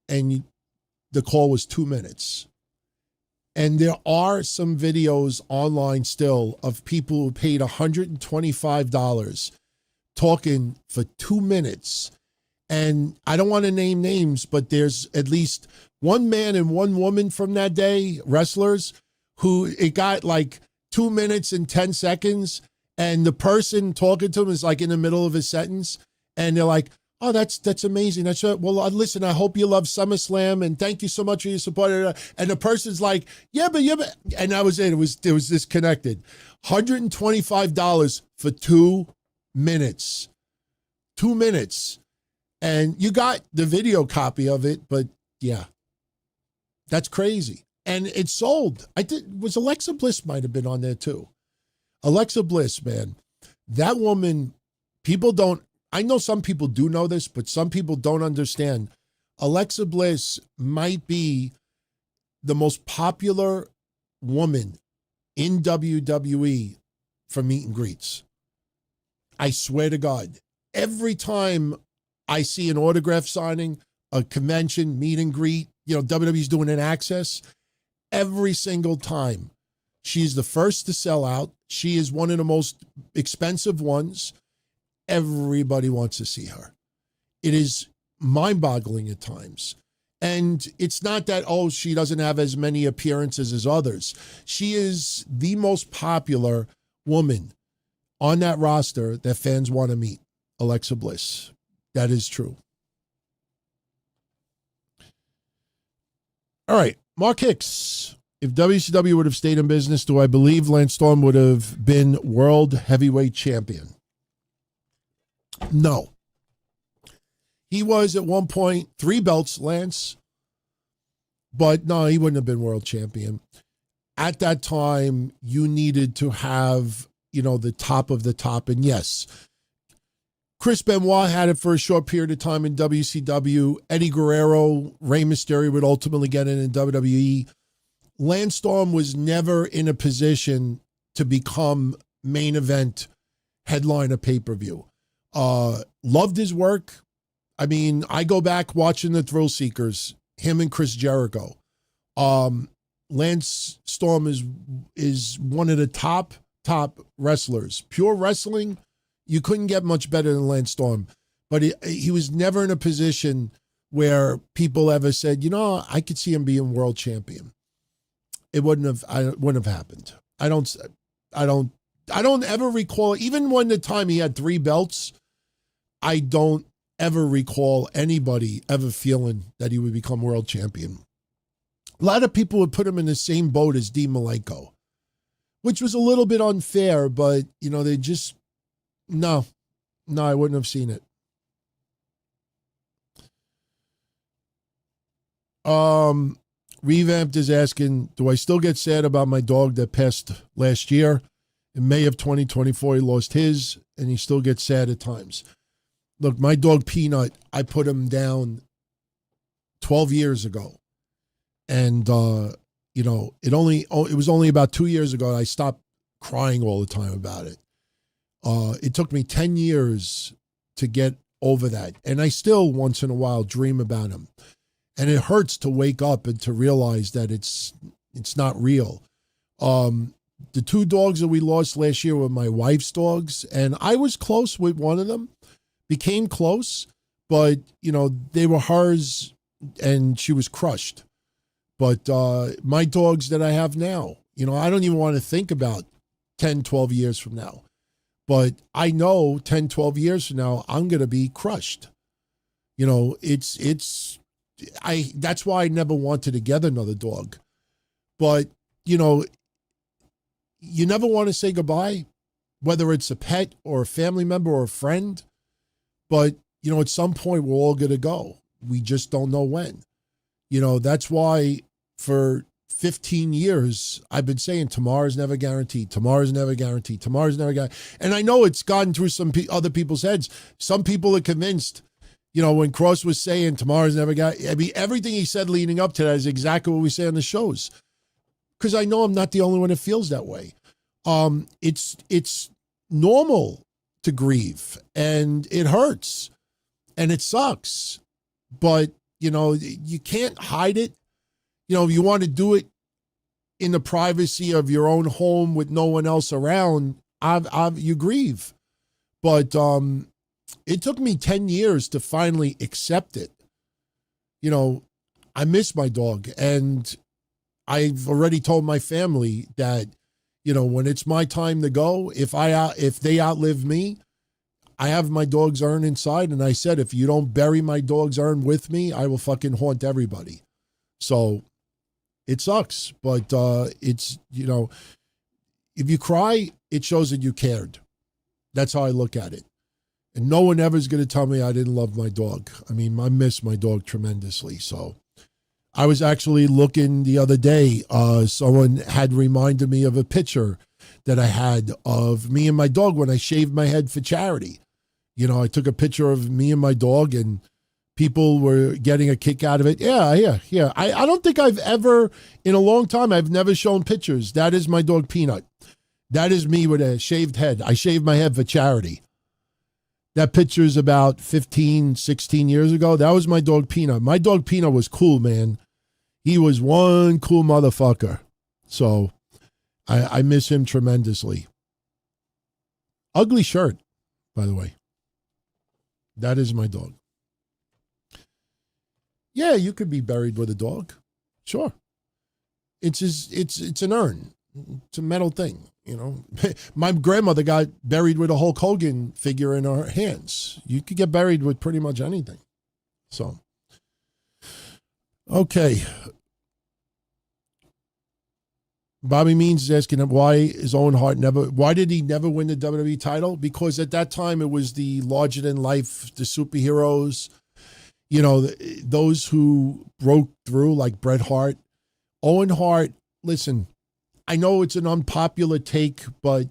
and the call was 2 minutes. And there are some videos online still of people who paid $125 talking for 2 minutes. And I don't want to name names, but there's at least one man and one woman from that day, wrestlers, who it got like 2 minutes and 10 seconds. And the person talking to him is like in the middle of a sentence. And they're like, oh, that's amazing. That's right. Well, listen, I hope you love SummerSlam and thank you so much for your support. And the person's like, yeah, but, and that was it. It was disconnected. $125 for 2 minutes. 2 minutes. And you got the video copy of it, but yeah, that's crazy. And it sold. Was Alexa Bliss might have been on there too. Alexa Bliss, man, that woman, I know some people do know this, but some people don't understand. Alexa Bliss might be the most popular woman in WWE for meet and greets. I swear to God, every time I see an autograph signing, a convention, meet and greet, WWE's doing an access, every single time she's the first to sell out. She is one of the most expensive ones. Everybody wants to see her. It is mind-boggling at times. And it's not that, she doesn't have as many appearances as others. She is the most popular woman on that roster that fans want to meet, Alexa Bliss. That is true. All right, Mark Hicks. If WCW would have stayed in business, do I believe Lance Storm would have been world heavyweight champion? No. He was at one point 3 belts, Lance. But no, he wouldn't have been world champion. At that time, you needed to have, the top of the top. And yes, Chris Benoit had it for a short period of time in WCW. Eddie Guerrero, Rey Mysterio would ultimately get it in WWE. Lance Storm was never in a position to become main event headliner pay-per-view. Loved his work. I mean, I go back watching the Thrill Seekers, him and Chris Jericho. Lance Storm is one of the top wrestlers. Pure wrestling, you couldn't get much better than Lance Storm. But he was never in a position where people ever said, I could see him being world champion. It wouldn't have happened. I don't ever recall, even when the time he had 3 belts, I don't ever recall anybody ever feeling that he would become world champion. A lot of people would put him in the same boat as Dean Malenko, which was a little bit unfair, but, they just, no, I wouldn't have seen it. Revamped is asking, do I still get sad about my dog that passed last year? In May of 2024, he lost his, and he still gets sad at times. Look, my dog Peanut, I put him down 12 years ago. And, it was only about 2 years ago I stopped crying all the time about it. It took me 10 years to get over that. And I still, once in a while, dream about him. And it hurts to wake up and to realize that it's not real. The 2 dogs that we lost last year were my wife's dogs, and I was close with one of them, became close, but, they were hers and she was crushed. But my dogs that I have now, I don't even want to think about 10, 12 years from now. But I know 10, 12 years from now, I'm going to be crushed. That's why I never wanted to get another dog. But, you never want to say goodbye, whether it's a pet or a family member or a friend. But, at some point, we're all going to go. We just don't know when. That's why for 15 years, I've been saying tomorrow's never guaranteed. Tomorrow's never guaranteed. Tomorrow's never guaranteed. And I know it's gotten through some other people's heads. Some people are convinced, when Cross was saying tomorrow's never guaranteed. I mean, everything he said leading up to that is exactly what we say on the shows. Because I know I'm not the only one that feels that way. It's normal to grieve, and it hurts, and it sucks. But, you can't hide it. If you want to do it in the privacy of your own home with no one else around, you grieve. But it took me 10 years to finally accept it. I miss my dog, and I've already told my family that, when it's my time to go, if they outlive me, I have my dog's urn inside, and I said, if you don't bury my dog's urn with me, I will fucking haunt everybody. So it sucks, but it's, if you cry, it shows that you cared. That's how I look at it. And no one ever is going to tell me I didn't love my dog. I mean, I miss my dog tremendously. So I was actually looking the other day. Someone had reminded me of a picture that I had of me and my dog when I shaved my head for charity. I took a picture of me and my dog, and people were getting a kick out of it. Yeah. I don't think I've ever, in a long time, I've never shown pictures. That is my dog Peanut. That is me with a shaved head. I shaved my head for charity. That picture is about 15, 16 years ago. That was my dog Peanut. My dog Peanut was cool, man. He was one cool motherfucker. So I miss him tremendously. Ugly shirt, by the way. That is my dog. Yeah, you could be buried with a dog. Sure. It's an urn. It's a metal thing, My grandmother got buried with a Hulk Hogan figure in her hands. You could get buried with pretty much anything. So, okay. Bobby Means is asking him why did he never win the WWE title? Because at that time it was the larger than life, the superheroes, those who broke through like Bret Hart. Owen Hart, listen, I know it's an unpopular take, but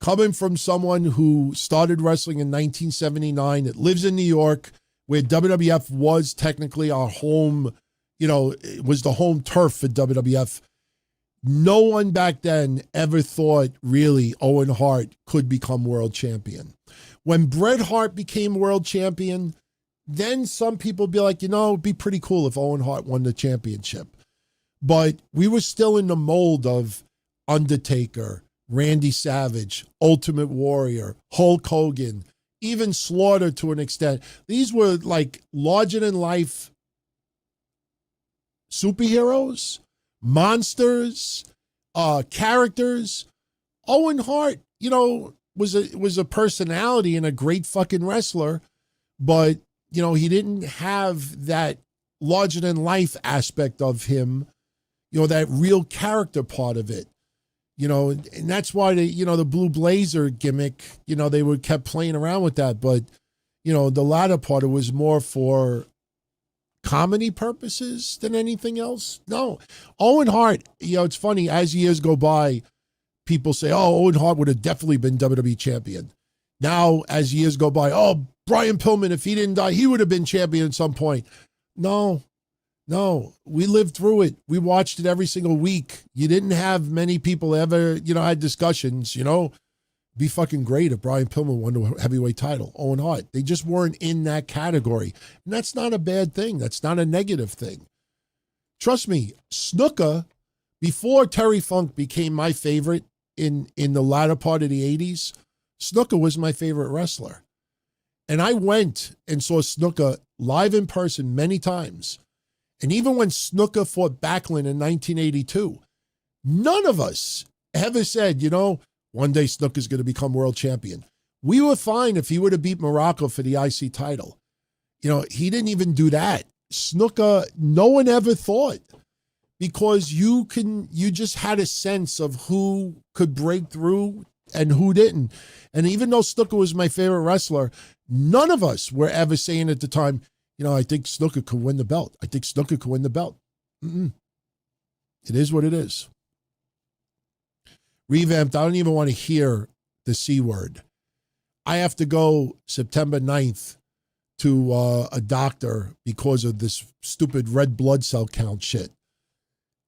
coming from someone who started wrestling in 1979, that lives in New York, where WWF was technically our home, it was the home turf for WWF. No one back then ever thought really Owen Hart could become world champion. When Bret Hart became world champion, then some people be like, it'd be pretty cool if Owen Hart won the championship. But we were still in the mold of Undertaker, Randy Savage, Ultimate Warrior, Hulk Hogan, even Slaughter to an extent. These were like larger than life superheroes, monsters, characters. Owen Hart, was a personality and a great fucking wrestler, but he didn't have that larger than life aspect of him, that real character part of it. And that's why the Blue Blazer gimmick, they kept playing around with that. But, the latter part, it was more for comedy purposes than anything else. No. Owen Hart, it's funny, as years go by, people say, oh, Owen Hart would have definitely been WWE champion. Now, as years go by, oh, Brian Pillman, if he didn't die, he would have been champion at some point. No, we lived through it. We watched it every single week. You didn't have many people ever, had discussions, be fucking great if Brian Pillman won the heavyweight title. Owen Hart. They just weren't in that category. And that's not a bad thing. That's not a negative thing. Trust me, Snuka, before Terry Funk became my favorite in the latter part of the 80s, Snuka was my favorite wrestler. And I went and saw Snuka live in person many times. And even when Snuka fought Backlund in 1982, none of us ever said, one day Snuka's going to become world champion. We were fine if he would have beat Morocco for the IC title. He didn't even do that. Snuka, no one ever thought, because you just had a sense of who could break through and who didn't. And even though Snuka was my favorite wrestler, none of us were ever saying at the time, I think Snuka could win the belt. I think Snuka could win the belt. It is what it is. Revamped, I don't even want to hear the C word. I have to go September 9th to a doctor because of this stupid red blood cell count shit.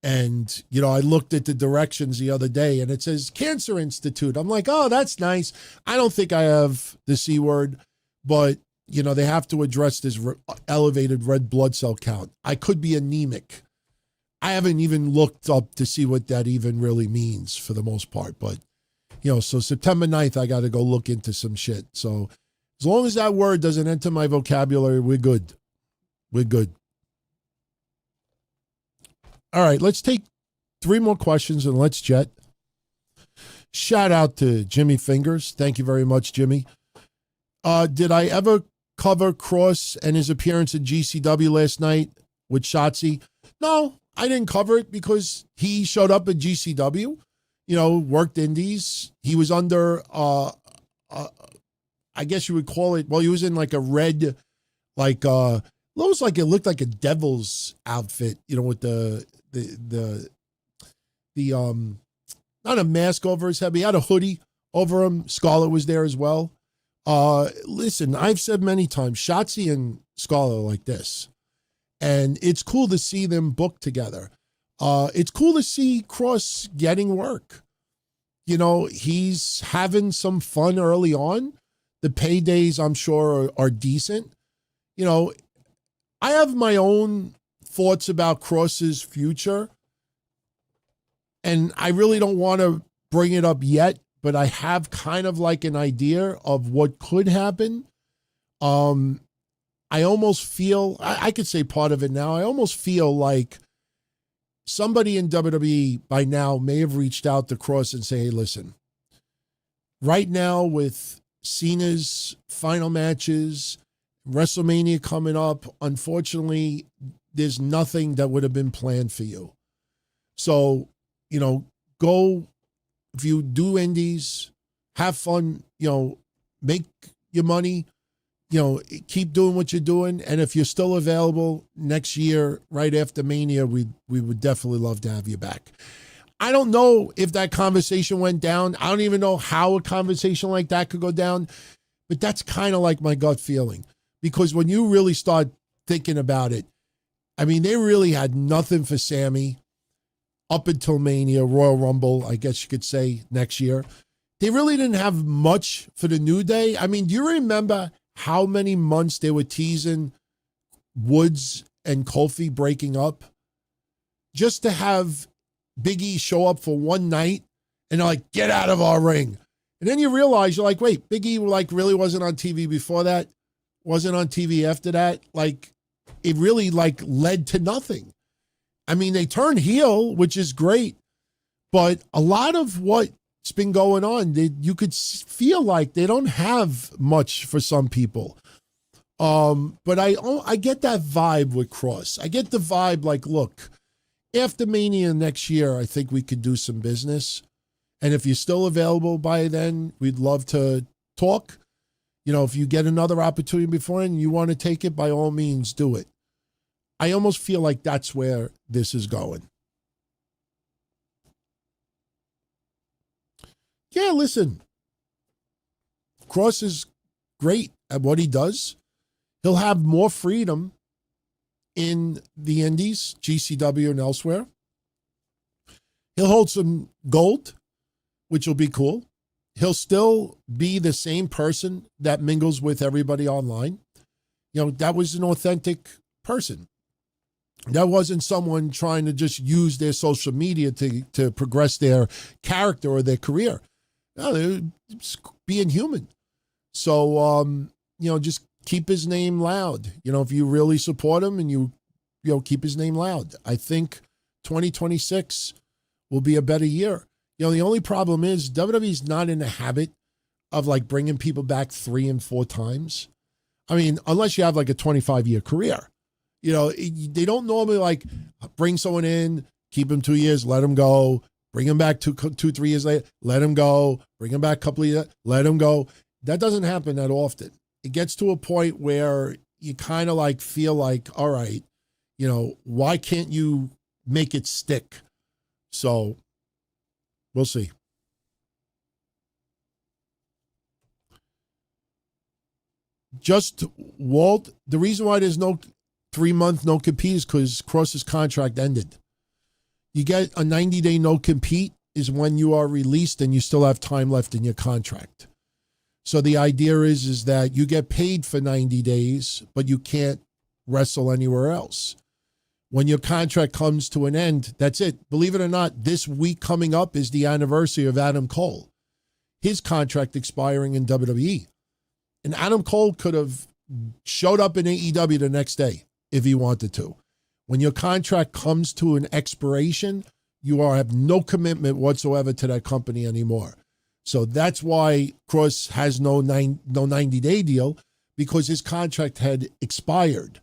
And, I looked at the directions the other day and it says Cancer Institute. I'm like, oh, that's nice. I don't think I have the C word, but, they have to address this elevated red blood cell count. I could be anemic. I haven't even looked up to see what that even really means for the most part. But, so September 9th, I got to go look into some shit. So as long as that word doesn't enter my vocabulary, we're good. We're good. All right, let's take 3 more questions and let's jet. Shout out to Jimmy Fingers. Thank you very much, Jimmy. Did I ever cover Cross and his appearance at GCW last night with Shotzi? No, I didn't cover it because he showed up at GCW, worked indies. He was under, I guess you would call it, he was in like a red, it looked like a devil's outfit, with the not a mask over his head, but he had a hoodie over him. Scarlett was there as well. Listen, I've said many times, Shotzi and Scarlett are like this. And it's cool to see them booked together. It's cool to see Cross getting work. He's having some fun early on. The paydays, I'm sure, are decent. I have my own thoughts about Cross's future. And I really don't want to bring it up yet, but I have kind of like an idea of what could happen. I almost feel, I could say part of it now, I almost feel like somebody in WWE by now may have reached out to Cross and say, hey, listen, right now with Cena's final matches, WrestleMania coming up, unfortunately, there's nothing that would have been planned for you. So, go, if you do indies, have fun, make your money, keep doing what you're doing. And if you're still available next year, right after Mania, we would definitely love to have you back. I don't know if that conversation went down. I don't even know how a conversation like that could go down, but that's kind of like my gut feeling. Because when you really start thinking about it, I mean, they really had nothing for Sammy up until Mania, Royal Rumble, I guess you could say, next year. They really didn't have much for the New Day. I mean, do you remember how many months they were teasing Woods and Kofi breaking up? Just to have Big E show up for one night and they're like, get out of our ring. And then you realize, you're like, wait, Big E really wasn't on TV before that? Wasn't on TV after that? It really led to nothing. I mean, they turned heel, which is great, but a lot of what's been going on, you could feel like they don't have much for some people. But I get that vibe with Cross. I get the vibe look, after Mania next year, I think we could do some business. And if you're still available by then, we'd love to talk. If you get another opportunity before and you want to take it, by all means, do it. I almost feel like that's where this is going. Yeah, listen. Cross is great at what he does. He'll have more freedom in the Indies, GCW and elsewhere. He'll hold some gold, which will be cool. He'll still be the same person that mingles with everybody online. That was an authentic person. That wasn't someone trying to just use their social media to progress their character or their career. No, they're being human. So, just keep his name loud. If you really support him and you keep his name loud. I think 2026 will be a better year. The only problem is WWE's not in the habit of like bringing people back 3 and 4 times. I mean, unless you have like a 25-year career. They don't normally like bring someone in, keep them 2 years, let them go, bring them back 2-3 years later, let them go, bring them back a couple of years, let them go. That doesn't happen that often. It gets to a point where you kind of like feel like, all right, why can't you make it stick? So we'll see. Just Walt, the reason why there's no 3-month no compete is because Cross's contract ended. You get a 90-day no compete is when you are released and you still have time left in your contract. So the idea is that you get paid for 90 days, but you can't wrestle anywhere else. When your contract comes to an end, that's it. Believe it or not, this week coming up is the anniversary of Adam Cole. His contract expiring in WWE. And Adam Cole could have showed up in AEW the next day if he wanted to. When your contract comes to an expiration, you have no commitment whatsoever to that company anymore. So that's why Cross has no 90-day deal, because his contract had expired.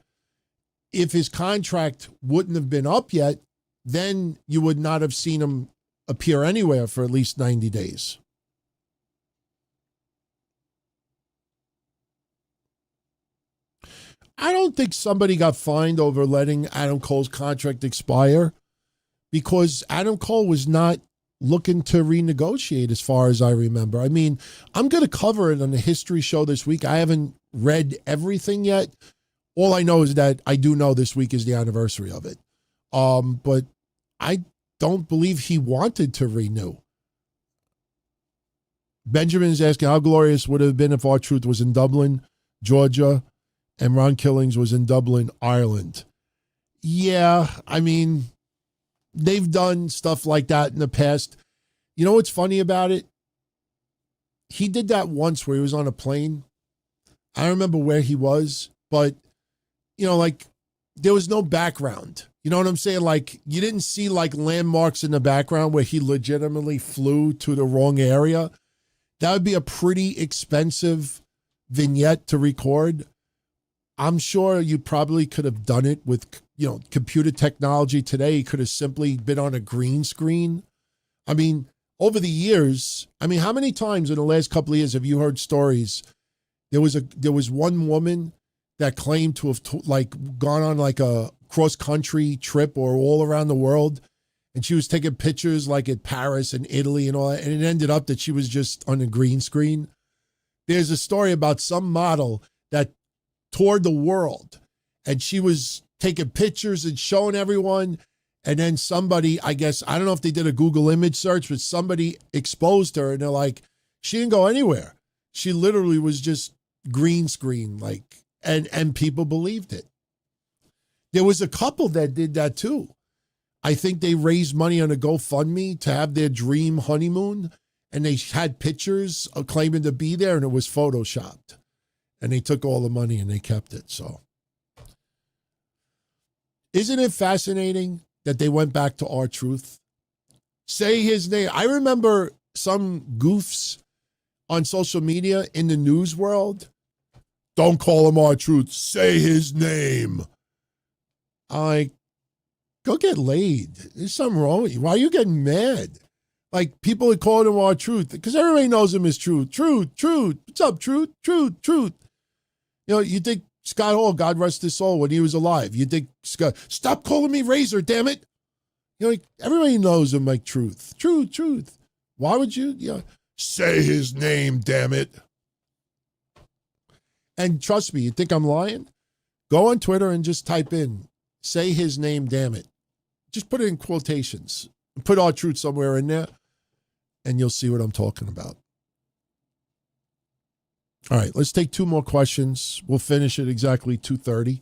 If his contract wouldn't have been up yet, then you would not have seen him appear anywhere for at least 90 days. I don't think somebody got fined over letting Adam Cole's contract expire, because Adam Cole was not looking to renegotiate as far as I remember. I mean, I'm going to cover it on the history show this week. I haven't read everything yet. All I know is that I do know this week is the anniversary of it. But I don't believe he wanted to renew. Benjamin is asking, how glorious would it have been if R-Truth was in Dublin, Georgia, and Ron Killings was in Dublin, Ireland? Yeah, I mean, they've done stuff like that in the past. You know what's funny about it? He did that once where he was on a plane. I don't remember where he was, but, like, there was no background. You know what I'm saying? Like, you didn't see, like, landmarks in the background where he legitimately flew to the wrong area. That would be a pretty expensive vignette to record. I'm sure you probably could have done it with, computer technology today. You could have simply been on a green screen. I mean, over the years, how many times in the last couple of years have you heard stories? There was one woman that claimed to have gone on like a cross-country trip or all around the world, and she was taking pictures like at Paris and Italy and all that, and it ended up that she was just on a green screen. There's a story about some model that toured the world, and she was taking pictures and showing everyone, and then somebody, I guess, I don't know if they did a Google image search, but somebody exposed her, and they're like, she didn't go anywhere. She literally was just green screen, and people believed it. There was a couple that did that too. I think they raised money on a GoFundMe to have their dream honeymoon, and they had pictures claiming to be there, and it was photoshopped. And they took all the money and they kept it. So, isn't it fascinating that they went back to R-Truth? Say his name. I remember some goofs on social media in the news world. Don't call him R-Truth. Say his name. Go get laid. There's something wrong with you. Why are you getting mad? Like, people are calling him R-Truth because everybody knows him as Truth. Truth. What's up, Truth? Truth. You think Scott Hall, God rest his soul, when he was alive, you think Scott, stop calling me Razor, damn it. Everybody knows him like Truth. Why would you? Say his name, damn it. And trust me, you think I'm lying? Go on Twitter and just type in, say his name, damn it. Just put it in quotations. Put R-Truth somewhere in there, and you'll see what I'm talking about. All right, let's take 2 more questions. We'll finish at exactly 2:30,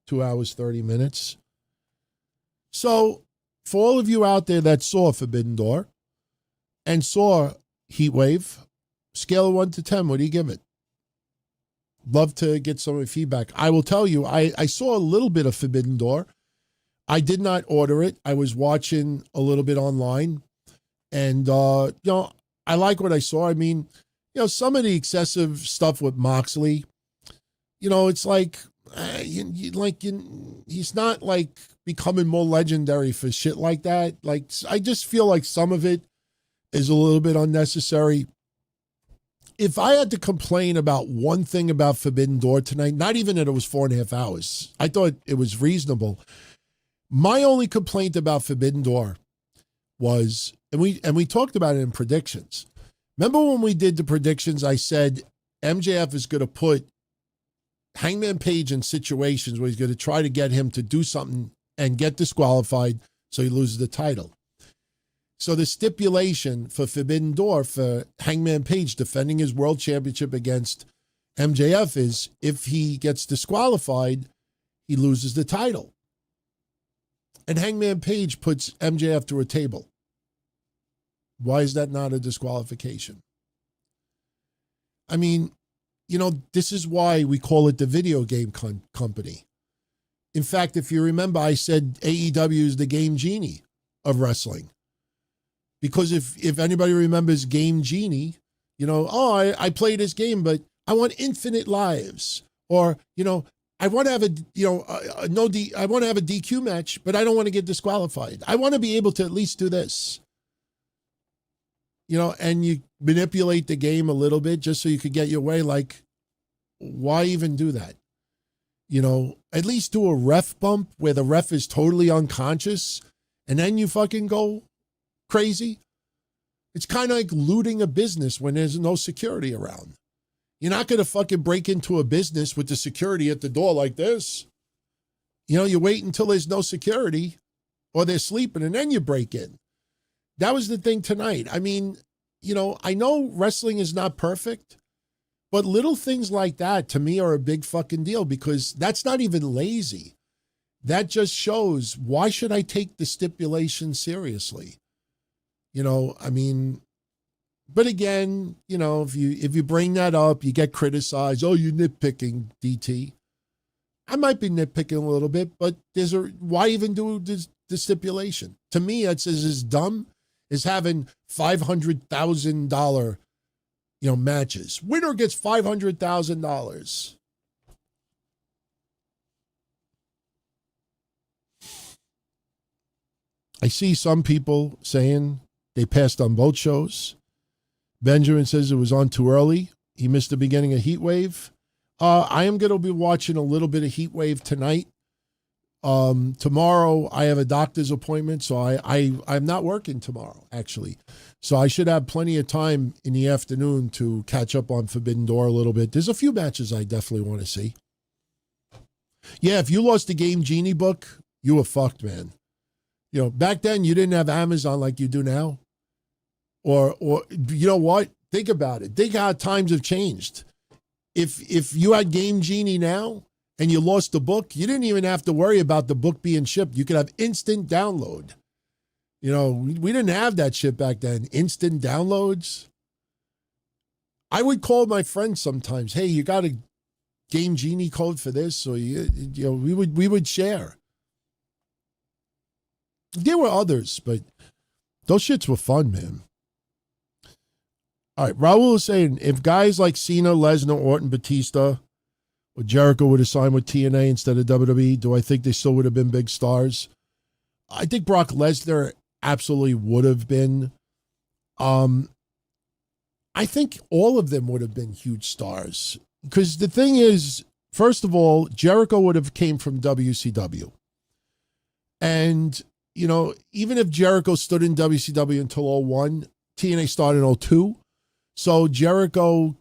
2 hours, 30 minutes. So, for all of you out there that saw Forbidden Door and saw Heatwave, scale of 1 to 10, what do you give it? Love to get some of your feedback. I will tell you, I saw a little bit of Forbidden Door. I did not order it. I was watching a little bit online, and I like what I saw. I mean, some of the excessive stuff with Moxley, it's like, he's not like becoming more legendary for shit like that. Like, I just feel like some of it is a little bit unnecessary. If I had to complain about one thing about Forbidden Door tonight, not even that it was 4.5 hours, I thought it was reasonable. My only complaint about Forbidden Door was, and we talked about it in predictions. Remember when we did the predictions, I said MJF is going to put Hangman Page in situations where he's going to try to get him to do something and get disqualified so he loses the title. So the stipulation for Forbidden Door for Hangman Page defending his world championship against MJF is if he gets disqualified, he loses the title. And Hangman Page puts MJF through a table. Why is that not a disqualification? I mean, this is why we call it the video game company. In fact, if you remember, I said AEW is the Game Genie of wrestling. Because if anybody remembers Game Genie, I play this game, but I want infinite lives. Or, I want to have I want to have a DQ match, but I don't want to get disqualified. I want to be able to at least do this. And you manipulate the game a little bit just so you could get your way. Like, why even do that? At least do a ref bump where the ref is totally unconscious and then you fucking go crazy. It's kind of like looting a business when there's no security around. You're not going to fucking break into a business with the security at the door like this. You wait until there's no security or they're sleeping and then you break in. That was the thing tonight. I mean, I know wrestling is not perfect, but little things like that to me are a big fucking deal because that's not even lazy. That just shows, why should I take the stipulation seriously? I mean, but again, if you bring that up, you get criticized. Oh, you're nitpicking, DT. I might be nitpicking a little bit, but why even do the stipulation? To me, that's as dumb as having $500,000, matches. Winner gets $500,000. I see some people saying they passed on both shows. Benjamin says it was on too early. He missed the beginning of Heatwave. I am going to be watching a little bit of Heatwave tonight. Tomorrow I have a doctor's appointment, so I'm not working tomorrow, actually. So I should have plenty of time in the afternoon to catch up on Forbidden Door a little bit. There's a few matches I definitely want to see. Yeah, if you lost the Game Genie book, you were fucked, man. Back then you didn't have Amazon like you do now. Or you know what? Think about it. Think how times have changed. If you had Game Genie now and you lost the book, you didn't even have to worry about the book being shipped. You could have instant download. We didn't have that shit back then. Instant downloads. I would call my friends sometimes. Hey, you got a Game Genie code for this? Or we would share. There were others, but those shits were fun, man. All right, Raul is saying, if guys like Cena, Lesnar, Orton, Batista, or Jericho would have signed with TNA instead of WWE, do I think they still would have been big stars? I think Brock Lesnar absolutely would have been. I think all of them would have been huge stars. Because the thing is, first of all, Jericho would have came from WCW. And, even if Jericho stood in WCW until 01, TNA started in 02. So Jericho,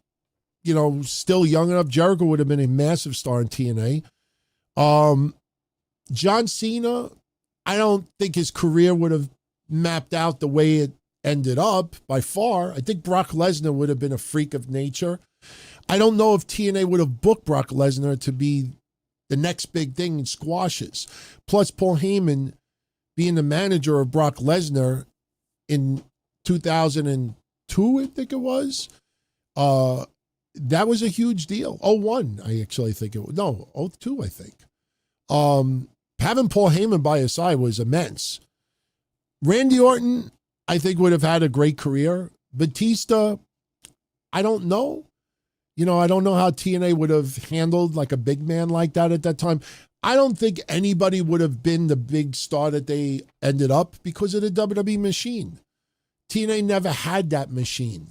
still young enough, Jericho would have been a massive star in TNA. John Cena, I don't think his career would have mapped out the way it ended up by far. I think Brock Lesnar would have been a freak of nature. I don't know if TNA would have booked Brock Lesnar to be the next big thing in squashes. Plus, Paul Heyman being the manager of Brock Lesnar in 2002, I think it was. That was a huge deal. 01, I actually think it was. No, 02, I think. having Paul Heyman by his side was immense. Randy Orton, I think, would have had a great career. Batista, I don't know. I don't know how TNA would have handled like a big man like that at that time. I don't think anybody would have been the big star that they ended up because of the WWE machine. TNA never had that machine.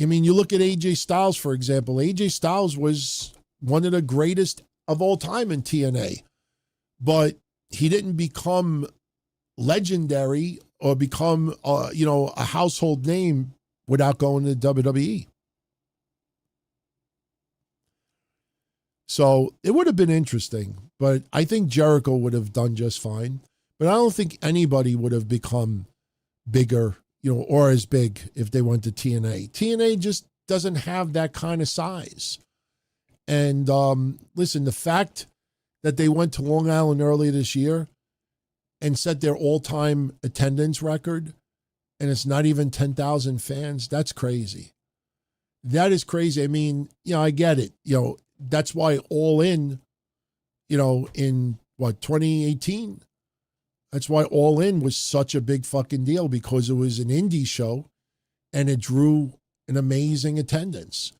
I mean, you look at AJ Styles, for example. AJ Styles was one of the greatest of all time in TNA, but he didn't become legendary or become, a household name without going to WWE. So it would have been interesting, but I think Jericho would have done just fine. But I don't think anybody would have become bigger, or as big if they went to TNA. TNA just doesn't have that kind of size. And listen, the fact that they went to Long Island earlier this year and set their all-time attendance record, and it's not even 10,000 fans, that's crazy. That is crazy. I mean, I get it. That's why All In, in 2018, that's why All In was such a big fucking deal, because it was an indie show and it drew an amazing attendance.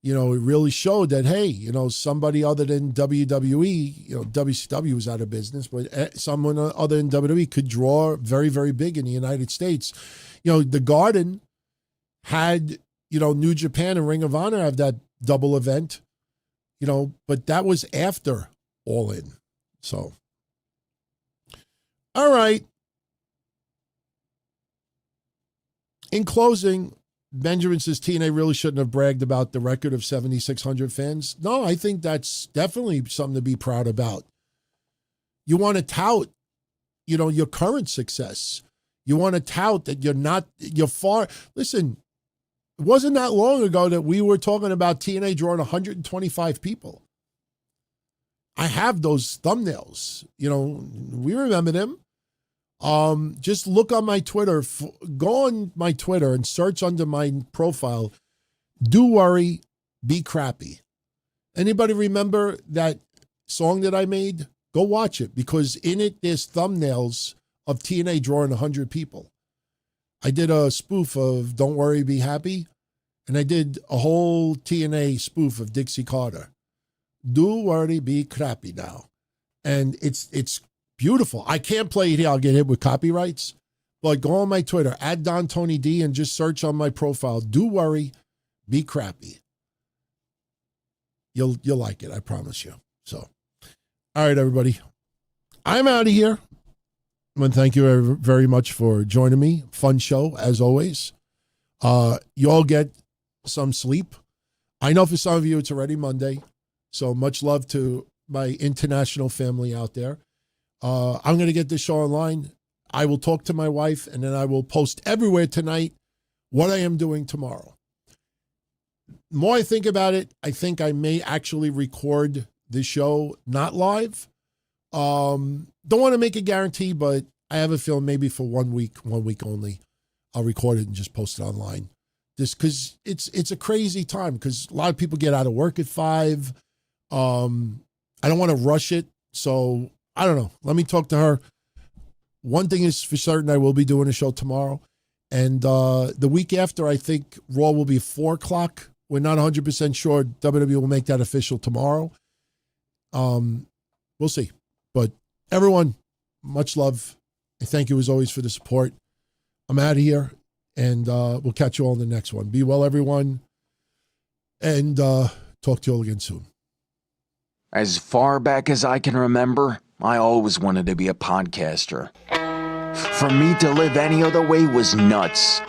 It really showed that, hey, somebody other than WWE, WCW was out of business, but someone other than WWE could draw very, very big in the United States. The Garden had, New Japan and Ring of Honor have that double event. But that was after All In. So, all right. In closing, Benjamin says TNA really shouldn't have bragged about the record of 7,600 fans. No, I think that's definitely something to be proud about. You want to tout, your current success. You want to tout that you're far. Listen, it wasn't that long ago that we were talking about TNA drawing 125 people. I have those thumbnails. We remember them. Just look on my Twitter. Go on my Twitter and search under my profile, Do Worry, Be Crappy. Anybody remember that song that I made? Go watch it, because in it there's thumbnails of TNA drawing 100 people. I did a spoof of Don't Worry, Be Happy, and I did a whole TNA spoof of Dixie Carter. Do worry, be crappy now. And it's beautiful. I can't play it here. I'll get hit with copyrights. But go on my Twitter, @DonTonyD, and just search on my profile, Do Worry, Be Crappy. You'll like it, I promise you. So, all right, everybody. I'm out of here. I want to thank you very much for joining me. Fun show, as always. You all get some sleep. I know for some of you it's already Monday, so much love to my international family out there. I'm going to get this show online. I will talk to my wife, and then I will post everywhere tonight what I am doing tomorrow. The more I think about it, I think I may actually record the show not live. Don't want to make a guarantee, but I have a feeling maybe for 1 week only, I'll record it and just post it online. Just because it's a crazy time, because a lot of people get out of work at 5. I don't want to rush it, so I don't know. Let me talk to her. One thing is for certain, I will be doing a show tomorrow. And the week after, I think Raw will be 4 o'clock. We're not 100% sure. WWE will make that official tomorrow. We'll see. But everyone, much love. I thank you as always for the support. I'm out of here, and we'll catch you all in the next one. Be well, everyone, and talk to you all again soon. As far back as I can remember, I always wanted to be a podcaster. For me to live any other way was nuts.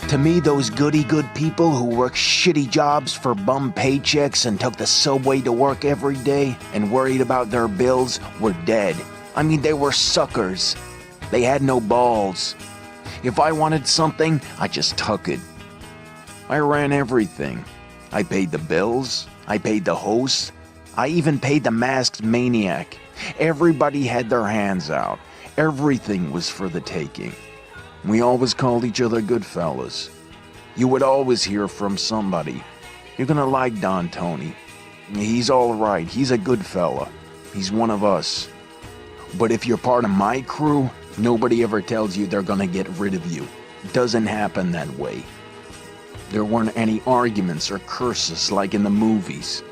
To me, those goody-good people who worked shitty jobs for bum paychecks and took the subway to work every day and worried about their bills were dead. I mean, they were suckers. They had no balls. If I wanted something, I just took it. I ran everything. I paid the bills. I paid the host. I even paid the masked maniac. Everybody had their hands out. Everything was for the taking. We always called each other good fellas. You would always hear from somebody. You're gonna like Don Tony. He's all right. He's a good fella. He's one of us. But if you're part of my crew, nobody ever tells you they're gonna get rid of you. Doesn't happen that way. There weren't any arguments or curses like in the movies.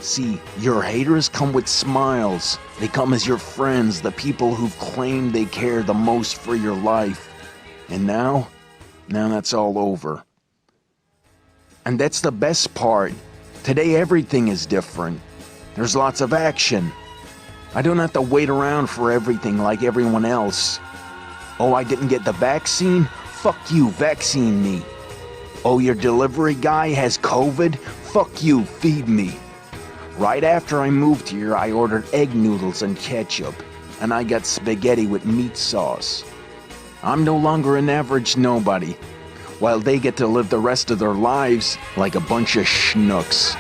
See, your haters come with smiles. They come as your friends, the people who've claimed they care the most for your life. And now that's all over. And that's the best part. Today everything is different. There's lots of action. I don't have to wait around for everything like everyone else. Oh, I didn't get the vaccine? Fuck you, vaccine me. Oh, your delivery guy has COVID? Fuck you, feed me. Right after I moved here, I ordered egg noodles and ketchup, and I got spaghetti with meat sauce. I'm no longer an average nobody, while they get to live the rest of their lives like a bunch of schnooks.